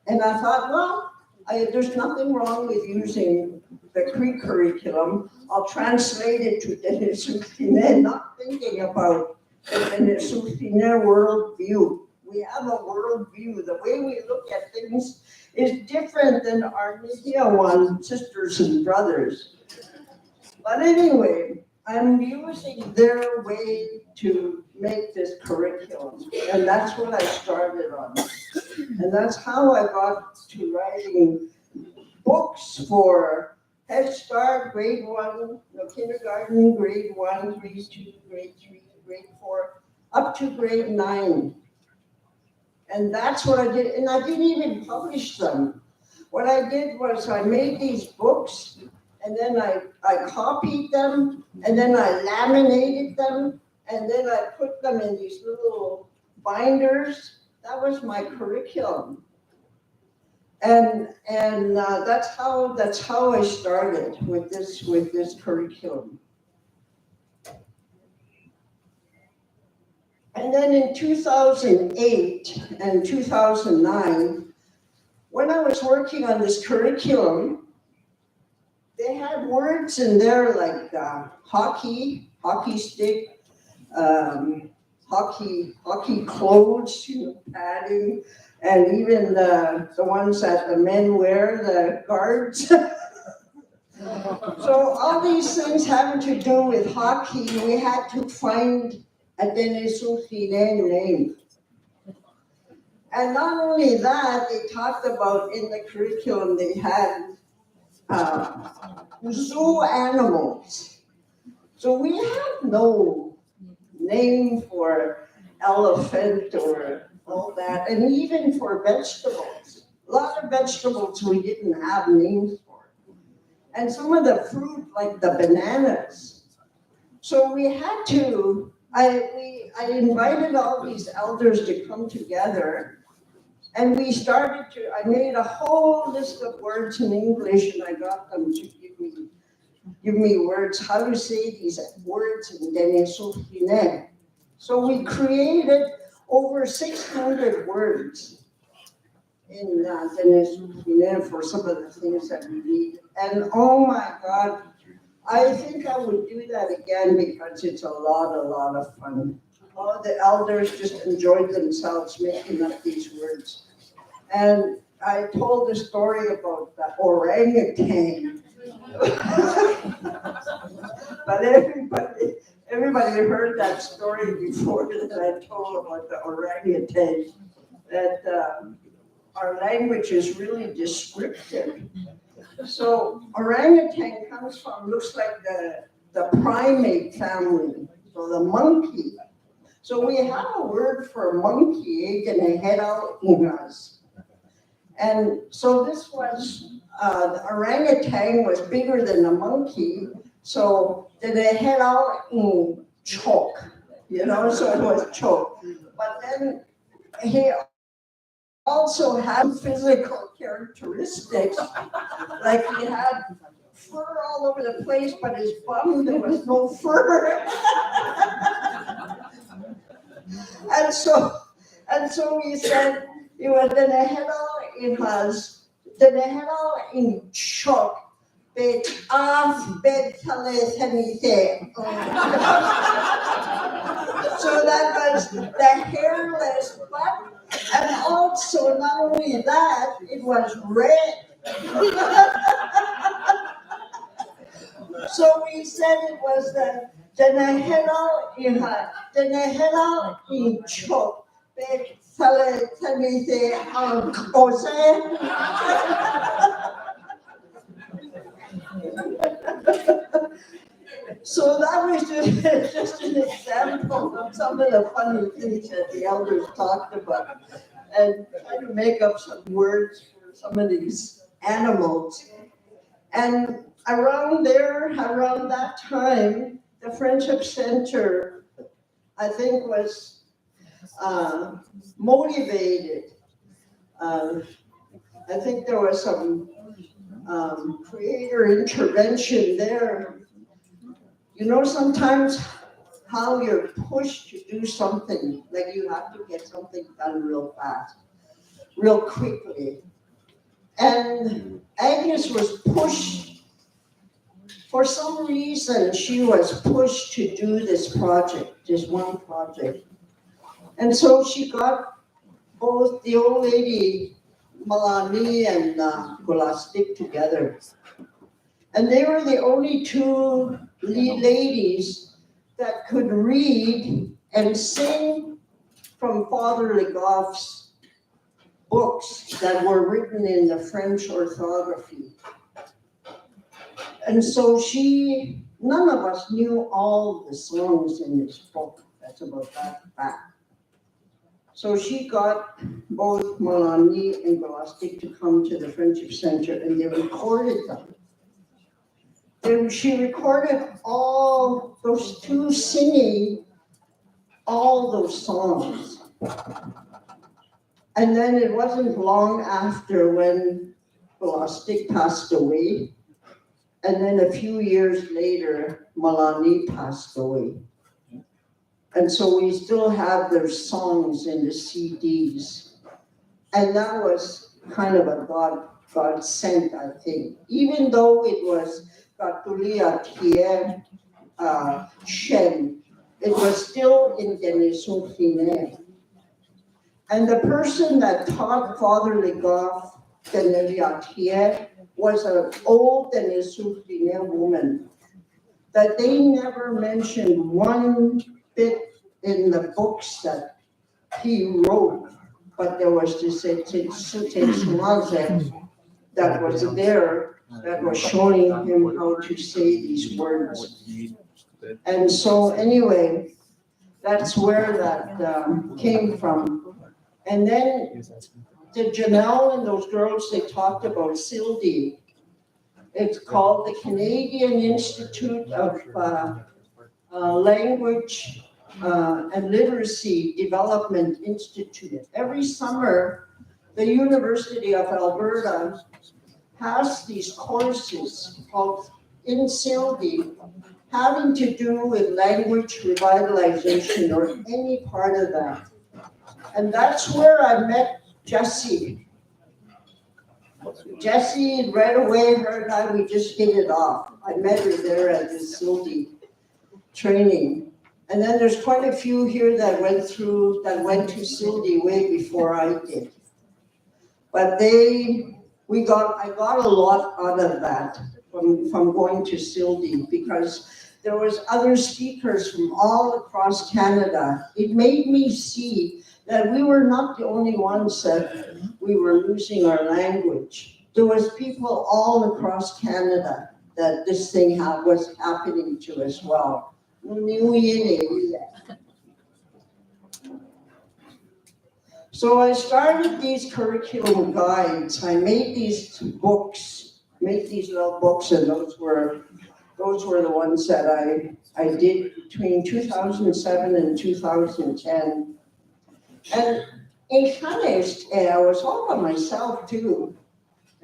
And I thought, well, there's nothing wrong with using the Cree curriculum. I'll translate it to Denisukine, not thinking about the Denisukine worldview. We have a worldview. The way we look at things is different than our Nihiawan sisters and brothers. But anyway, I'm using their way to make this curriculum. And that's what I started on. And that's how I got to writing books for Head Start, grade 1, kindergarten, grade 1, grade 2, grade 3, grade 4, up to grade 9. And that's what I did. And I didn't even publish them. What I did was I made these books, and then I copied them, and then I laminated them, and then I put them in these little binders. That was my curriculum. And that's how I started with this curriculum. And then in 2008 and 2009, when I was working on this curriculum, they had words in there like hockey stick, hockey clothes, padding, and even the ones that the men wear, the guards. So all these things having to do with hockey, we had to find a Denisukine name. And not only that, they talked about in the curriculum, they had zoo animals. So we have no name for elephant or all that, and even for vegetables. A lot of vegetables we didn't have names for. And some of the fruit, like the bananas. So we had to, I invited all these elders to come together, and we started to, I made a whole list of words in English, and I got them to give me words, how to say these words in Denisukine. So we created over 600 words in Denisukine for some of the things that we need. And oh my God, I think I would do that again because it's a lot of fun. All the elders just enjoyed themselves making up these words. And I told the story about the orangutan. But everybody heard that story before that I told about the orangutan, that our language is really descriptive. So orangutan looks like the primate family, so the monkey. So we have a word for monkey, and they head out in us. And so this was, the orangutan was bigger than the monkey, so they head out in choke, so it was choke. But then he also had physical characteristics, like he had fur all over the place, but his bum, there was no fur. And so we said, it was the Nehedal in has, the Nehedal in shock, bed af bed telethenite. So that was the hairless butt, and also not only that, it was red. So we said it was the Nehedal in shock. So that was just an example of some of the funny things that the elders talked about, and trying to make up some words for some of these animals. And around that time, the Friendship Center, I think, was motivated. I think there was some creator intervention there. You know, sometimes how you're pushed to do something, like you have to get something done real fast, real quickly. And Agnes was pushed, for some reason, she was pushed to do this project, this one project. And so she got both the old lady, Malani, and Golastik together. And they were the only two ladies that could read and sing from Father Le Gouff's books that were written in the French orthography. And so none of us knew all the songs in this book. That's about that fact. So she got both Malani and Golastik to come to the Friendship Center, and they recorded them. Then she recorded all those two singing all those songs. And then it wasn't long after when Golastik passed away. And then a few years later, Malani passed away. And so we still have their songs in the CDs. And that was kind of a God sent, I think. Even though it was Katulia Tier Shen, it was still in Denisufine. And the person that taught Father Le Gouff Denelia Tier was an old Denisufine woman that they never mentioned one bit in the books that he wrote, but there was this that was there that was showing him how to say these words. And so anyway, that's where that came from. And then the Janelle and those girls, they talked about Sildi. It's called the Canadian Institute of Language and Literacy Development Institute. Every summer, the University of Alberta has these courses called in Sildi, having to do with language revitalization or any part of that. And that's where I met Jessie. Jessie, right away, her and I, we just hit it off. I met her there at the Sildi training. And then there's quite a few here that went to Sildi way before I did. But I got a lot out of that from going to Sildi, because there was other speakers from all across Canada. It made me see that we were not the only ones that we were losing our language. There was people all across Canada that this thing was happening to as well. So I started these curriculum guides. I made these little books, and those were the ones that I did between 2007 and 2010. And in Canada, I was all by myself too.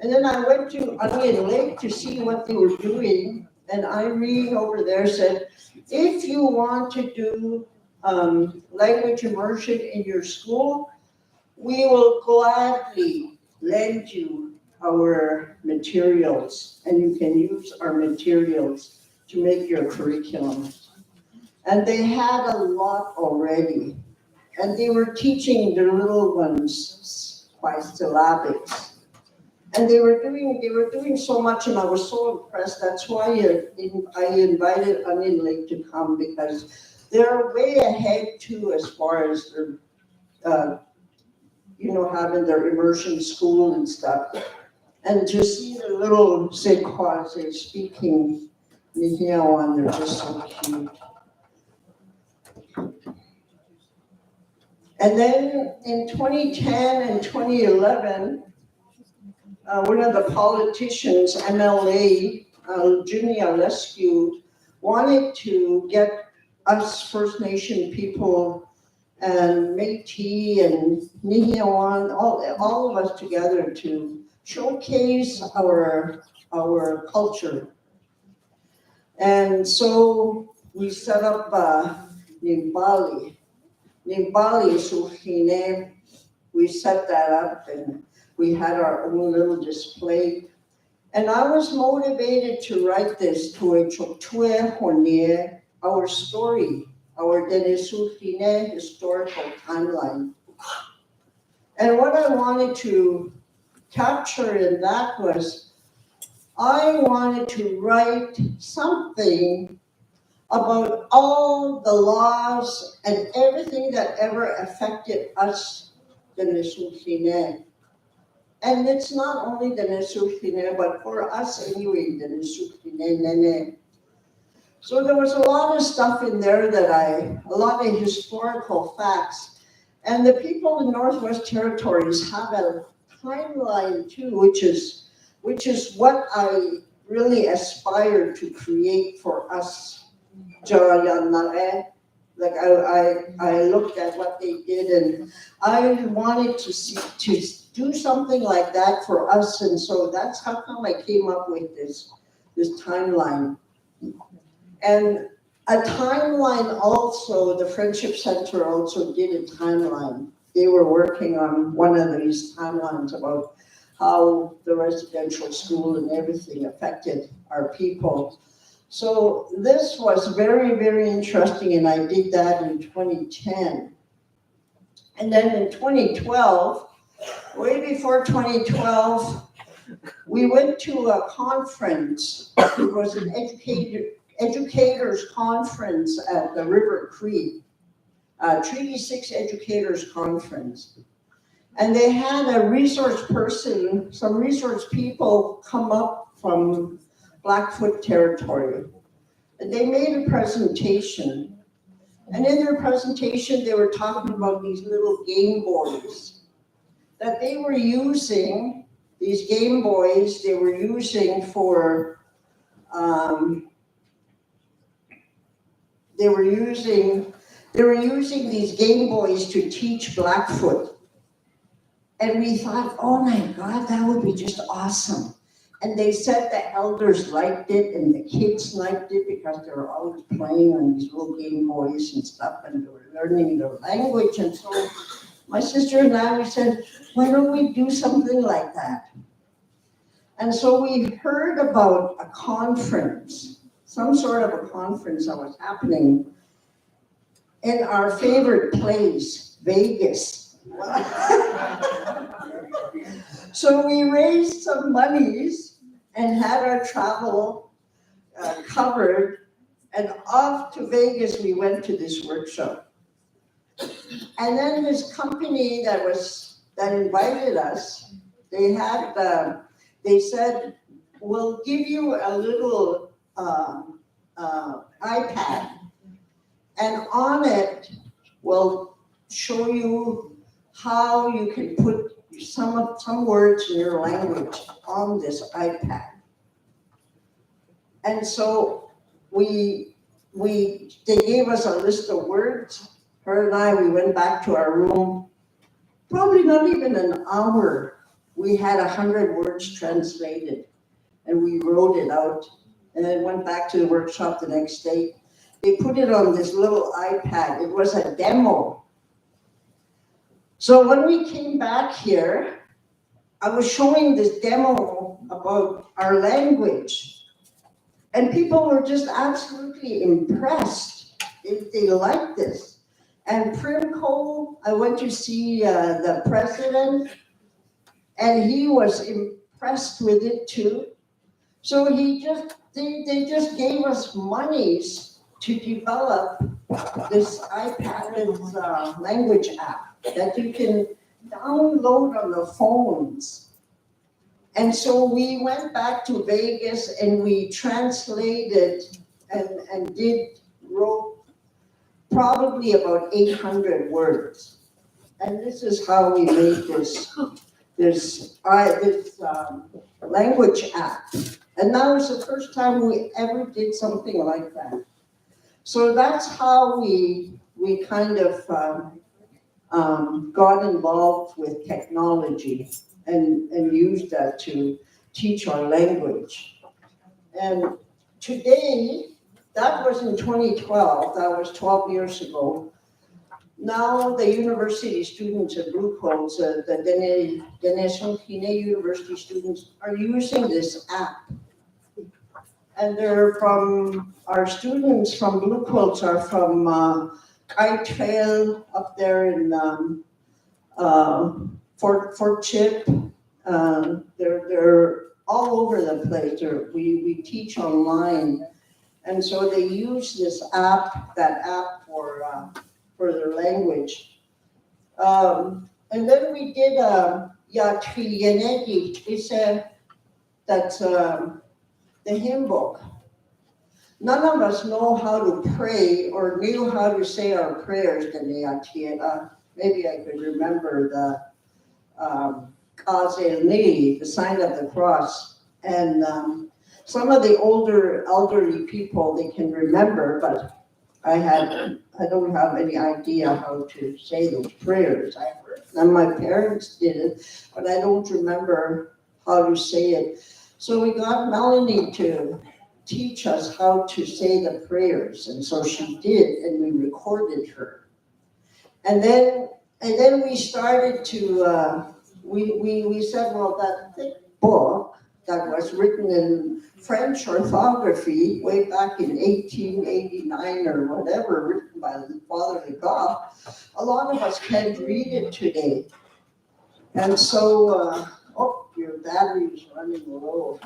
And then I went to Onion Lake to see what they were doing, and Irene over there said, if you want to do language immersion in your school, we will gladly lend you our materials, and you can use our materials to make your curriculum. And they had a lot already, and they were teaching their little ones by syllabics. And they were doing so much, and I was so impressed. That's why I invited Onion Lake to come, because they're way ahead too as far as their, having their immersion school and stuff. And to see the little Sequoias speaking Nihiawan, they're just so cute. And then in 2010 and 2011, one of the politicians, MLA, Jimmy Alescu, wanted to get us First Nation people and Métis and Nihiawan, all of us together to showcase our culture. And so we set up Nimbali Suhine. We set that up and we had our own little display. And I was motivated to write this our story, our Denesuhine historical timeline. And what I wanted to capture in that was, I wanted to write something about all the laws and everything that ever affected us, the Nesuhine. And it's not only the Nesuhine, but for us anyway, the Nesuhine Nene. So there was a lot of stuff in there a lot of historical facts. And the people in Northwest Territories have a timeline too, which is what I really aspire to create for us. Like I looked at what they did, and I wanted to do something like that for us, and so that's how come I came up with this timeline. And a timeline also, the Friendship Center also did a timeline. They were working on one of these timelines about how the residential school and everything affected our people. So this was very, very interesting, and I did that in 2010. And then in 2012, way before 2012, we went to a conference. It was an educators conference at the River Cree, Treaty 6 Educators Conference. And they had a resource person, some resource people come up from Blackfoot territory. And they made a presentation. And in their presentation, they were talking about these little Game Boys that they were using. These Game Boys, they were using for, they were using these Game Boys to teach Blackfoot. And we thought, oh my God, that would be just awesome. And they said the elders liked it and the kids liked it because they were always playing on these little Game Boys and stuff, and they were learning their language. And so my sister and I, we said, why don't we do something like that? And so we heard about a conference, some sort of a conference that was happening in our favorite place, Vegas. So we raised some monies and had our travel covered, and off to Vegas we went to this workshop. And then this company that invited us, they said, we'll give you a little iPad, and on it we'll show you how you can put some words in your language on this iPad. And so they gave us a list of words. Her and I, we went back to our room, probably not even an hour we had 100 words translated, and we wrote it out. And then went back to the workshop the next day. They put it on this little iPad. It was a demo. So when we came back here, I was showing this demo about our language. And people were just absolutely impressed. They liked this. And Primco, I went to see the president, and he was impressed with it too. So they just gave us monies to develop this iPad language app that you can download on the phones. And so we went back to Vegas and we translated and wrote probably about 800 words. And this is how we made this language app. And that was the first time we ever did something like that. So that's how we kind of got involved with technology and used that to teach our language. And today, that was in 2012, that was 12 years ago. Now the university students at Blue Coats, the Generación Kine University students are using this app. And they're from, our students from Blue Coats are from Kite Trail up there in Fort Chip. They're all over the place. We teach online. And so they use this app, that app for their language. And then we did Yatri Yenegi. That's the hymn book. None of us know how to pray or knew how to say our prayers. Maybe I could remember the Kazelni, the sign of the cross. And some of the older elderly people, they can remember, but I don't have any idea how to say those prayers. I heard them, my parents did it, but I don't remember how to say it. So we got Melanie to teach us how to say the prayers, and so she did, and we recorded her. And then we started to we said, well, that thick book that was written in French orthography way back in 1889 or whatever, written by Father de Goff, a lot of us can't read it today. And so, your battery is running low.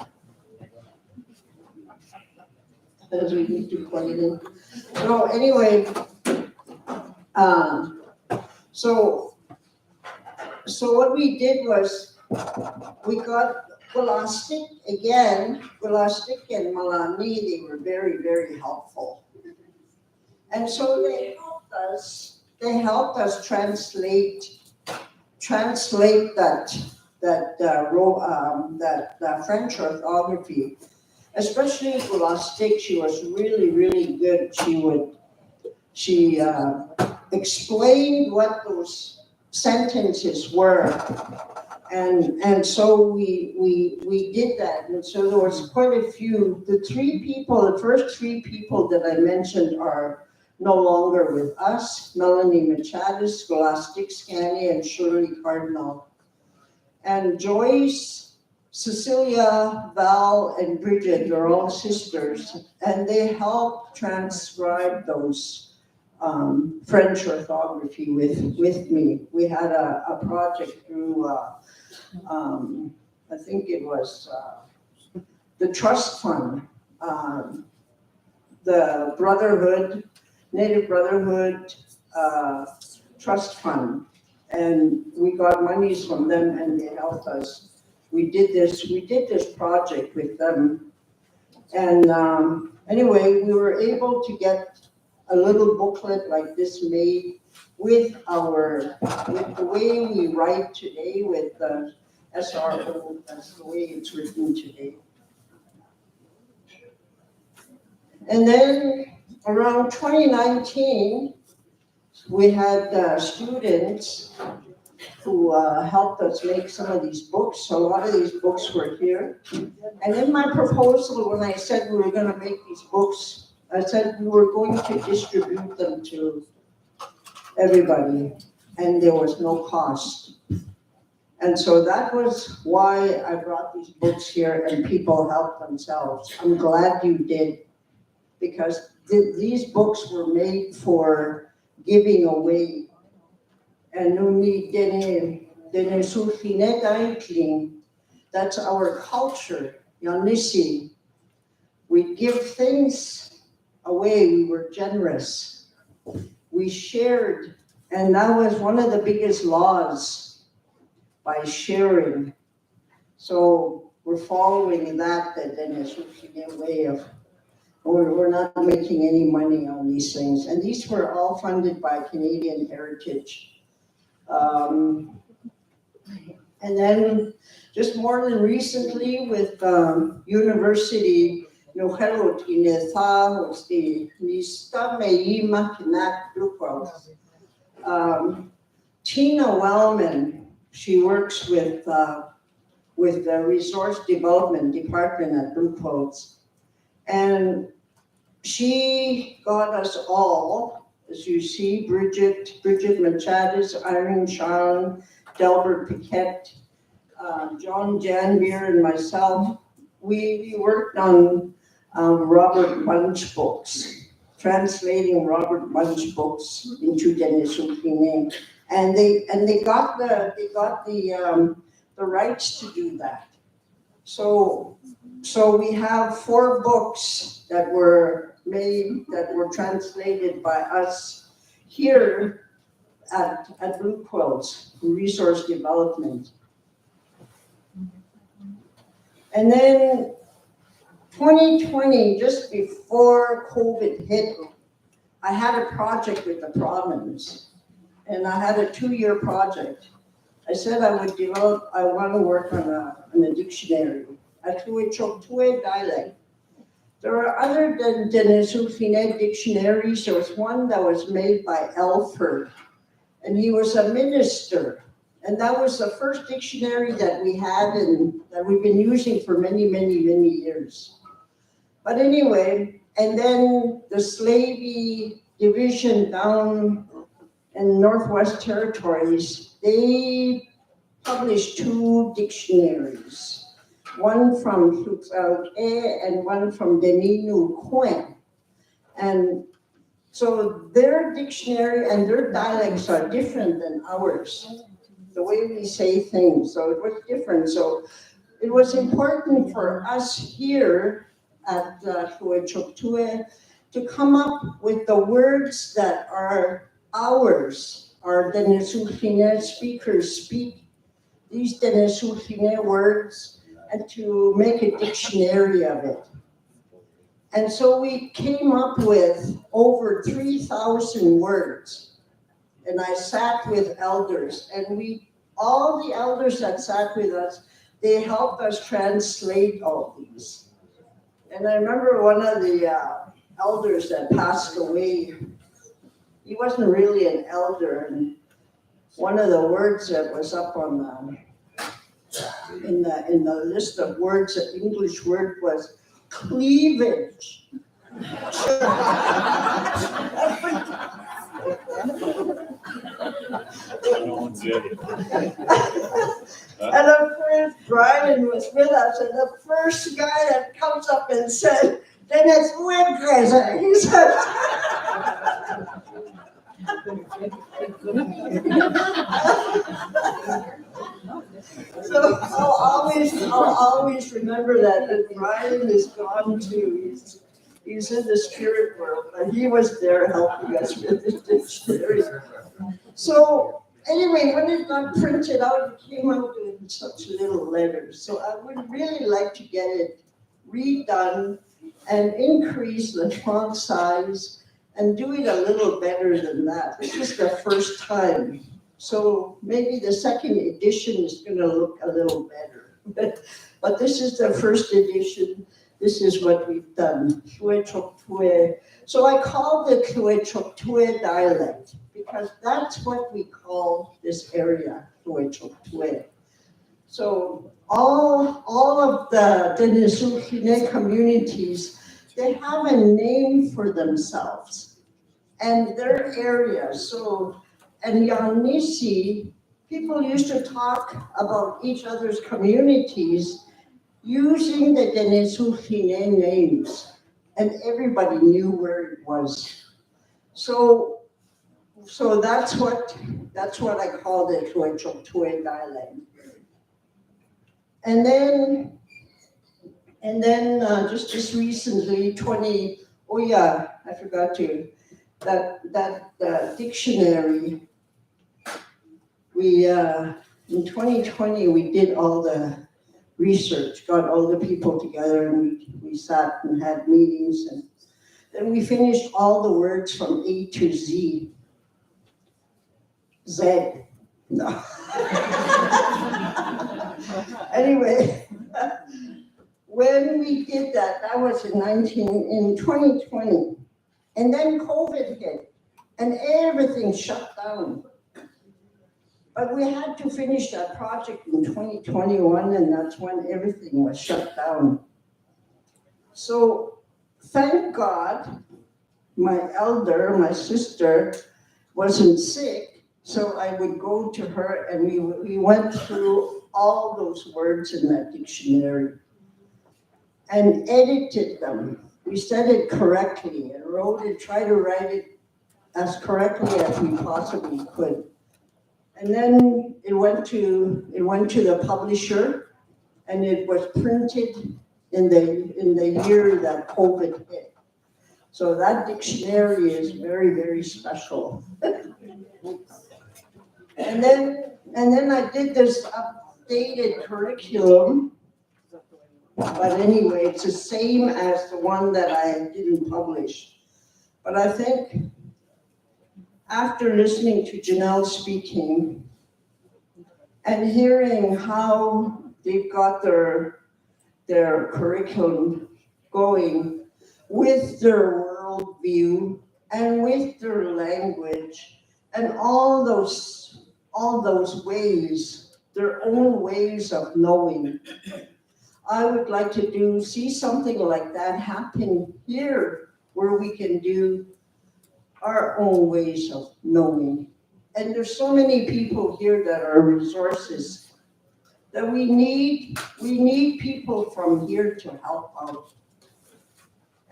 As we need to plug it in. So anyway, so what we did was we got Gulastik again. Gulastik and Malani, they were very, very helpful. And so they helped us translate that French orthography, especially Gulastik. She was really, really good. She explained what those sentences were, and so we did that. And so there was quite a few. The first three people that I mentioned are no longer with us: Melanie Machadis, Scholastic Scanny, and Shirley Cardinal. And Joyce, Cecilia, Val, and Bridget, they're all sisters, and they helped transcribe those French orthography with me. We had a project through, I think it was the Trust Fund, the Brotherhood, Native Brotherhood Trust Fund. And we got monies from them and they helped us. We did this project with them. And anyway, we were able to get a little booklet like this made with the way we write today with the SRO. That's the way it's written today. And then around 2019, we had students who helped us make some of these books. A lot of these books were here. And in my proposal, when I said we were gonna make these books, I said we were going to distribute them to everybody, and there was no cost. And so that was why I brought these books here, and people helped themselves. I'm glad you did, because these books were made for giving away. And that's our culture, Yanisi. We give things away, we were generous. We shared, and that was one of the biggest laws, by sharing. So we're following that way of, we're not making any money on these things. And these were all funded by Canadian Heritage. And then just more than recently with university, Tina Wellman, she works with the Resource Development Department at Blue Quilts. And she got us all, as you see, Bridget Machadas, Irene Sean, Delbert Piquette, John Janvier, and myself. We worked on Robert Munch books, translating Robert Munch books into Denisukine. And they got the rights to do that. So we have 4 books that were made, that were translated by us here at Blue Quilts, Resource Development. And then 2020, just before COVID hit, I had a project with the province, and I had a 2-year project. I said I want to work on a dictionary, a Tue dialect. There are other than Denisukine dictionaries. There was one that was made by Elford, and he was a minister. And that was the first dictionary that we had and that we've been using for many, many, many years. But anyway, and then the Slavey division down in Northwest Territories, they published 2 dictionaries, one from Tsutsauke and one from Deninu Kwen. And so their dictionary and their dialects are different than ours, the way we say things, so it was different. So it was important for us here at Huechoktue to come up with the words that are ours, our Denisukine speakers speak these Denisukine words, and to make a dictionary of it. And so we came up with over 3,000 words. And I sat with elders, and all the elders that sat with us, they helped us translate all these. And I remember one of the elders that passed away, he wasn't really an elder, and one of the words that was up on in the list of words, the English word was cleavage. And of course, Brian was with us, and the first guy that comes up and said, "Then it's Wingreza," he said. So I'll always remember that. And Brian is gone too. He's in the spirit world, but he was there helping us with the dictionary. So anyway, when it got printed out, it came out in such little letters. So I would really like to get it redone and increase the font size and do it a little better than that. This is the first time. So maybe the second edition is going to look a little better. But this is the first edition. This is what we've done. So I call it Huechoktue dialect because that's what we call this area. Tuechokwe. So all of the Denisukine communities, they have a name for themselves and their areas. So, and Yanisi, people used to talk about each other's communities using the Denisukine names, and everybody knew where it was. So that's what I call the Tuechokwe dialect. And then just recently, I forgot to, that dictionary, we, in 2020, we did all the research, got all the people together and we sat and had meetings, and then we finished all the words from A to Z. No. Anyway, when we did that was in 2020. And then COVID hit and everything shut down. But we had to finish that project in 2021, and that's when everything was shut down. So thank God my sister wasn't sick, so I would go to her and we went through all those words in that dictionary and edited them. We said it correctly and tried to write it as correctly as we possibly could. And then it went to the publisher, and it was printed in the year that COVID hit. So that dictionary is very, very special. And then I did this updated curriculum, but anyway, it's the same as the one that I didn't publish. But I think after listening to Janelle speaking and hearing how they've got their curriculum going with their worldview and with their language and all those ways, their own ways of knowing, I would like to see something like that happen here, where we can do our own ways of knowing. And there's so many people here that are resources that we need people from here to help out.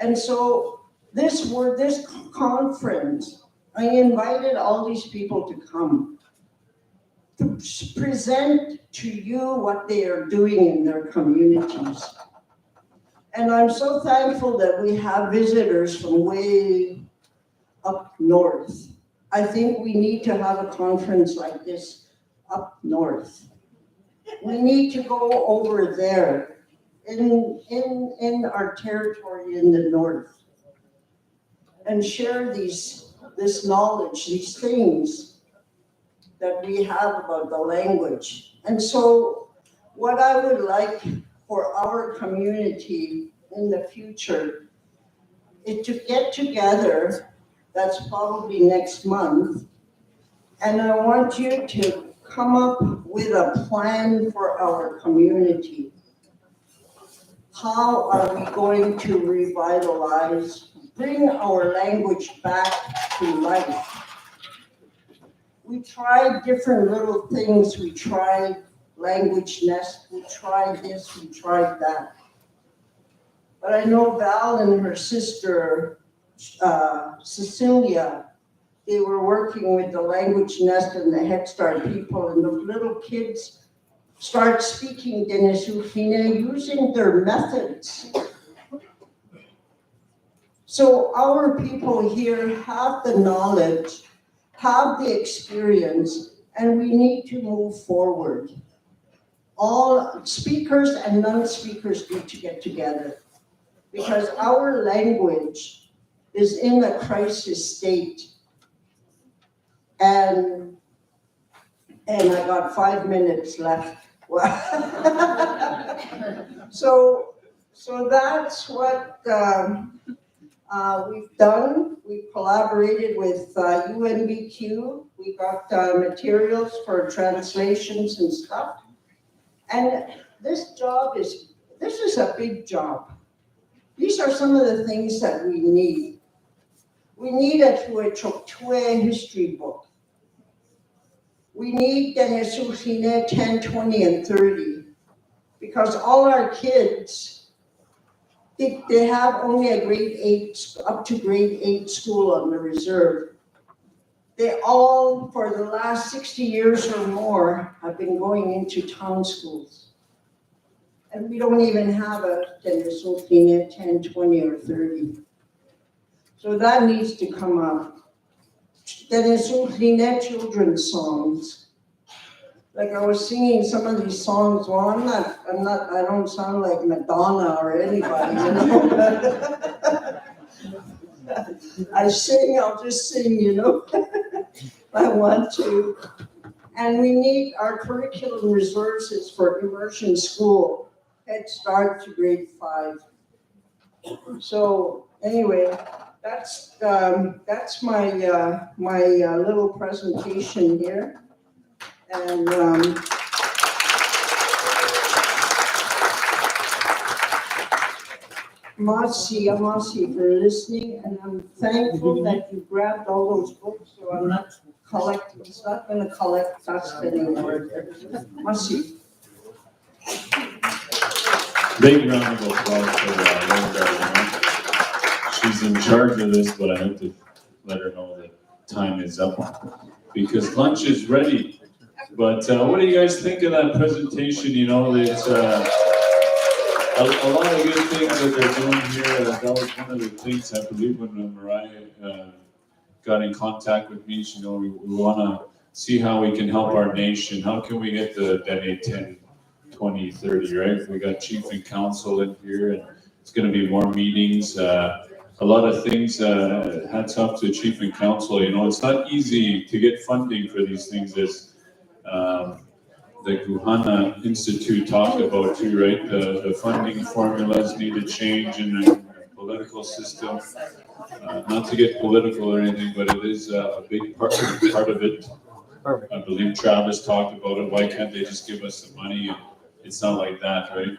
And so this conference, I invited all these people to come to present to you what they are doing in their communities. And I'm so thankful that we have visitors from way up north. I think we need to have a conference like this up north. We need to go over there in our territory in the north and share this knowledge, these things that we have about the language. And so what I would like for our community in the future is to get together. That's probably next month. And I want you to come up with a plan for our community. How are we going to revitalize, bring our language back to life? We tried different little things. We tried language nest, we tried this, we tried that. But I know Val and her sister, Cecilia, they were working with the language nest and the Head Start people, and the little kids start speaking Denisukine using their methods. So our people here have the knowledge, have the experience, and we need to move forward. All speakers and non-speakers need to get together, because our language is in a crisis state. And I got 5 minutes left. So that's what We've collaborated with UNBQ. We got materials for translations and stuff. And this is a big job. These are some of the things that we need. We need a Chokwe history book. We need Denesuhine 10, 20, and 30, because all our kids, they have only a grade 8, up to grade 8 school on the reserve. They all, for the last 60 years or more, have been going into town schools. And we don't even have a Denesuhine 10, 20, or 30. So that needs to come up. Denesuhine children's songs. Like I was singing some of these songs, well, I don't sound like Madonna or anybody, you know. I'll just sing, you know. I want to. And we need our curriculum resources for immersion school, Head Start to grade 5. So anyway, that's my little presentation here. And Amasi for listening, and I'm thankful that you grabbed all those books, so I'm not collecting, it's not gonna collect dust anymore. Masi. Big round of applause for Linda. She's in charge of this, but I have to let her know that time is up because lunch is ready. But what do you guys think of that presentation? You know, it's a lot of good things that they're doing here. That was one of the things I believe when Mariah got in contact with me. You know, we want to see how we can help our nation. How can we get the Dene 10, 20, 30, right? We got chief and council in here, and it's going to be more meetings. A lot of things. Hats off to chief and council. You know, it's not easy to get funding for these things. As the Guhana Institute talked about too, right? The funding formulas need to change in the political system. Not to get political or anything, but it is a big part of it. I believe Travis talked about it. Why can't they just give us the money? And it's not like that, right?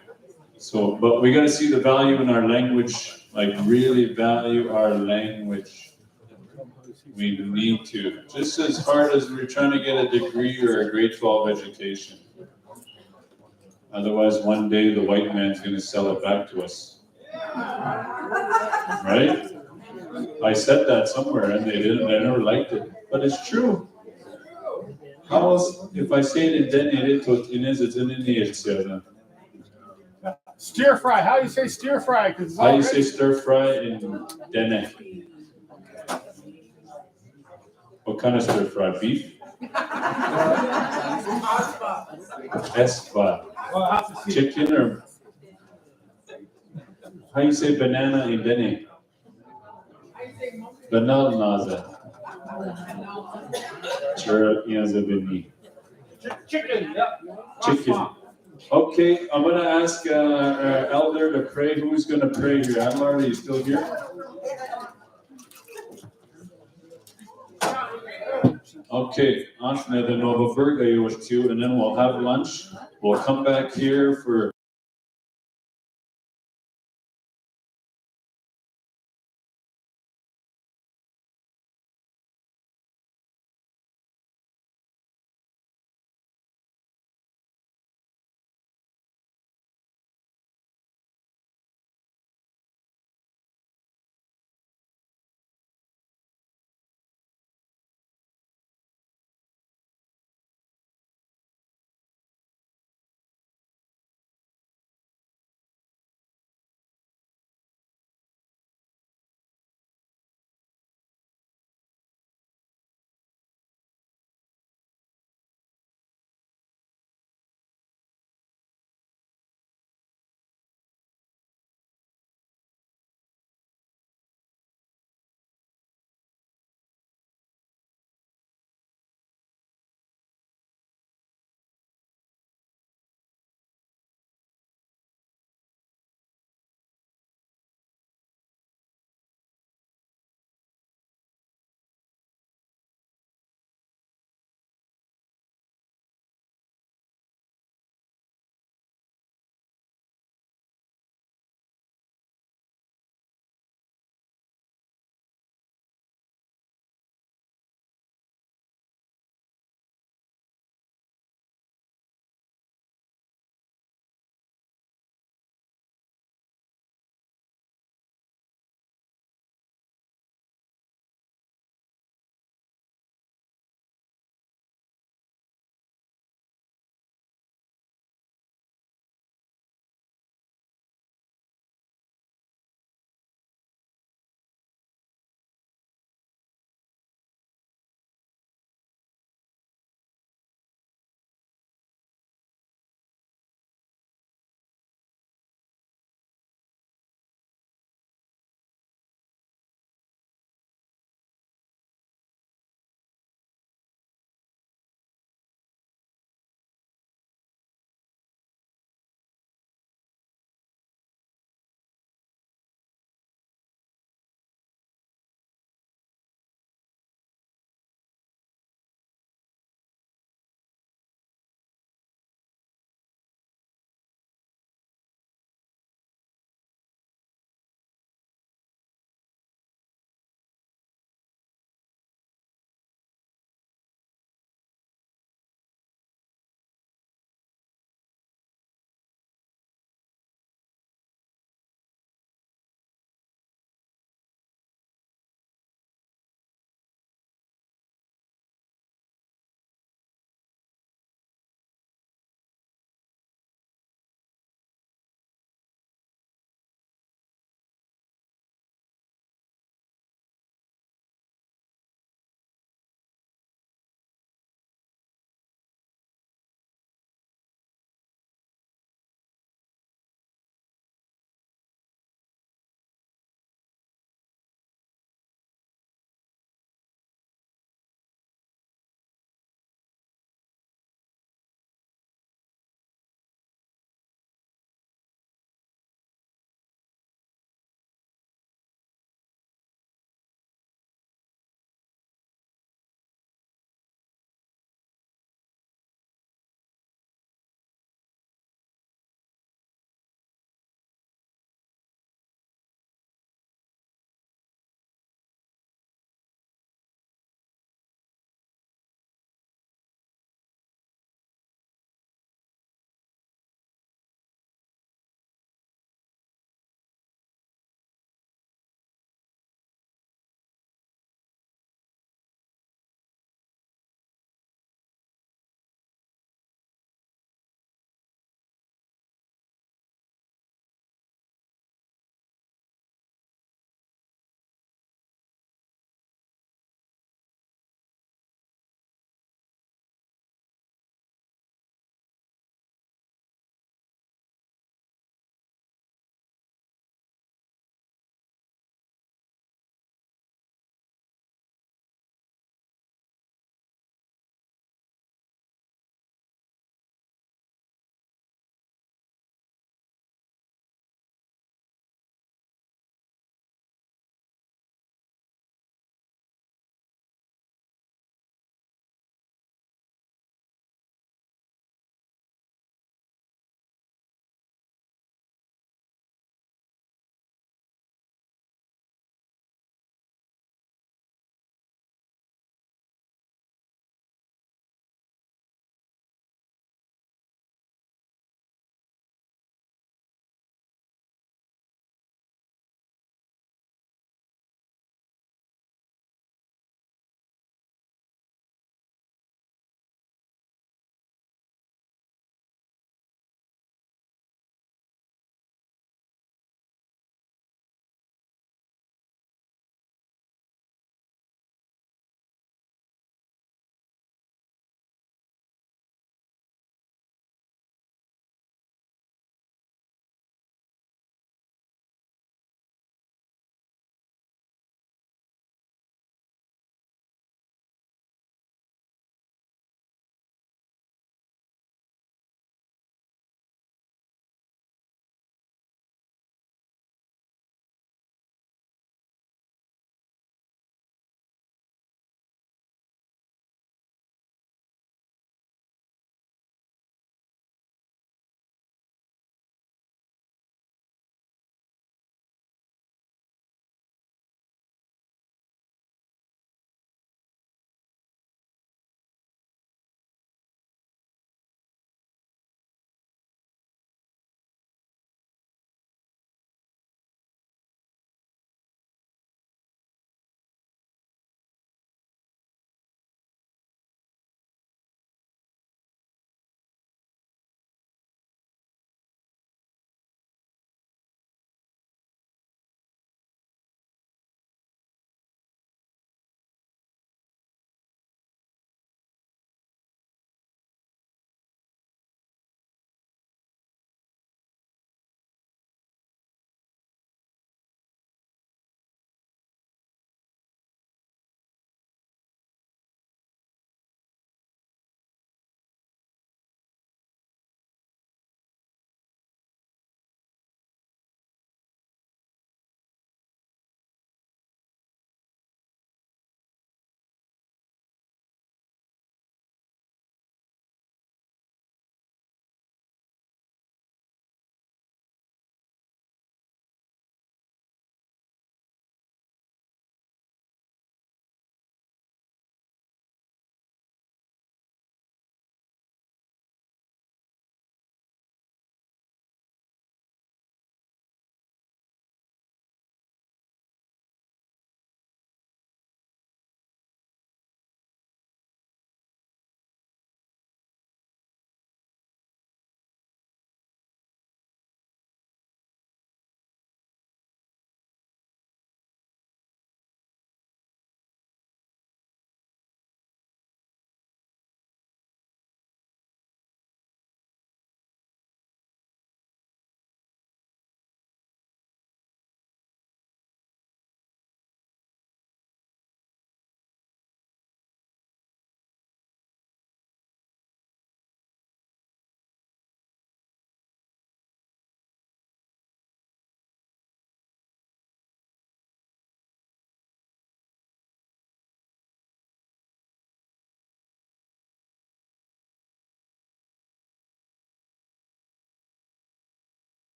So, but we got to see the value in our language, like really value our language. We need to, just as hard as we're trying to get a degree or a grade 12 education. Otherwise, one day the white man's going to sell it back to us. Right? I said that somewhere and they never liked it. But it's true. How else, if I say it in Dene, it's in Indian. Stir fry. How do you say stir fry? How do you say stir fry in Dene? What kind of stir fry? Beef? Espa. Chicken or? How do you say banana in Dene? Banal naza. Chicken. Chicken. Okay, I'm gonna ask our elder to pray. Who's gonna pray here? Adler, are you still here? Okay, Ashna the Nova Burga yours too, and then we'll have lunch. We'll come back here for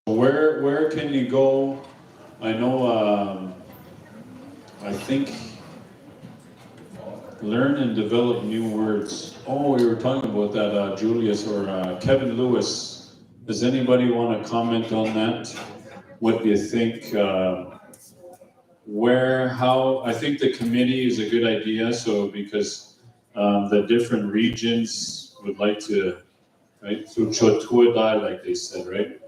Where can you go? I know, I think learn and develop new words. Oh, we were talking about that, Julius or Kevin Lewis. Does anybody want to comment on that? What do you think? How? I think the committee is a good idea. So because the different regions would like to, right? Through Chotuadai, like they said, right?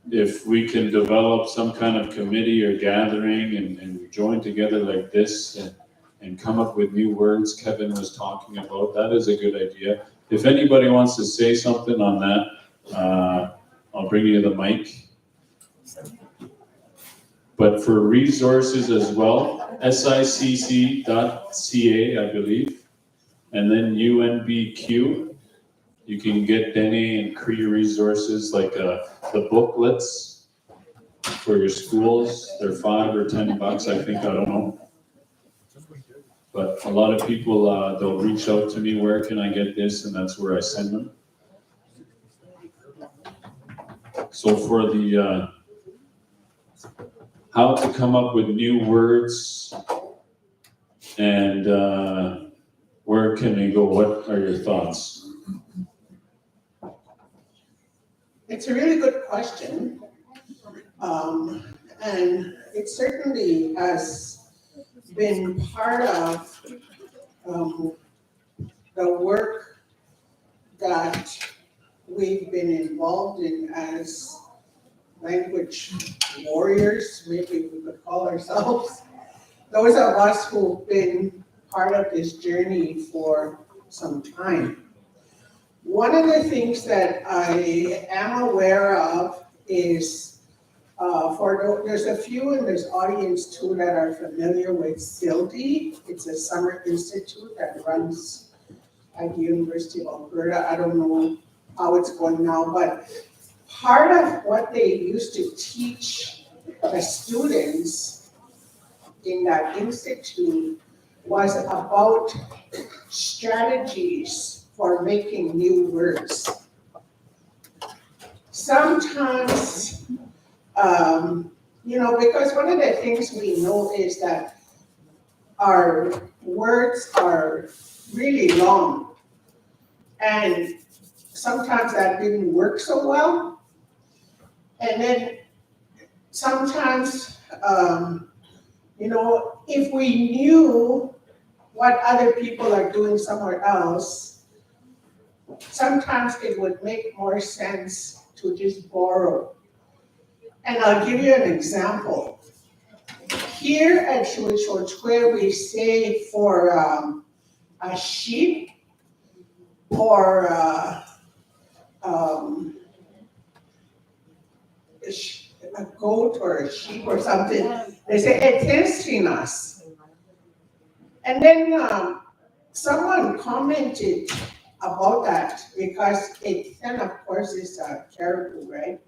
If we can develop some kind of committee or gathering and join together like this and come up with new words Kevin was talking about, that is a good idea. If anybody wants to say something on that, I'll bring you the mic. But for resources as well, sicc.ca, I believe, and then UNBQ, you can get Dene and Cree resources like the booklets for your schools. They're $5 or $10, I think, I don't know. But a lot of people, they'll reach out to me, where can I get this? And that's where I send them. So for the, how to come up with new words and where can they go? What are your thoughts? It's a really good question. And it certainly has been part of the work that we've been involved in as language warriors, maybe we could call ourselves. Those of us who've been part of this journey for some time. One of the things that I am aware of is there's a few in this audience too that are familiar with SILDI. It's a summer institute that runs at the University of Alberta. I don't know how it's going now, but part of what they used to teach the students in that institute was about strategies for making new words. Sometimes, because one of the things we know is that our words are really long, and sometimes that didn't work so well. And then sometimes, if we knew what other people are doing somewhere else, sometimes it would make more sense to just borrow. And I'll give you an example. Here at Chouchouchwe, we say for a sheep or a goat or a sheep or something, they say, "Etestinas." And then someone commented about that because then of course is a caribou, right?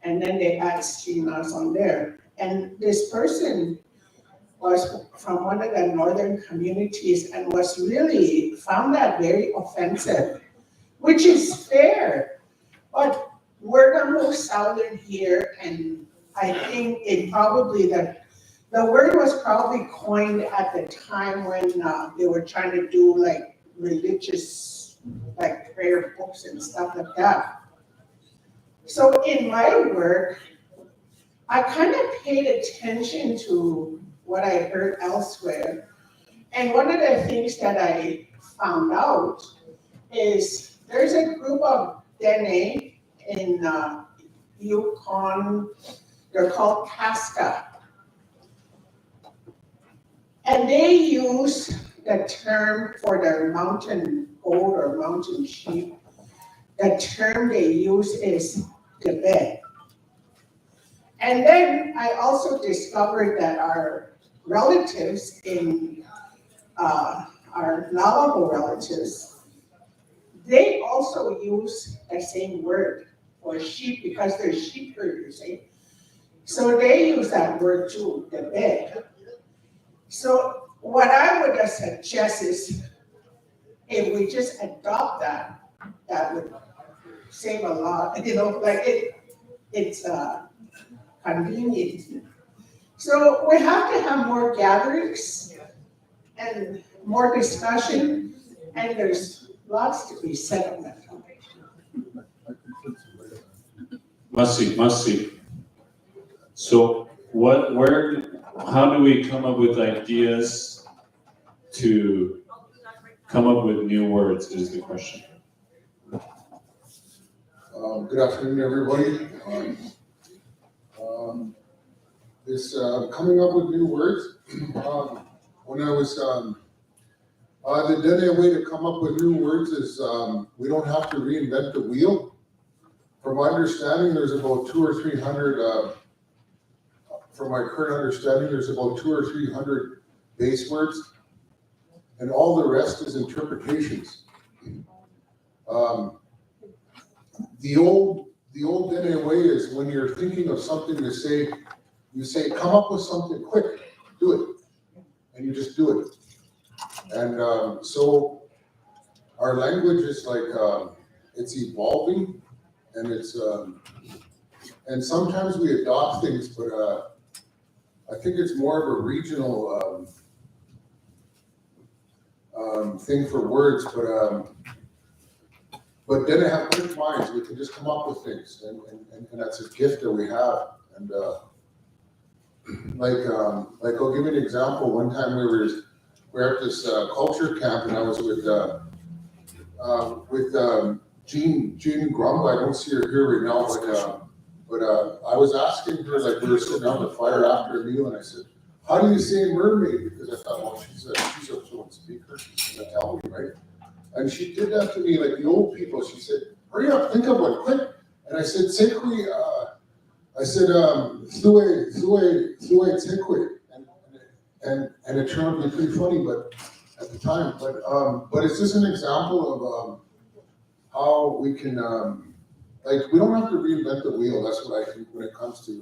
And then they add stinas on there. And this person was from one of the northern communities and found that very offensive, which is fair. But we're the most southern here, and I think the word was probably coined at the time when they were trying to do like religious, like prayer books and stuff like that. So in my work, I kind of paid attention to what I heard elsewhere. And one of the things that I found out is there's a group of Dene in Yukon, they're called Casca. And they use the term for their mountain goat or mountain sheep. The term they use is Tibet. And then I also discovered that our relatives our Navajo relatives, they also use the same word for sheep because they're sheep herders, eh? So they use that word too, Tibet. So what I would suggest is if we just adopt that would save a lot, like it's convenient. So we have to have more gatherings and more discussion, and there's lots to be said on that. Must see. So how do we come up with ideas to come up with new words is the question. Good afternoon, everybody. This coming up with new words. When I was the Dene way to come up with new words is we don't have to reinvent the wheel. From my understanding, there's about 200 or 300. From my current understanding, there's about 200 or 300 base words, and all the rest is interpretations. The old Dene way is when you're thinking of something to say, you say, come up with something quick, do it, and you just do it. And so our language is like it's evolving, and it's and sometimes we adopt things, but I think it's more of a regional thing for words, but then I have quick minds. We can just come up with things, and that's a gift that we have. And like I'll give you an example. One time we were at this culture camp, and I was with Jean Grumba. I don't see her here right now, but I was asking her, like, we were sitting around the fire after a meal, and I said, "How do you say mermaid?" Because I thought, well, she's a fluent speaker. She's gonna tell me, right? And she did that to me like the old people. She said, "Hurry up, think of one, quick." And I said, "Sekwi." I said, "Thue tekwe," and it turned out to be pretty funny, but at the time. But it's just an example of how we can like we don't have to reinvent the wheel. That's what I think when it comes to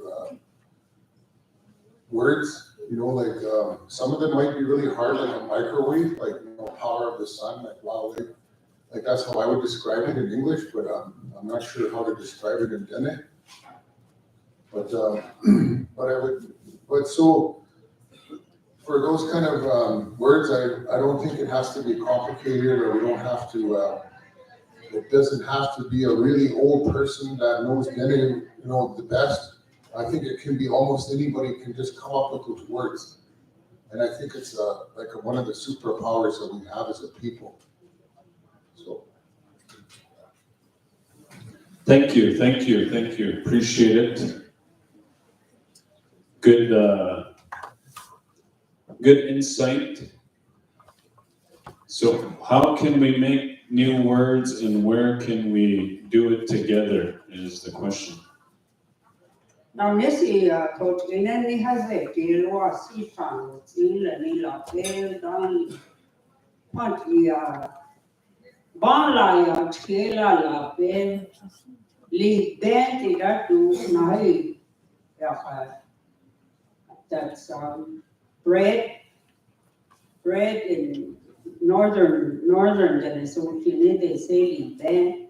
words. Like some of them might be really hard, like a microwave, like power of the sun, like wow, like that's how I would describe it in English, but I'm not sure how to describe it in Dene. But so for those kind of words, I don't think it has to be complicated, or we don't have to. It doesn't have to be a really old person that knows Dene, the best. I think it can be almost anybody can just come up with those words. And I think it's like one of the superpowers that we have as a people. So. Thank you. Appreciate it. Good insight. So how can we make new words, and where can we do it together is the question. Now, Nessie, Coach, in any has a deal or sea farm, in la fair down, Pontia, Bonla, Tela, la fair, leave bent that to Nai. That's bread in northern Minnesota, they say leave bent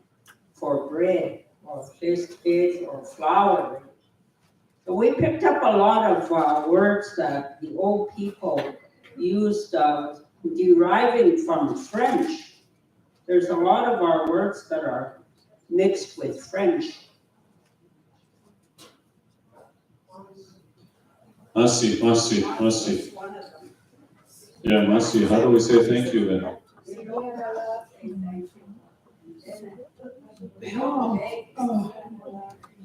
for bread or biscuits or flour. So we picked up a lot of words that the old people used deriving from French. There's a lot of our words that are mixed with French. Masi. Yeah, Masi. How do we say thank you then?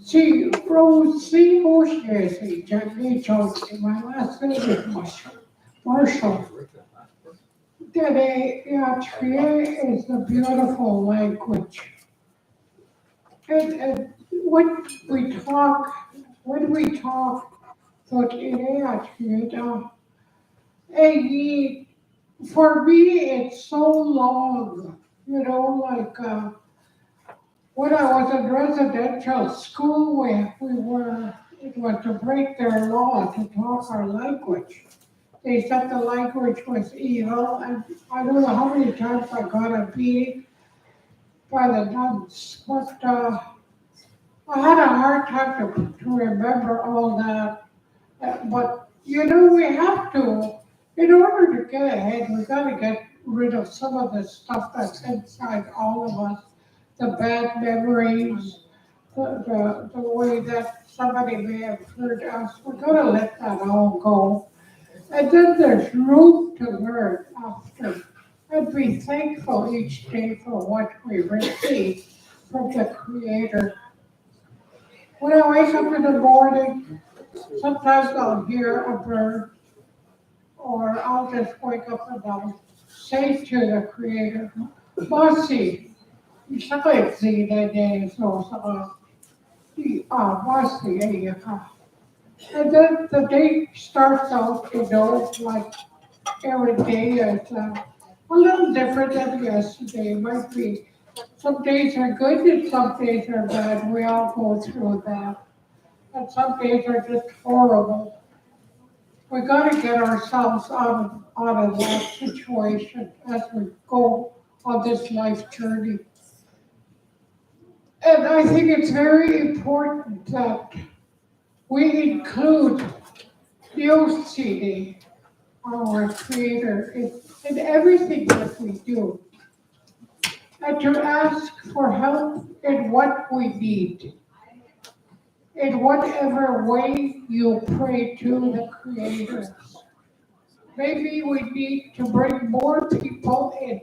See, Rose, see, Bushers, Jackie Johnson, my last name is Marshall. Yatrie is a beautiful language. And when we talk, so for me, it's so long, like, when I was in residential school, it was to break their law to talk our language. They said the language was evil, and I don't know how many times I got a beating. by the nuns, but I had a hard time to remember all that. But you know, we have to, in order to get ahead, we got to get rid of some of the stuff that's inside all of us, the bad memories, the way that somebody may have hurt us. We got to let that all go. And then there's room to learn after. And be thankful each day for what we receive from the Creator. When I wake up in the morning, sometimes I'll hear a bird, or I'll just wake up and I'll say to the Creator, Bossy, sakit na day so Bossy, and then the day starts out, like every day is a little different than yesterday. It might be. Some days are good and some days are bad. We all go through that. And some days are just horrible. We got to get ourselves out of that situation as we go on this life journey. And I think it's very important that we include the OCD, our Creator, in everything that we do, and to ask for help in what we need. In whatever way you pray to the Creator. Maybe we need to bring more people in,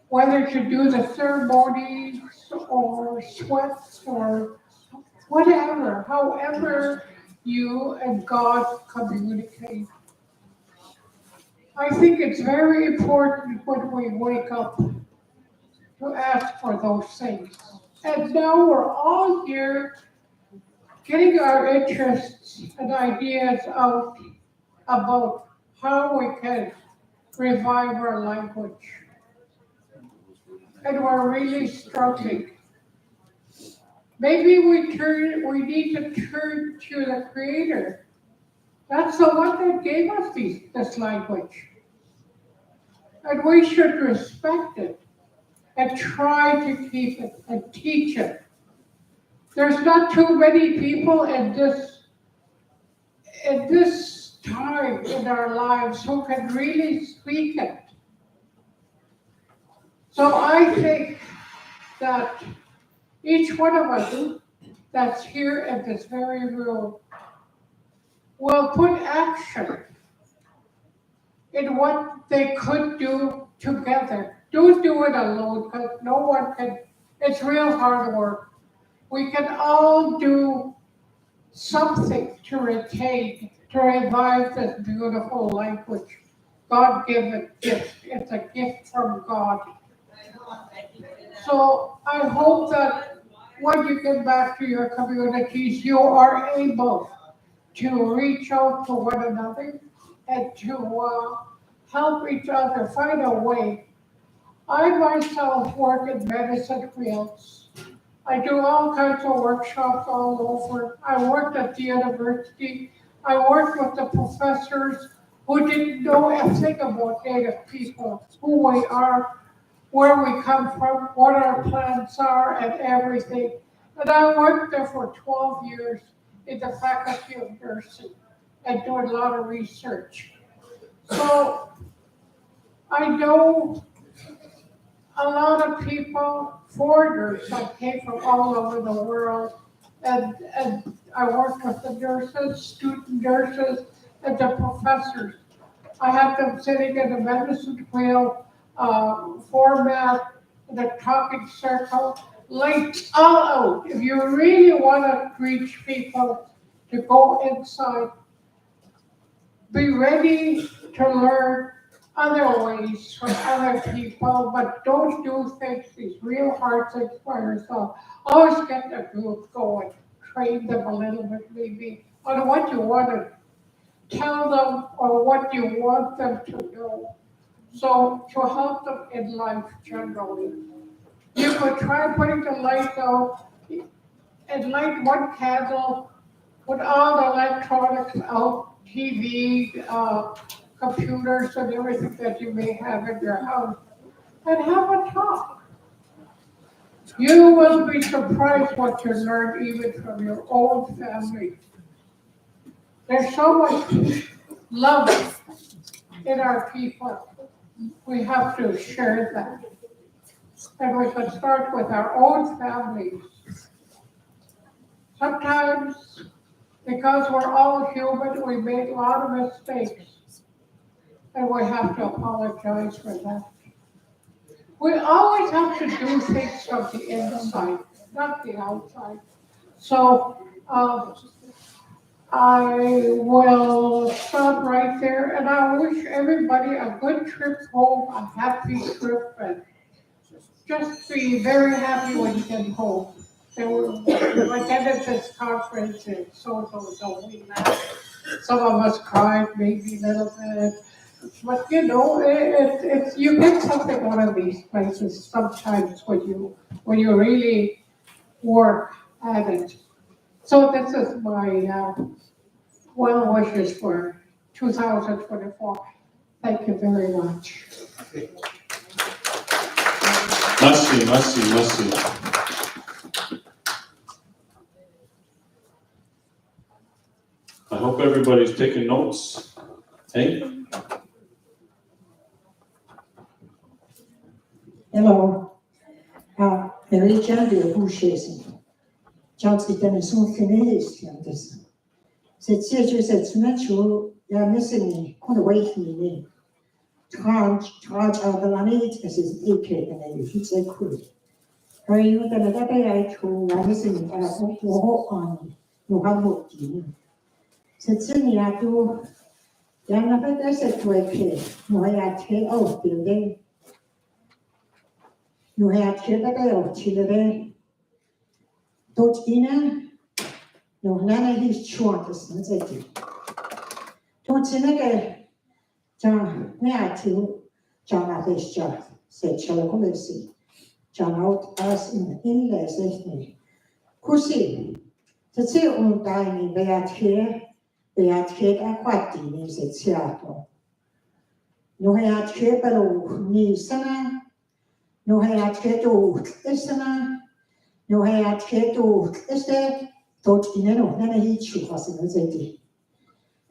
whether to do the ceremonies or sweats or whatever, however you and God communicate. I think it's very important when we wake up to ask for those things. And now we're all here getting our interests and ideas out about how we can revive our language. And we're really struggling. Maybe we need to turn to the Creator. That's the one that gave us this language. And we should respect it and try to keep it and teach it. There's not too many people in this time in our lives who can really speak it. So I think that each one of us that's here in this very room will put action in what they could do together. Don't do it alone, because no one can, it's real hard work. We can all do something to retain, to revive this beautiful language. God-given gift. It's a gift from God. So I hope that when you get back to your communities, you are able to reach out to one another and to help each other find a way. I myself work in medicine fields. I do all kinds of workshops all over. I worked at the university. I worked with the professors who didn't know a thing about Native people, who we are, where we come from, what our plans are, and everything. And I worked there for 12 years in the faculty of nursing and doing a lot of research. So I know a lot of people, foreigners that came from all over the world, and I worked with the nurses, student nurses, and the professors. I had them sitting in a medicine wheel format, the talking circle, lights all out. If you really want to reach people to go inside, be ready to learn other ways from other people, but don't do things, these real hard things by yourself. Always get the group going, train them a little bit maybe on what you want to tell them or what you want them to know. So to help them in life generally. You could try putting the light out and light one candle, put all the electronics out, TV, computers and everything that you may have in your house, and have a talk. You will be surprised what you learn even from your own family. There's so much love in our people. We have to share that. And we should start with our own families. Sometimes, because we're all human, we make a lot of mistakes. And we have to apologize for that. We always have to do things from the inside, not the outside. So I will stop right there, and I wish everybody a good trip home, a happy trip, and just be very happy when you get home. We attended this conference in so we laughed. Some of us cried maybe a little bit. But you know, it's you get something out of these places sometimes when you really work at it. So this is my well wishes for 2024. Thank you very much. Merci. I hope everybody's taking notes. Hey? Hello. Religion de bouchesi. Chansi tene son finis yandes. C'est natural ya missing on the way me. Charge of the lanit as is eke and it's a cool. Are you gonna get a to missing on you have what you c'est ya to yana better set to a kid. No, I take out building. Nu har jeg kæmpet af til det. Tot ina, nu nana his chuantas, na zeti. Tot sinage, ja til, na desja, se chalakulesi. Out as in indlæsning. Kusi, så til dig beat aquatini se teatro. Nu har jeg kæmpet ni sana. Nu har jeg tættet æsterne, nu har jeg tættet æstet, tot ineno, nana hitchu, fasin zeti.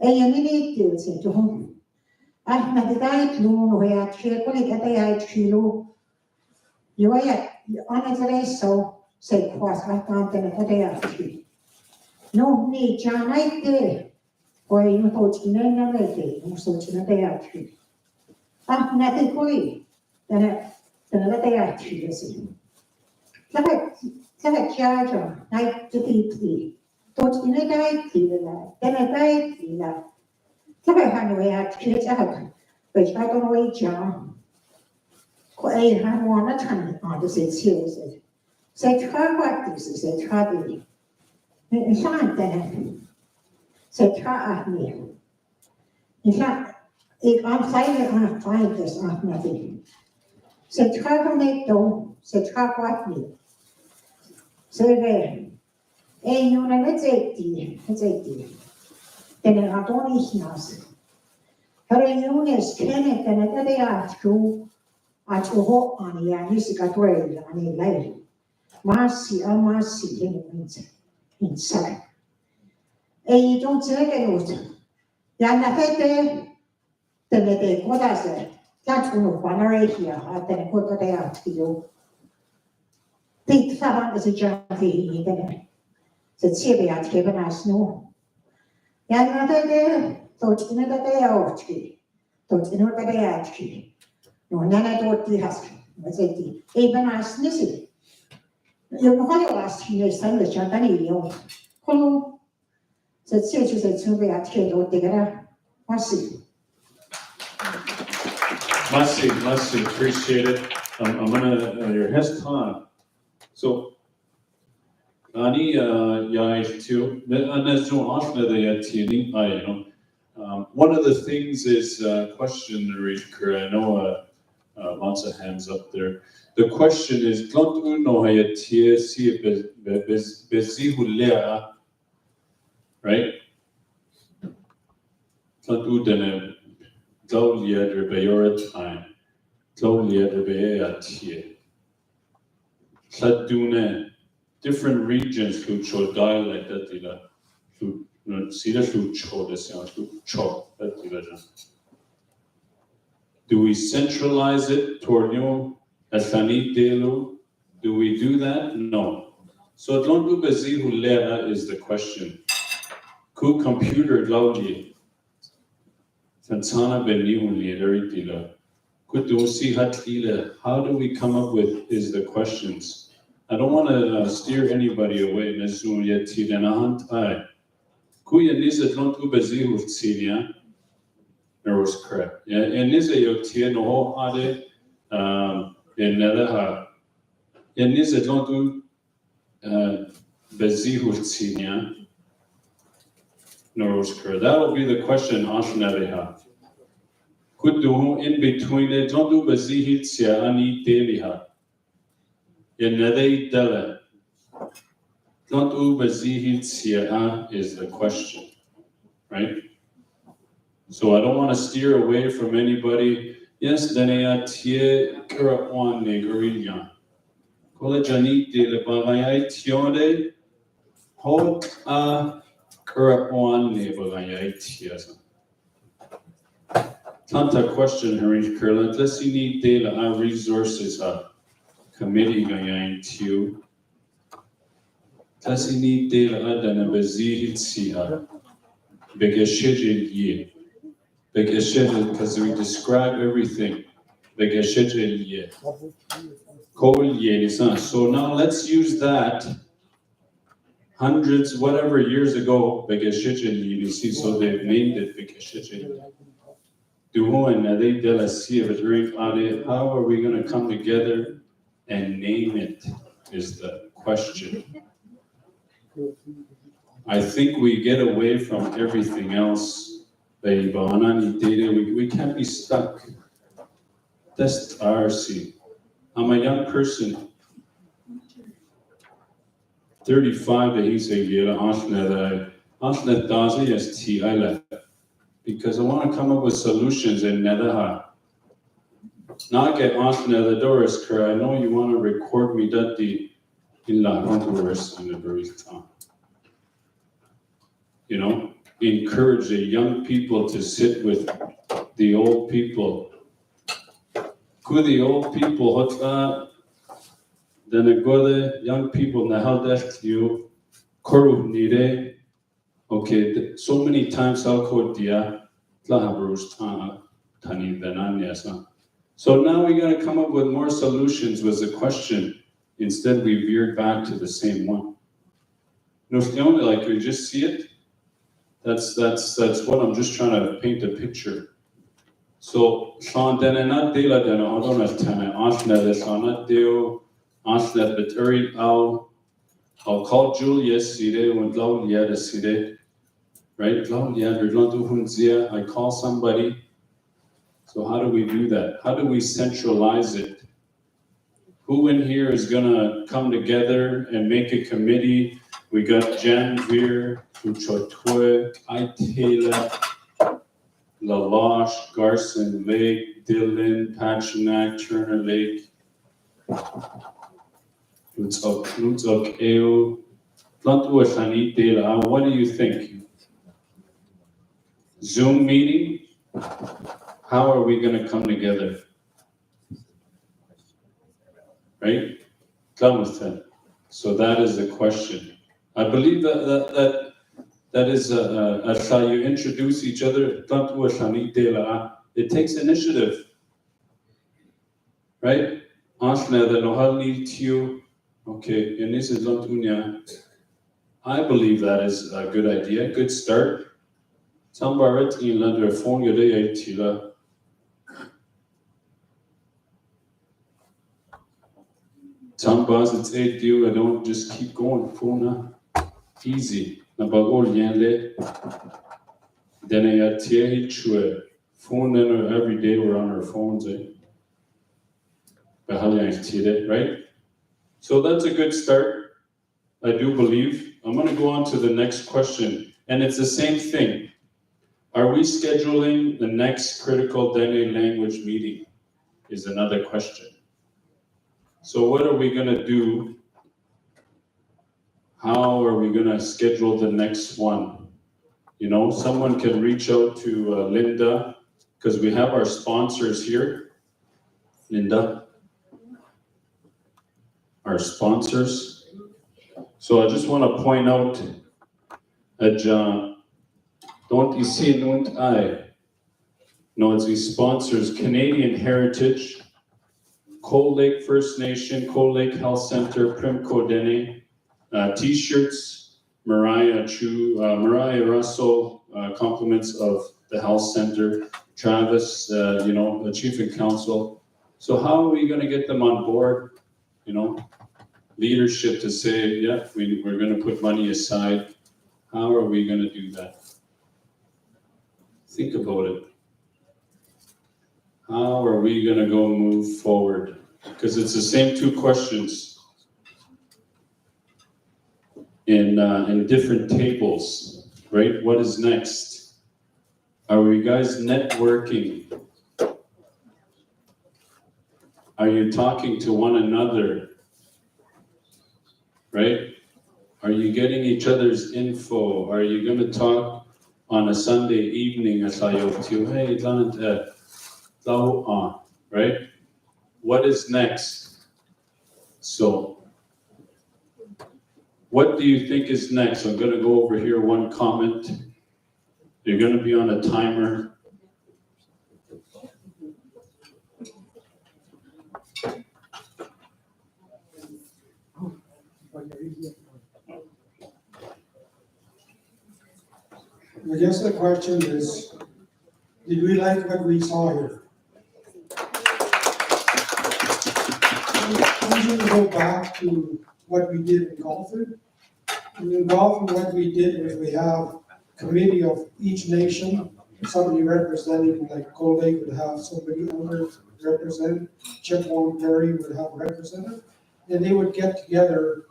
Jeg nini til til hun. Når det er nu har jeg tættet, at jeg kilo. Jo jeg, andre så kwas den at jeg kilo. Nu ni jamai det, og jeg tot ineno det, nu så til at jeg kilo. Når det går, den er der til sig. Så charger, nej, det er tot in a day til den er der til. Så han nu er til at hvis jeg går ud i jar. Kunne han want at turn on the serious. Så tror det så tror det. Men så den. Så tror jeg. Ik aan feitjes af med det. Så trækker mig dog, så trækker jeg mig. Så nu er det den er ret ordentlig nas. Her Jonas kender den er det at du har jeg lige dræl an lei. Masi min sag. Don't take it. Jeg er den er det godt altså. Jeg tror nu bare her at den er godt der til jo. Det tager det så jeg i den. Så siger vi at kæmpe nas nu. Jeg er det tot in det der også. Tot in det der også. Nu nana dort die hast. Hvad siger de? Eben nas nisse. Jeg må holde os til at sende det jeg den jo. Hallo. Så siger så vi at kæmpe det der. Hvad siger Merci, appreciate it. I'm gonna, your hest on. So, Ani, jeg too, and no often they tuning, one of the things is, question, I know, lots of hands up there. The question is, Klant uno hayatia si bezihulea, right? Klant udene, Claudia de Bayorat time. Claudia de Bayatia. Tladune, different regions who cho dialect that dila, who see that who cho this who cho that dila. Do we centralize it toward you, Asanit Delu? Do we do that? No. So don't do bezihu lea is the question. Ku computer laudi, Tantana benihu lideritila. Kutusi hatlila. How do we come up with is the questions? I don't want to steer anybody away. Nezu yetila nahant ai. Kuya nisa don't do bezihu tsinia. That was correct. Yeah, and nisa yotia no ho ade. In Nadaha, in this Atlantu Bezihu Tsinia, Noroskar. That'll be the question Ashnadeha. Could do in between it, Atlantu Bezihi Tsia Ani Deliha. In Nade Dele. Atlantu Bezihi Tsia is the question, right? So I don't want to steer away from anybody. Yes, Danea Tie Kurawan Negoriya. Kolajani de la Bagayai Tiode, Ho a Kurawan ne Bagayai Tiasa. Tanta question, Harish Kurla, let's need data our resources committee Gayan Tiu. Let's need data Adana Bazihit Siha. Begashijin Ye. Begashijin, because we describe everything. Begashijin Ye. So now let's use that hundreds, whatever years ago, so they've named it Bekeshichin. How are we going to come together and name it is the question. I think we get away from everything else. We can't be stuck. That's RC. I'm a young person. 35 that he's a year Ashnet Dazi is T because I want to come up with solutions in Nadaha. Not get Ashnet the Doris Kerr. I know you want to record me that the in La Honduras in the Barista. You know, encourage the young people to sit with the old people. Could the old people then I go the young people na how that you koru nide. Okay, so many times I'll quote dia tlahabrus tani dananyasa. So now we got to come up with more solutions was the question. Instead we veered back to the same one. No, like we just see it. That's what I'm just trying to paint a picture. So Sean dena not dela dena odona tana ashna the shana deo ashna beturi I'll call Julia Side when Claudia the Side. Right? I call somebody. So how do we do that? How do we centralize it? Who in here is gonna come together and make a committee? We got Jan Veer, Uchotwe, Itela, Lalash, Garson Lake, Dylan, Pachinak, Turner Lake, Lutzok Eo, what do you think? Zoom meeting? How are we going to come together? Right? So that is the question. I believe that is how you introduce each other. It takes initiative. Right? Okay, I believe that is a good idea, good start. Sambaret in Lander phone your tila. Tambas it's 8 you, I don't just keep going phone easy. Nabagol yanle. Then I tie chue. Phone then every day we're on our phones, right? So that's a good start, I do believe. I'm gonna go on to the next question, and it's the same thing. Are we scheduling the next critical Dene language meeting? Is another question. So what are we gonna do? How are we gonna schedule the next one? You know, someone can reach out to Linda, because we have our sponsors here. Linda, our sponsors. So I just want to point out that don't you see don't I? No, it's these sponsors: Canadian Heritage, Cold Lake First Nation, Cold Lake Health Center, Primco Dene, T-shirts, Mariah Russell, compliments of the health center, Travis, the chief and council. So how are we going to get them on board? You know, leadership to say, yeah, we're going to put money aside. How are we going to do that? Think about it. How are we going to go move forward? Because it's the same two questions in different tables, right? What is next? Are we guys networking? Are you talking to one another? Right? Are you getting each other's info? Are you going to talk on a Sunday evening at hey, right? What is next? So, what do you think is next? I'm going to go over here one comment. You're going to be on a timer. I guess the question is, did we like what we saw here? I'm going to go back to what we did in Golford. In Golford, what we did was we have committee of each nation, somebody representing, like Cold Lake would have somebody other represent, Chippewa Perry would have a representative, and they would get together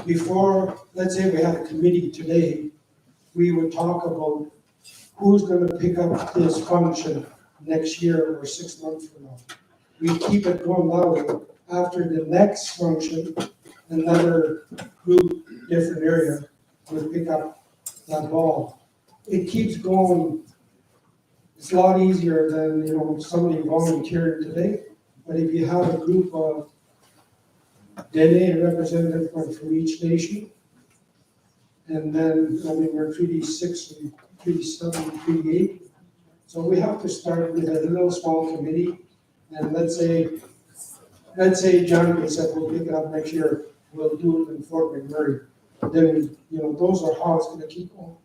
before, let's say we have a committee today, we would talk about who's gonna pick up this function next year or 6 months from now. We keep it going that way. After the next function, another group, different area, will pick up that ball. It keeps going. It's a lot easier than, somebody volunteering today. But if you have a group of Dene representative from each nation, and then, we're Treaty 6 and Treaty 7 and Treaty 8. So we have to start with a little small committee, and let's say John said we'll pick it up next year, we'll do it in Fort McMurray. Then, those are how it's gonna keep going.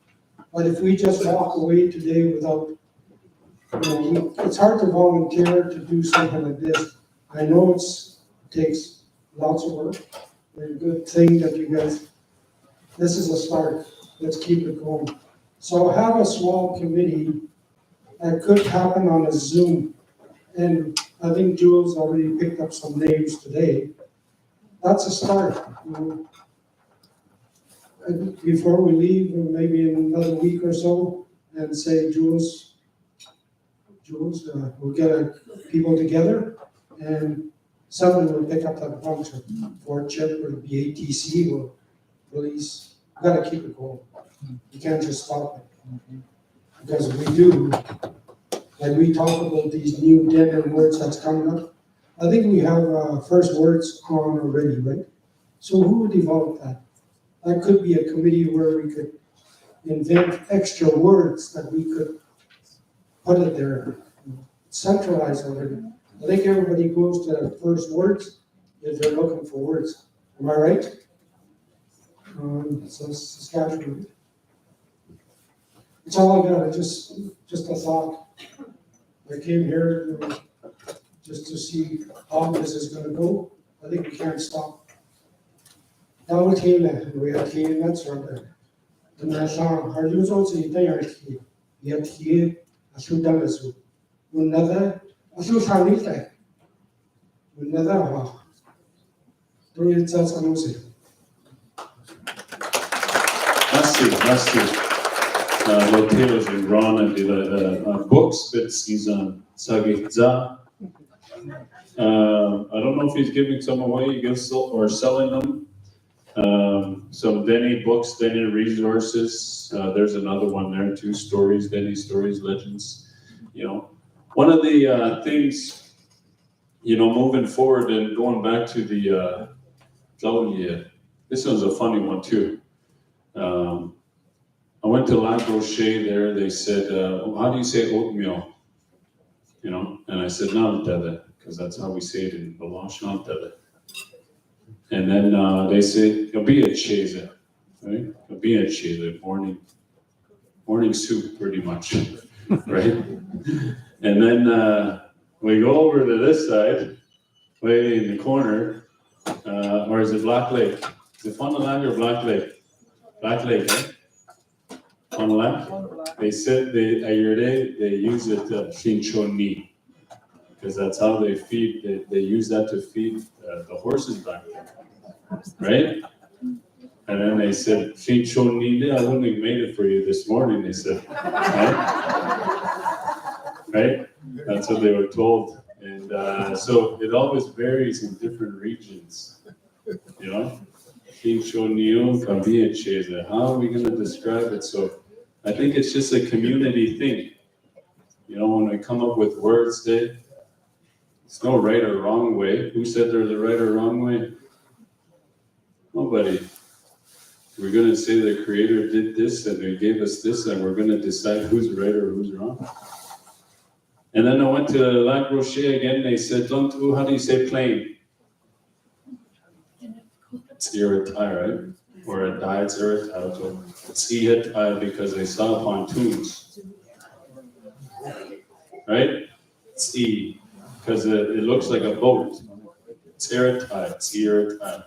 But if we just walk away today without, it's hard to volunteer to do something like this. I know it takes lots of work, and a good thing that you guys, this is a start, let's keep it going. So have a small committee that could happen on a Zoom. And I think Jules already picked up some names today. That's a start. And before we leave, maybe in another week or so, and say, Jules, we'll get people together, and someone will pick up that function. Fort Chip or the BATC will release. You gotta keep it going. You can't just stop it. Because if we do, like we talk about these new dead words that's coming up, I think we have first words on already, right? So who would develop that? That could be a committee where we could invent extra words that we could put it there, centralize already. I think everybody goes to the first words if they're looking for words. Am I right? So Saskatchewan. It's all I got. Just a thought. I came here just to see how this is going to go. I think we can't stop. Now we came in. We had came that's right there. The national. Our news also is there. Yet here, I should done this. Another. I should try this. Another. Do it just announcing. Merci. Loteros in Ron and the books, but he's on Sagitza. I don't know if he's giving some away, he gives or selling them. Some Denny books, Denny resources. There's another one there, 2 stories, Denny stories, legends. You know, one of the things, you know, moving forward and going back to the this one's a funny one too. I went to La Rocher there. They said, "How do you say oatmeal?" You know, and I said, "Nantele," because that's how we say it in Baloch, Nantele. And then they said, "Be a chase," right? Be a chase, morning soup, pretty much, right? And then we go over to this side, way in the corner, or is it Black Lake? Is it Fond du Lac or Black Lake? Black Lake, right? Fond du Lac? They said they use it chinchoni, because that's how they feed. They use that to feed the horses back there, right? And then they said, chinchoni, I wouldn't have made it for you this morning. They said, right? That's what they were told. And so it always varies in different regions, you know? How are we going to describe it? So I think it's just a community thing. You know, when we come up with words, there's no right or wrong way. Who said there's a right or wrong way? Nobody. We're going to say the Creator did this and He gave us this, and we're going to decide who's right or who's wrong. And then I went to Lac Rocher again. They said, how do you say plane? It's Iratai, right? Or a die, it's Iratai. It's Iratai because they saw pontoons. Right? It's E, because it looks like a boat. It's Iratai, it's Iratai.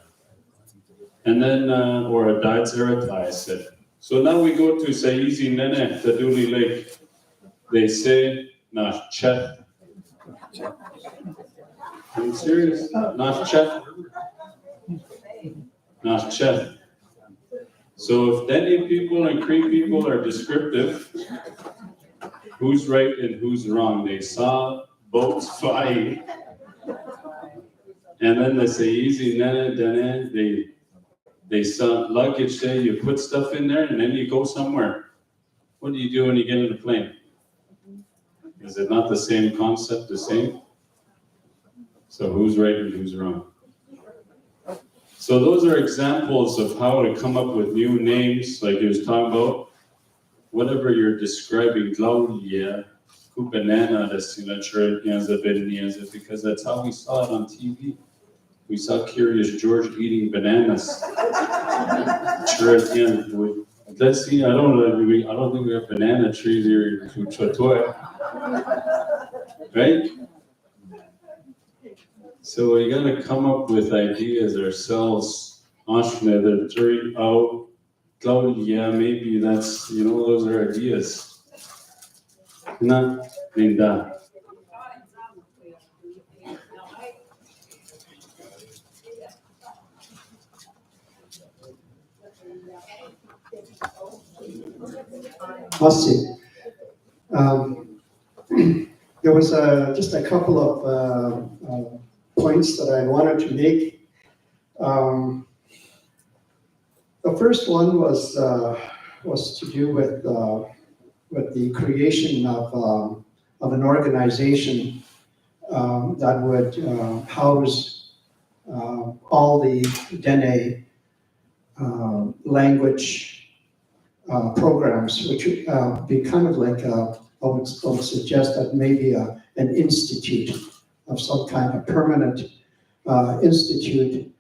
And then, or a die, it's Iratai, I said. So now we go to Saizi Nene, Taduli Lake. They say, Nach Chet. Are you serious? Nach Chet. Nach Chet. So if Denny people and Cree people are descriptive, who's right and who's wrong? They saw boats flying. And then they say, easy, nene, dene, they saw luggage there, you put stuff in there and then you go somewhere. What do you do when you get in a plane? Is it not the same concept, the same? So who's right and who's wrong? So those are examples of how to come up with new names, like he was talking about. Whatever you're describing, Claudia, banana, because that's how we saw it on TV. We saw Curious George eating bananas. Let's see. I don't think we have banana trees here in Chotoy, right? So we got to come up with ideas ourselves. Claudia, maybe that's, those are ideas. Not Linda. Awesome. There was just a couple of points that I wanted to make. The first one was to do with the creation of an organization that would house all the Dene language programs, which would be kind of like I would suggest that maybe an institute of some kind of permanent institute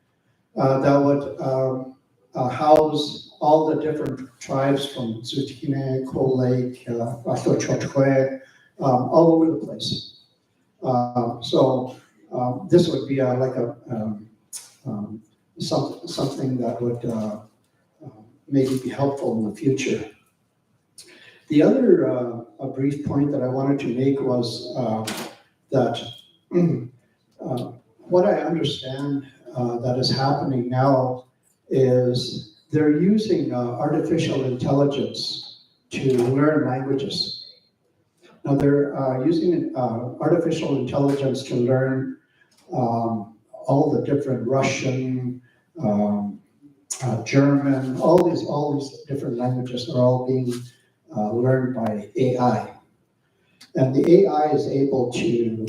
that would house all the different tribes from Zutkine, Coal Lake, Chotwe, all over the place. So this would be something that would maybe be helpful in the future. The other brief point that I wanted to make was that what I understand that is happening now is they're using artificial intelligence to learn languages. Now they're using artificial intelligence to learn all the different Russian, German, all these different languages are all being learned by AI. And the AI is able to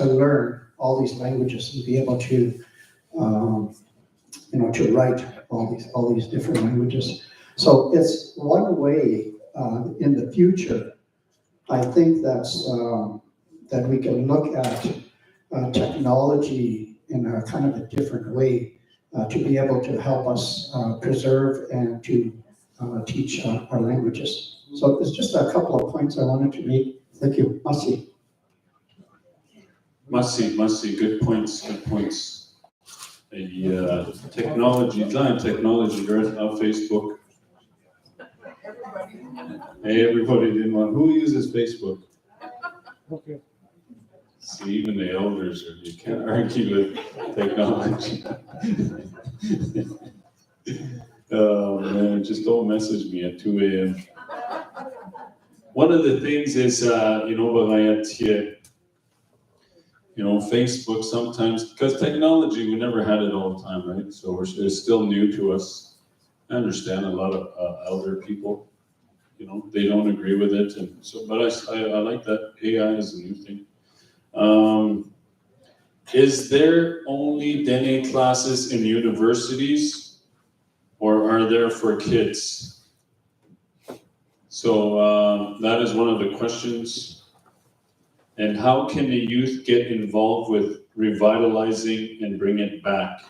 learn all these languages and be able to to write all these different languages. So it's one way in the future. I think that we can look at technology in a kind of a different way to be able to help us preserve and to teach our languages. So it's just a couple of points I wanted to make. Thank you. Masi. Must see, good points. Technology, right now, Facebook. Hey, everybody didn't want, who uses Facebook? Okay. See, even the elders, you can't argue with technology. Oh man, just don't message me at 2 a.m. One of the things is, Facebook sometimes, because technology, we never had it all the time, right? So it's still new to us. I understand a lot of elder people, they don't agree with it, and so. But I like that AI is a new thing. Is there only Dene classes in universities, or are there for kids? So that is one of the questions. And how can the youth get involved with revitalizing and bring it back?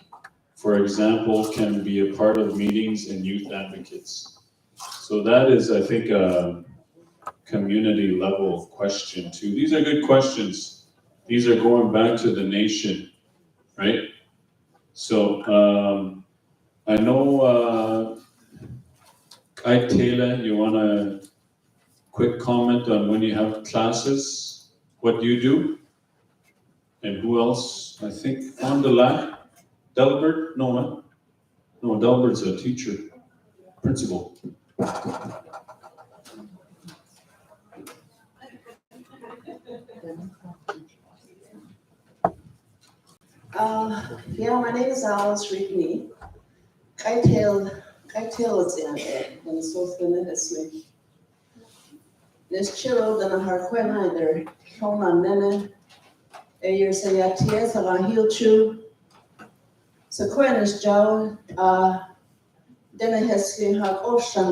For example, can be a part of meetings and youth advocates. So that is, I think, a community level question too. These are good questions. These are going back to the nation, right? So I know, Kai Taylor, you want a quick comment on when you have classes? What do you do? And who else? I think on the line, Delbert? No, Delbert's a teacher, principal. Yeah, my name is Alice Rigney. Kaitel is in it, and so tremendously. This chilo than a harquen either, Kona Nene, a year say a tears of a heel chew. So Quen is Joe, then a hesky have ocean,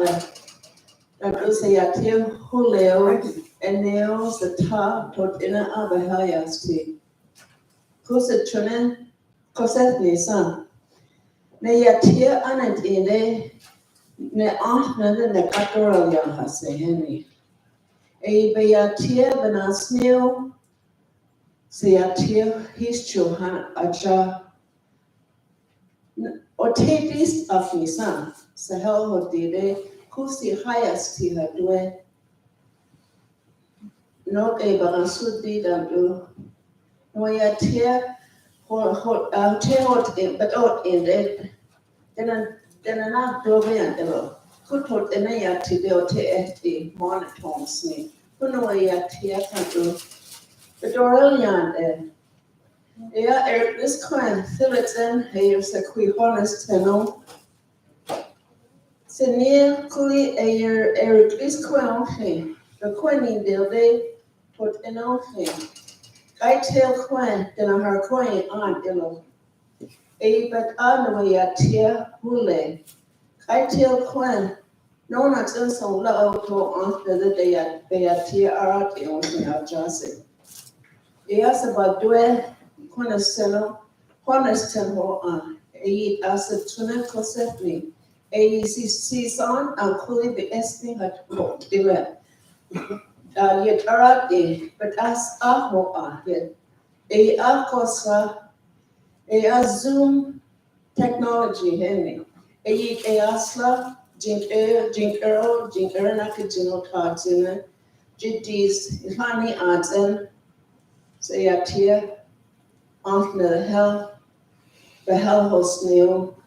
that was a tear huleo, and nails the top tot in a abahayasti. Cosset Chunen, Cosset Nisan. Ne yatia anet inde, ne ahna ne katoral yahase Henry. A beatia benasneo, seatia his chilhan acha. O tatis of Nisan, Sahel Hodide, Kusi highest he had dwe. No a banasudi damdu. No yatia, teot but out in it. Then a not dove and ever. Could put in a yati de te monotons me. Who know a yatia can do. The Dorelian yeah, this kind Philippine here's a quick honest tenno. Senior Kuli a year Eric is quail, the quinning day put in ocean. I tell Quen, then a her coin on illo. A but on the way at tear hule. I tell Quen, no, not so low to after the day at Beatia art in Jase. Yes, about dwell. Honesteno, a asset tuna cosepli, a season, and could be esting at home, yet arati, but as a yet a acosa, a zoom technology, Henry, a asla, jink nakajino tartin, jitties, honey arts, say at here. After the hell host meal,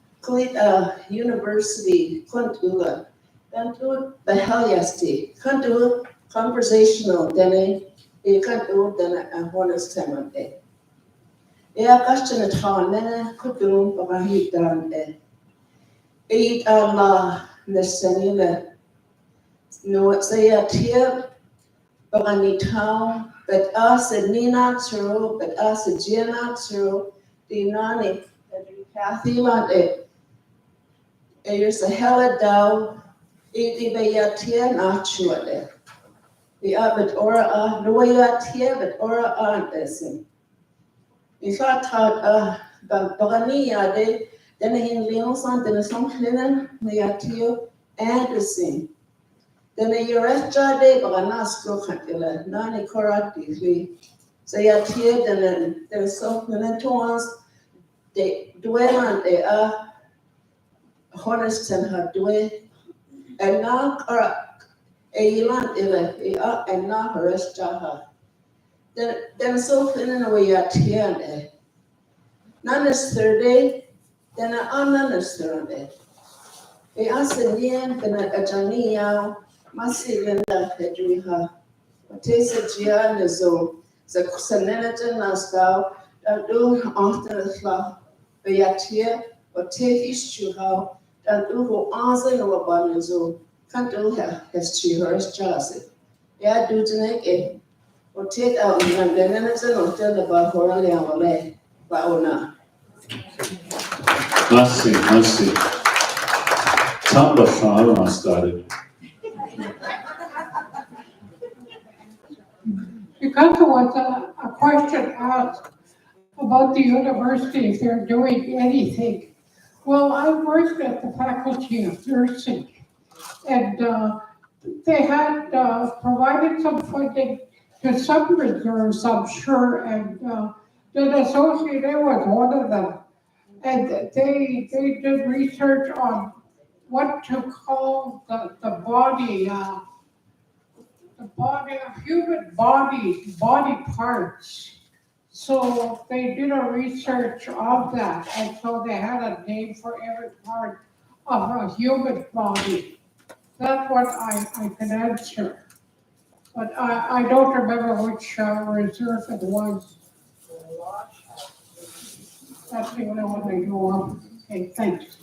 university, Kuntula, Kantu, the hell yasti, Kantu, conversational, then you can't do then a honest time of day. Yeah, question at home, then I could do about heat down there. Eat the senile. No, it's a tear, but I need town, but us and Nina through, but us and Gina through, the nani, Kathy like it. It's a hella down, it be a tear, not sure there. The but ora no way at here, but ora aren't this. In fact, but Bagania, they then in Leon something, some cleaning, they are here, and the same. Then a rest jade, but I'm not screwed, none correctly. So you are here, then there's something in tones, they dwell on they are honest and her dwell, and now correct. A land and not her rest jaha. Then so feeling away at here and none is Thursday, then I'm none is Thursday. A Assyrian, then a Jania, Massy Linda Hedriha. What is a Gianazo, the Kusaneta Nascow, that do after the flower, be at here, or take his shoe how, that do go answer no abanazo, can't do her history, her jazz. Yeah, do to make it. O take out and then it's an hotel about Horale and Wale, Baona. Merci. Tamba Farah started. Because there was a question asked about the university, if they're doing anything. Well, I worked at the Faculty of Nursing, and they had provided some funding to some reserves, I'm sure, and the associate was one of them. And they did research on what to call the body, human body parts. So they did a research of that, and so they had a name for every part of a human body. That's what I can answer. But I don't remember which reserve it was. That's the only one I know of. Okay, thanks.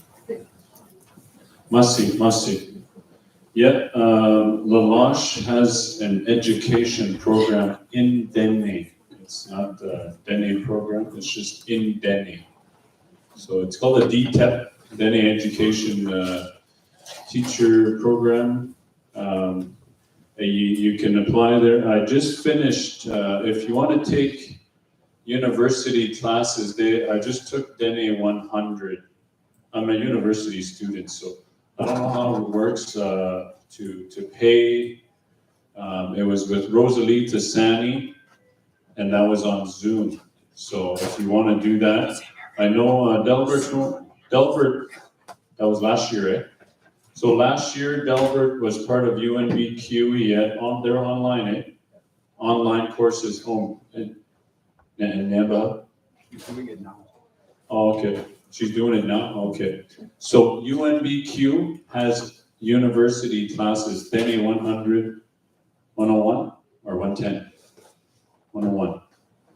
Merci. Yeah, Lalache has an education program in Dene. It's not the Dene program, it's just in Dene. So it's called a DTEP, Dene Education Teacher Program. You can apply there. I just finished, if you want to take university classes, I just took Dene 100. I'm a university student, so I don't know how it works to pay. It was with Rosalie Tassani, and that was on Zoom. So if you want to do that, I know Delbert, that was last year, eh? So last year, Delbert was part of UNBQ. He had their online, eh? Online courses home. And Neba? She's doing it now. Oh, okay. She's doing it now? Okay. So UNBQ has university classes, Dene 100, 101, or 110? 101.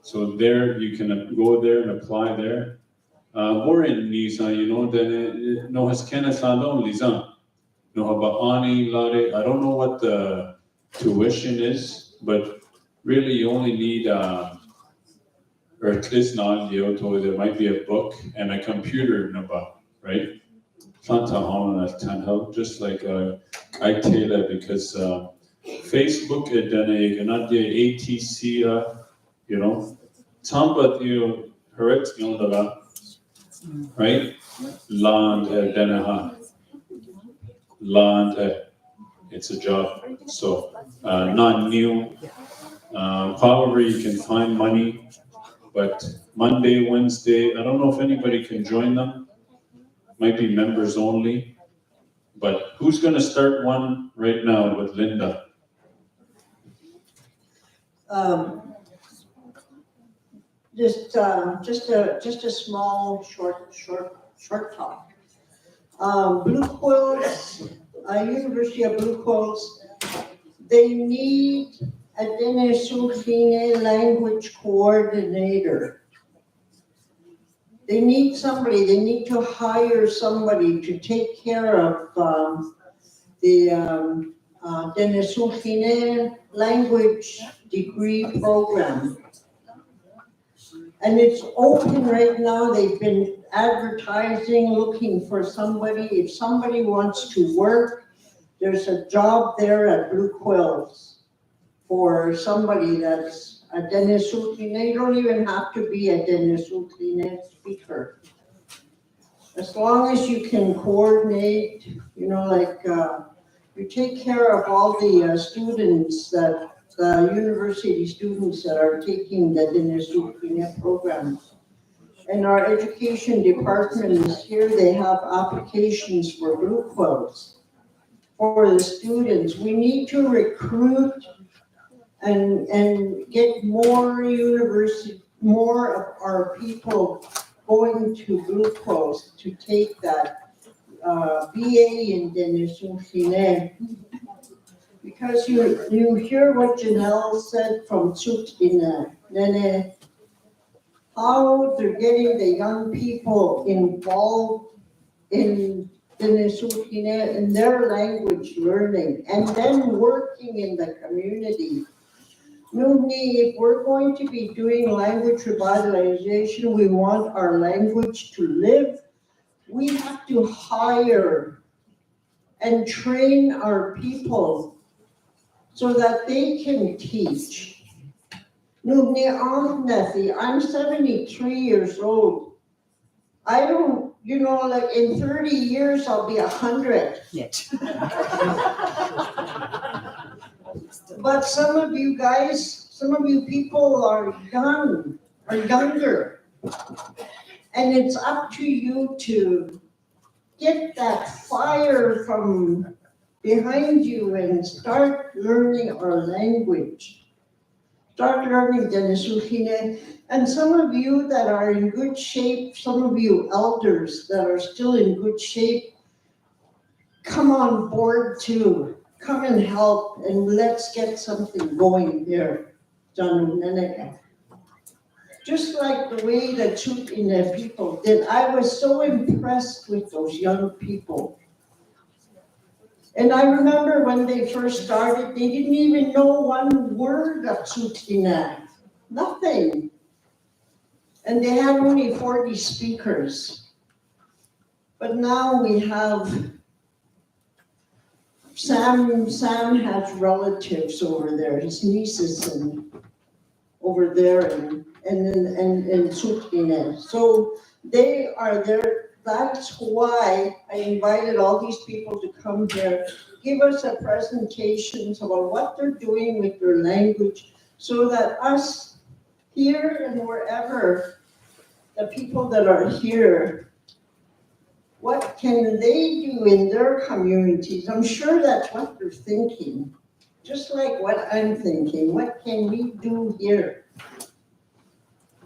So there, you can go there and apply there. More in Nisa, you know, then no has Kenneth Landon, Lisa. No, Ba'ani, Lade. I don't know what the tuition is, but really you only need, or at least not there might be a book and a computer, right? Just like I Taylor, because Facebook had done not the ATC, you know, Tamba, you correct, right? Land, Land, it's a job, so not new. However, you can find money, but Monday, Wednesday, I don't know if anybody can join them. Might be members only. But who's going to start one right now with Linda? Just a small, short talk. Blue Quills, University of Blue Quills, they need a Denisukline language coordinator. They need somebody, they need to hire somebody to take care of the Denisukline language degree program. And it's open right now. They've been advertising, looking for somebody. If somebody wants to work, there's a job there at Blue Quills for somebody that's a Denisukline. You don't even have to be a Denisukline speaker. As long as you can coordinate, you know, like you take care of all the students that university students that are taking the Denisukline program. And our education department is here, they have applications for Blue Quills for the students. We need to recruit and get more of our people going to Blue Quills to take that BA in Denisukline. Because you hear what Janelle said from Tsutina, Nene, how they're getting the young people involved in Denisukline in their language learning and then working in the community. Nuni, if we're going to be doing language revitalization, we want our language to live, we have to hire and train our people so that they can teach. I'm 73 years old. I don't, you know, like in 30 years, I'll be 100. But some of you guys, some of you people are young, are younger. And it's up to you to get that fire from behind you and start learning our language. Start learning Denisukline. And some of you that are in good shape, some of you elders that are still in good shape, come on board too. Come and help and let's get something going here. Just like the way the Tsutina people did. I was so impressed with those young people. And I remember when they first started, they didn't even know one word of Tsutina. Nothing. And they had only 40 speakers. But now we have Sam has relatives over there, his nieces and over there and Tsutina. So they are there. That's why I invited all these people to come here, give us a presentation about what they're doing with their language so that us here and wherever, the people that are here, what can they do in their communities? I'm sure that's what they're thinking, just like what I'm thinking. What can we do here?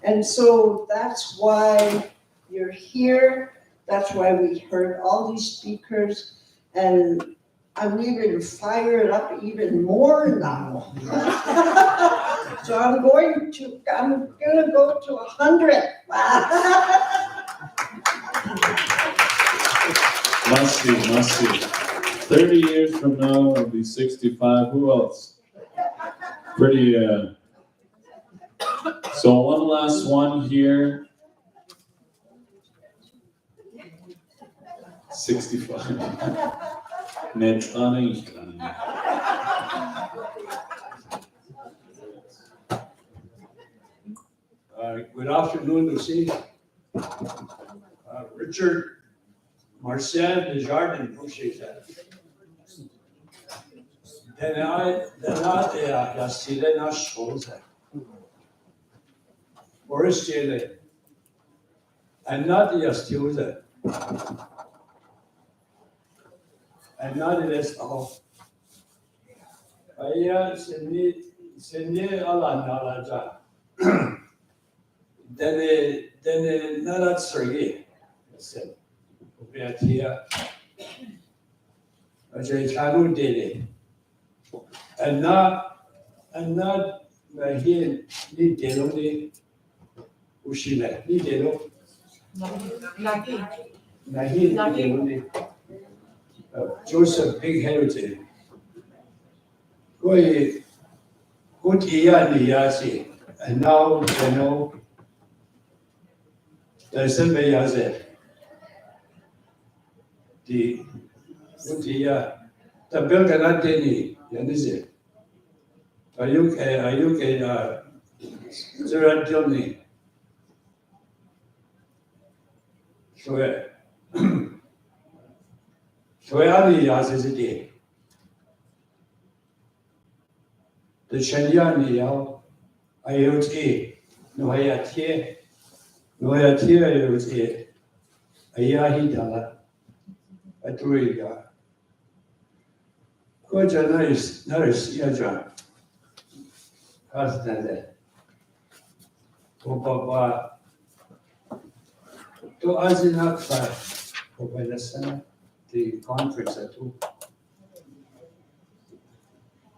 And so that's why you're here. That's why we heard all these speakers, and I'm even fired up even more now. So I'm gonna go to 100. Must see. 30 years from now, I'll be 65. Who else? Pretty, so one last one here. 65. Good afternoon, Lucy. Richard Marcel Desjardins, appreciate that. Jag ser en chose. Boris Jele. And not just Tuesday. And not this all. I send alla nalaja. Then not sergi. Said, Beatia. Ajay Chanu did it. and not my here ni delo ni ushila ni delo na here delo ni Joseph Big Heritage. Good year ni yasi, and now you know there's somebody else there. The good year, the bill cannot tell you, you understand? Are you Zara tell me? So I yasi is it? The Shanya ni yao, IoT, no IoT, no IoT IoT, ayahi dala, aturiga. Koja nice yaja. How's that? Papa, to Azinak, Papa, listen, the conference at two.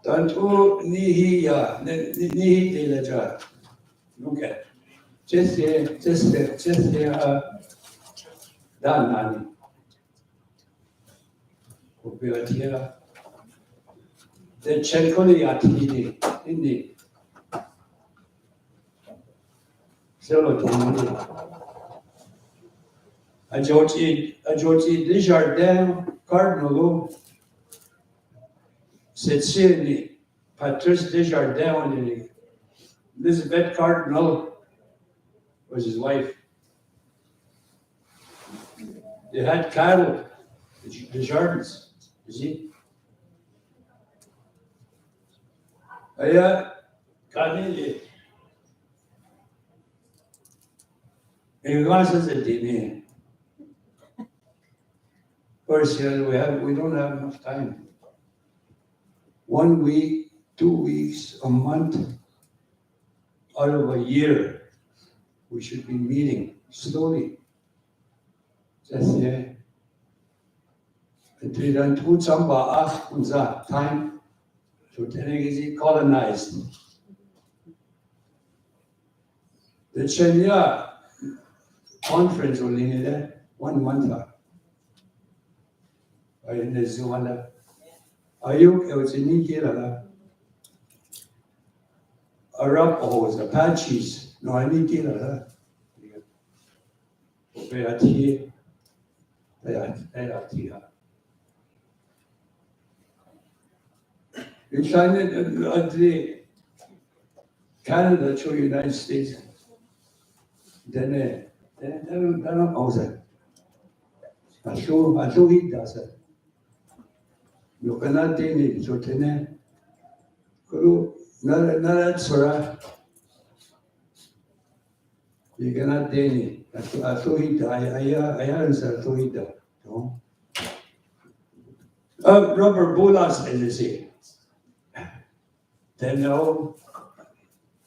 Tanto nihiya, nihi de la ja. Okay. Just here, dan nani. Cooperativa. The Chenkoli atini, indi. Solo tumuli. A Georgie Desjardins, Cardinal, Cecily, Patrice Desjardins, Elizabeth Cardinal was his wife. They had cattle, the Jardins, you see? Aya, Camille. And God says it to me. Of course, we don't have enough time. 1 week, 2 weeks, a month, out of a year, we should be meeting slowly. Just here. Until then, tut samba unser time to Tenegisi colonized. The Chenya conference only there 1 month. In the Zuala. Ayuk, it was in Nikila. Arapahos, Apaches, no, I need Nikila. They are here. They are here. In China, Canada to United States. Then don't also. I show he does it. You cannot do it, so then, not Sora. You cannot do it. I show he I answer to it. Rubber bullets, as they say. Then now,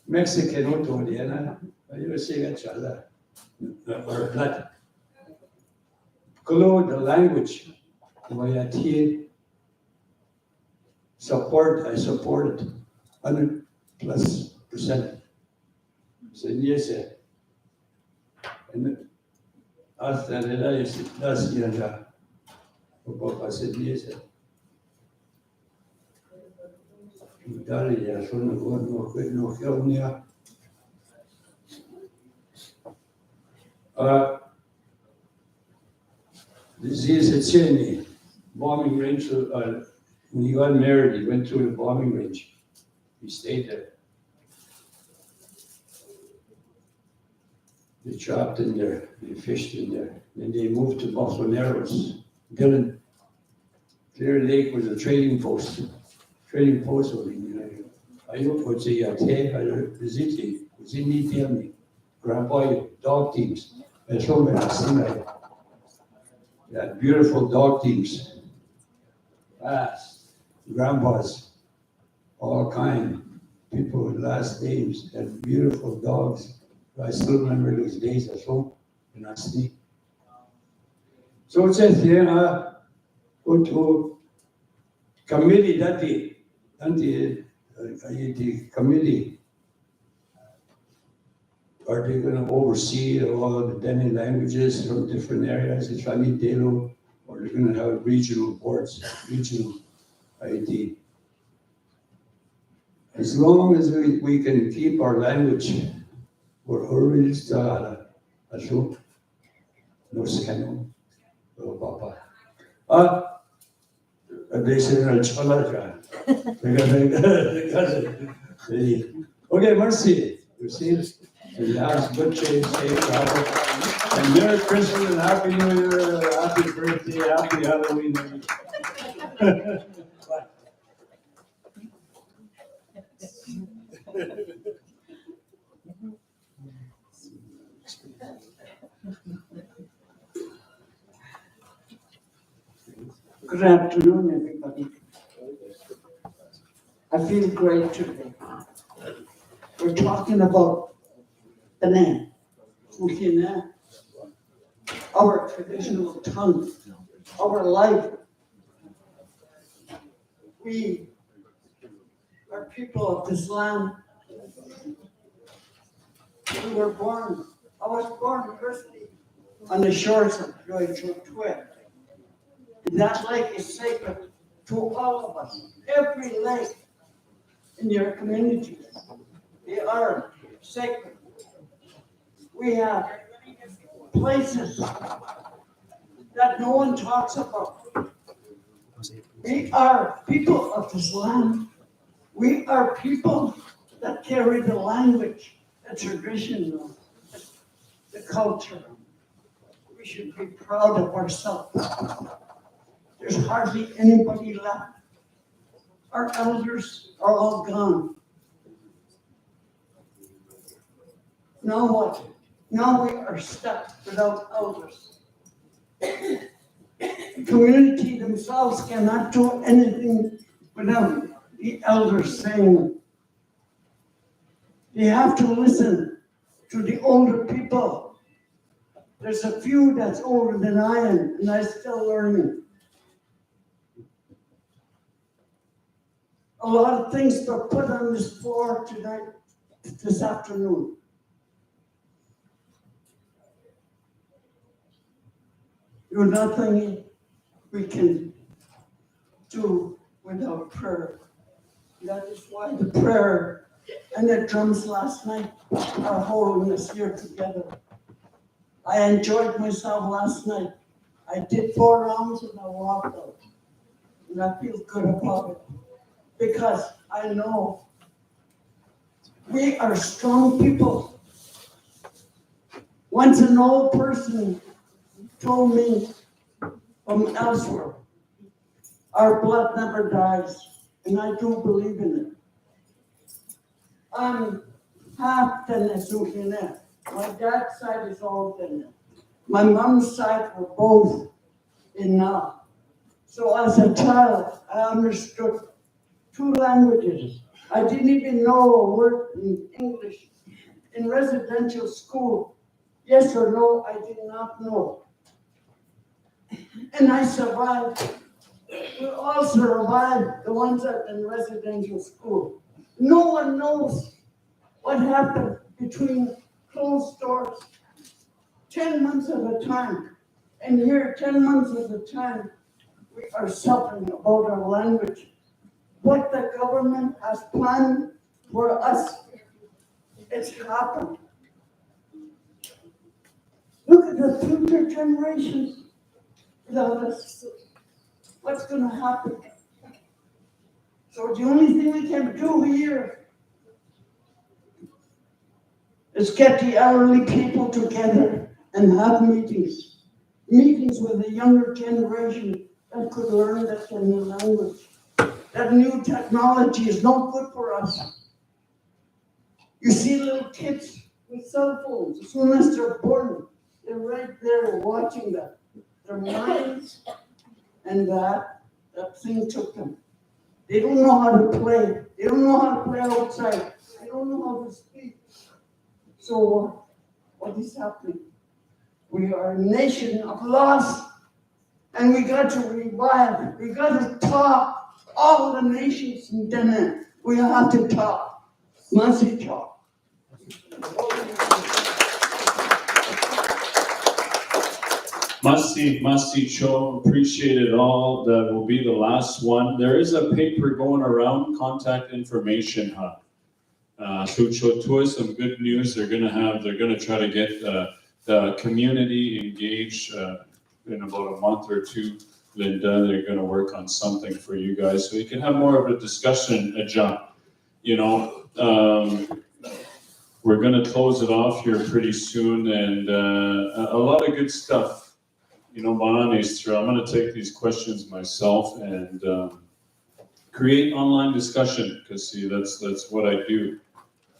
Mexican Otoniana, you see each other. Or not. Glue the language. I support it. 100+%. So yes, and after that, that's the other. Papa said yes. Italia, sono no California. This is a Cheney bombing range. When he got married, he went to the bombing range. He stayed there. They chopped in there, they fished in there. Then they moved to Buffalo Narrows. Dillon, Clear Lake was a trading post. Trading post over here. I don't put say I visit me, tell me. Grandpa, dog teams. I showed me I seen that beautiful dog teams. Grandpas, all kind, people with last names, and beautiful dogs. I still remember those days at home, and I sneak. So it says here, go to committee that day, the committee, are they gonna oversee all the Dene languages from different areas, the Chinese Delo, or they're gonna have regional boards, regional ID? As long as we can keep our language, we're already started. Asho, no sano, no papa. They say no chalaja. Okay, Mercy, you see, and that's good change, and Merry Christmas and Happy New Year, Happy birthday, Happy Halloween. Good afternoon, everybody. I feel great today. We're talking about the name, Ukina, our traditional tongue, our life. We are people of this land. We were born, I was born firstly on the shores of Twin. That lake is sacred to all of us. Every lake in your community, they are sacred. We have places that no one talks about. We are people of this land. We are people that carry the language, the tradition, the culture. We should be proud of ourselves. There's hardly anybody left. Our elders are all gone. Now what? Now we are stuck without elders. The community themselves cannot do anything without the elders saying. You have to listen to the older people. There's a few that's older than I am, and I'm still learning. A lot of things were put on this floor tonight, this afternoon. There's nothing we can do without prayer. That is why the prayer and the drums last night are holding us here together. I enjoyed myself last night. I did 4 rounds and I walked out. And I feel good about it. Because I know we are strong people. Once an old person told me from elsewhere, our blood never dies, and I do believe in it. I'm half Tenesukine. My dad's side is all Tene. My mom's side were both in Na. So as a child, I understood 2 languages. I didn't even know a word in English. In residential school, yes or no, I did not know. And I survived. We all survived, the ones that are in residential school. No one knows what happened between closed doors 10 months at a time. And here, 10 months at a time, we are suffering about our language. What the government has planned for us, it's happened. Look at the future generations without us. What's going to happen? So the only thing we can do here is get the elderly people together and have meetings. Meetings with the younger generation that could learn that new language. That new technology is not good for us. You see little kids with cell phones. As soon as they're born, they're right there watching that. Their minds and that thing took them. They don't know how to play. They don't know how to play outside. They don't know how to speak. So what is happening? We are a nation of loss, and we got to revive. We got to talk all the nations in Dana, we have to talk. Must talk. Must-see show, appreciate it all. That will be the last one. There is a paper going around, contact information hub. So some good news. They're gonna try to get the community engaged in about a month or two. Linda, they're gonna work on something for you guys, so you can have more of a discussion, John. We're gonna close it off here pretty soon, and a lot of good stuff. Bananes through. I'm gonna take these questions myself and create online discussion, because see, that's what I do.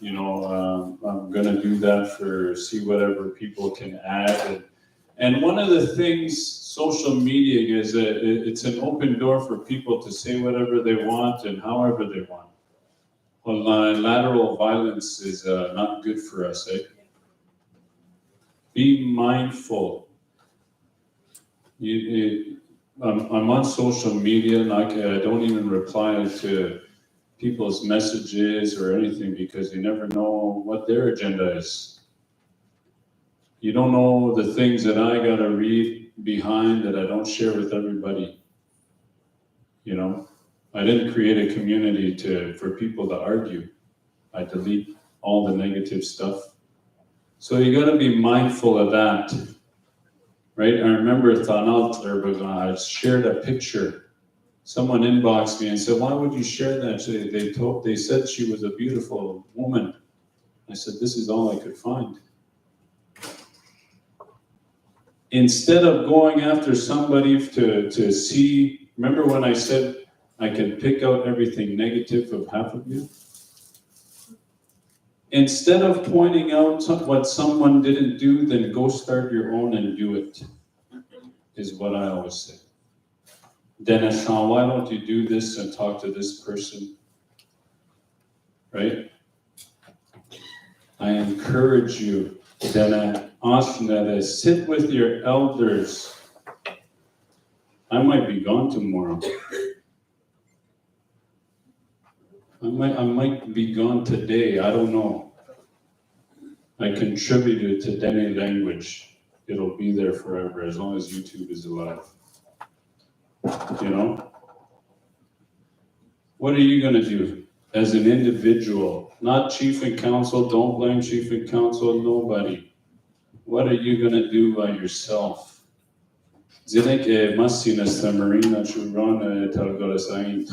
I'm gonna do that see whatever people can add. And one of the things, social media is it's an open door for people to say whatever they want and however they want. Well, lateral violence is not good for us, eh? Be mindful. I'm on social media, and I don't even reply to people's messages or anything, because you never know what their agenda is. You don't know the things that I gotta read behind that I don't share with everybody. I didn't create a community for people to argue. I delete all the negative stuff. So you gotta be mindful of that. Right? I remember I shared a picture. Someone inboxed me and said, "Why would you share that?" They said she was a beautiful woman. I said, "This is all I could find." Instead of going after somebody to see, remember when I said I can pick out everything negative of half of you? Instead of pointing out what someone didn't do, then go start your own and do it, is what I always say. Dennis, why don't you do this and talk to this person? Right? I encourage you, Dennis, sit with your elders. I might be gone tomorrow. I might be gone today, I don't know. I contributed to Dene language. It'll be there forever, as long as YouTube is alive. What are you gonna do as an individual? Not chief and council, don't blame chief and council, nobody. What are you gonna do by yourself? Zinek masinas tamarina churana talgorasain.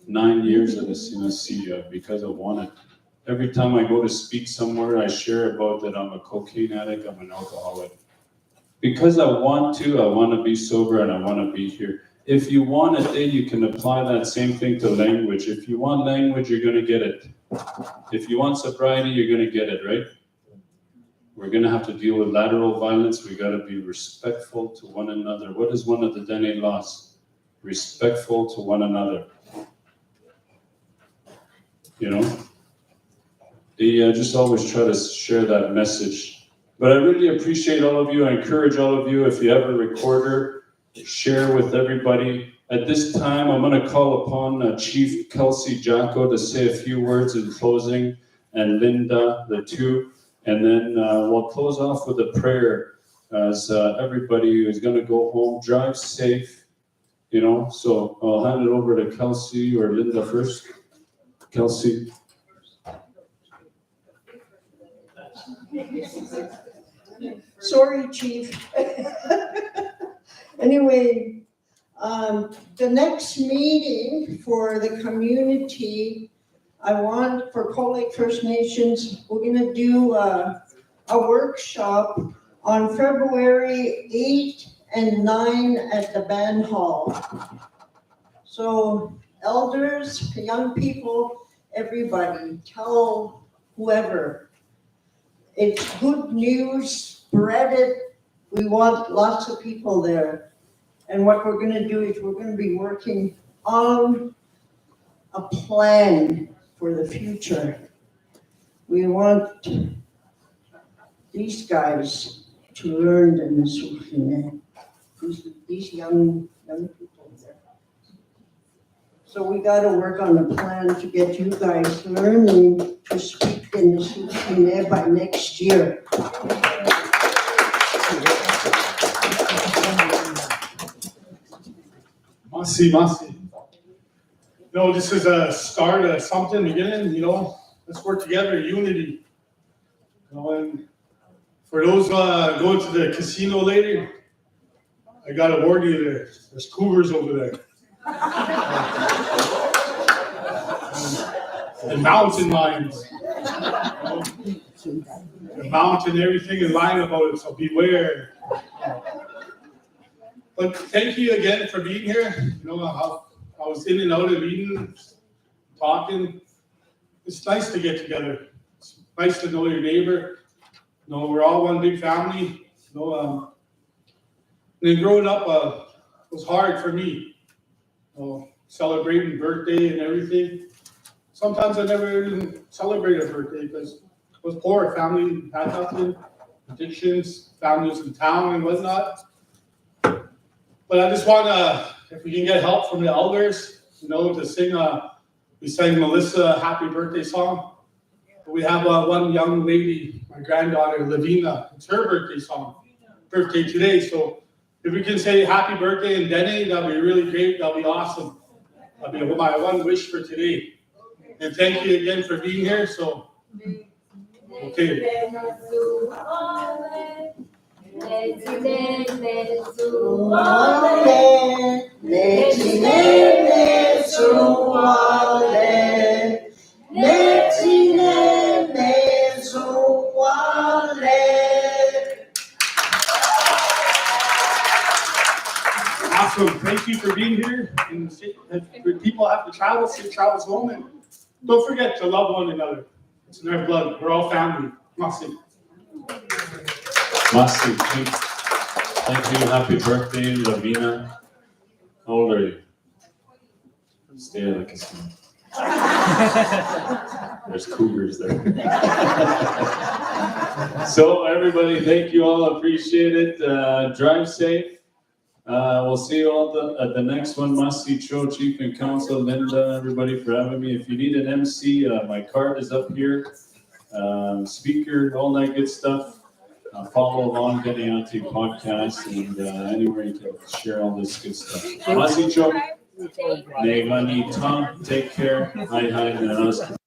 9 years of this because I want it. Every time I go to speak somewhere, I share about that I'm a cocaine addict, I'm an alcoholic. Because I want to be sober, and I want to be here. If you want it, then you can apply that same thing to language. If you want language, you're going to get it. If you want sobriety, you're going to get it, right? We're going to have to deal with lateral violence. We got to be respectful to one another. What is one of the Dene laws? Respectful to one another. They just always try to share that message. But I really appreciate all of you. I encourage all of you, if you have a recorder, share with everybody. At this time, I'm going to call upon Chief Kelsey Jacko to say a few words in closing, and Linda, the two. And then we'll close off with a prayer as everybody who's going to go home, drive safe, So I'll hand it over to Kelsey or Linda first. Kelsey. Sorry, Chief. Anyway, the next meeting for the community, I want for Cold Lake First Nations, we're gonna do a workshop on February 8 and 9 at the band hall. So elders, young people, everybody, tell whoever. It's good news, spread it. We want lots of people there. And what we're gonna do is we're gonna be working on a plan for the future. We want these guys to learn the Nisuhine. these young people there. So we gotta work on a plan to get you guys learning to speak in the Tsuut'ina by next year. Masi. No, this is a start of something beginning, let's work together, unity. And for those going to the casino later, I gotta warn you, there's cougars over there. And mountain lions. The mountain, everything is lying about it, so beware. But thank you again for being here. I was in and out of meetings, talking. It's nice to get together. It's nice to know your neighbor. We're all one big family. And then growing up it was hard for me. Celebrating birthday and everything. Sometimes I never even celebrated a birthday because I was poor. Family had nothing, addictions, families in town and whatnot. But I just want to, if we can get help from the elders, to sing, we sang Melissa Happy Birthday song. But we have one young lady, my granddaughter, Lavina. It's her birthday today. So if we can say happy birthday in Dene, that'll be really great. That'll be awesome. That'll be my one wish for today. And thank you again for being here. So, okay. Awesome. Thank you for being here. And if people have to travel, safe travels home. And don't forget to love one another. It's in our blood. We're all family. Masi. Thank you. Happy birthday, Lavina. How old are you? Stay at the casino. There's cougars there. So everybody, thank you all. Appreciate it. Drive safe. We'll see you all at the next one. Masi Cho, Chief and Council, Linda, everybody for having me. If you need an MC, my card is up here. Speaker, all that good stuff. Follow along, getting onto podcast and anywhere you can share all this good stuff. Masi Cho, Negani Tom, take care. Hi, and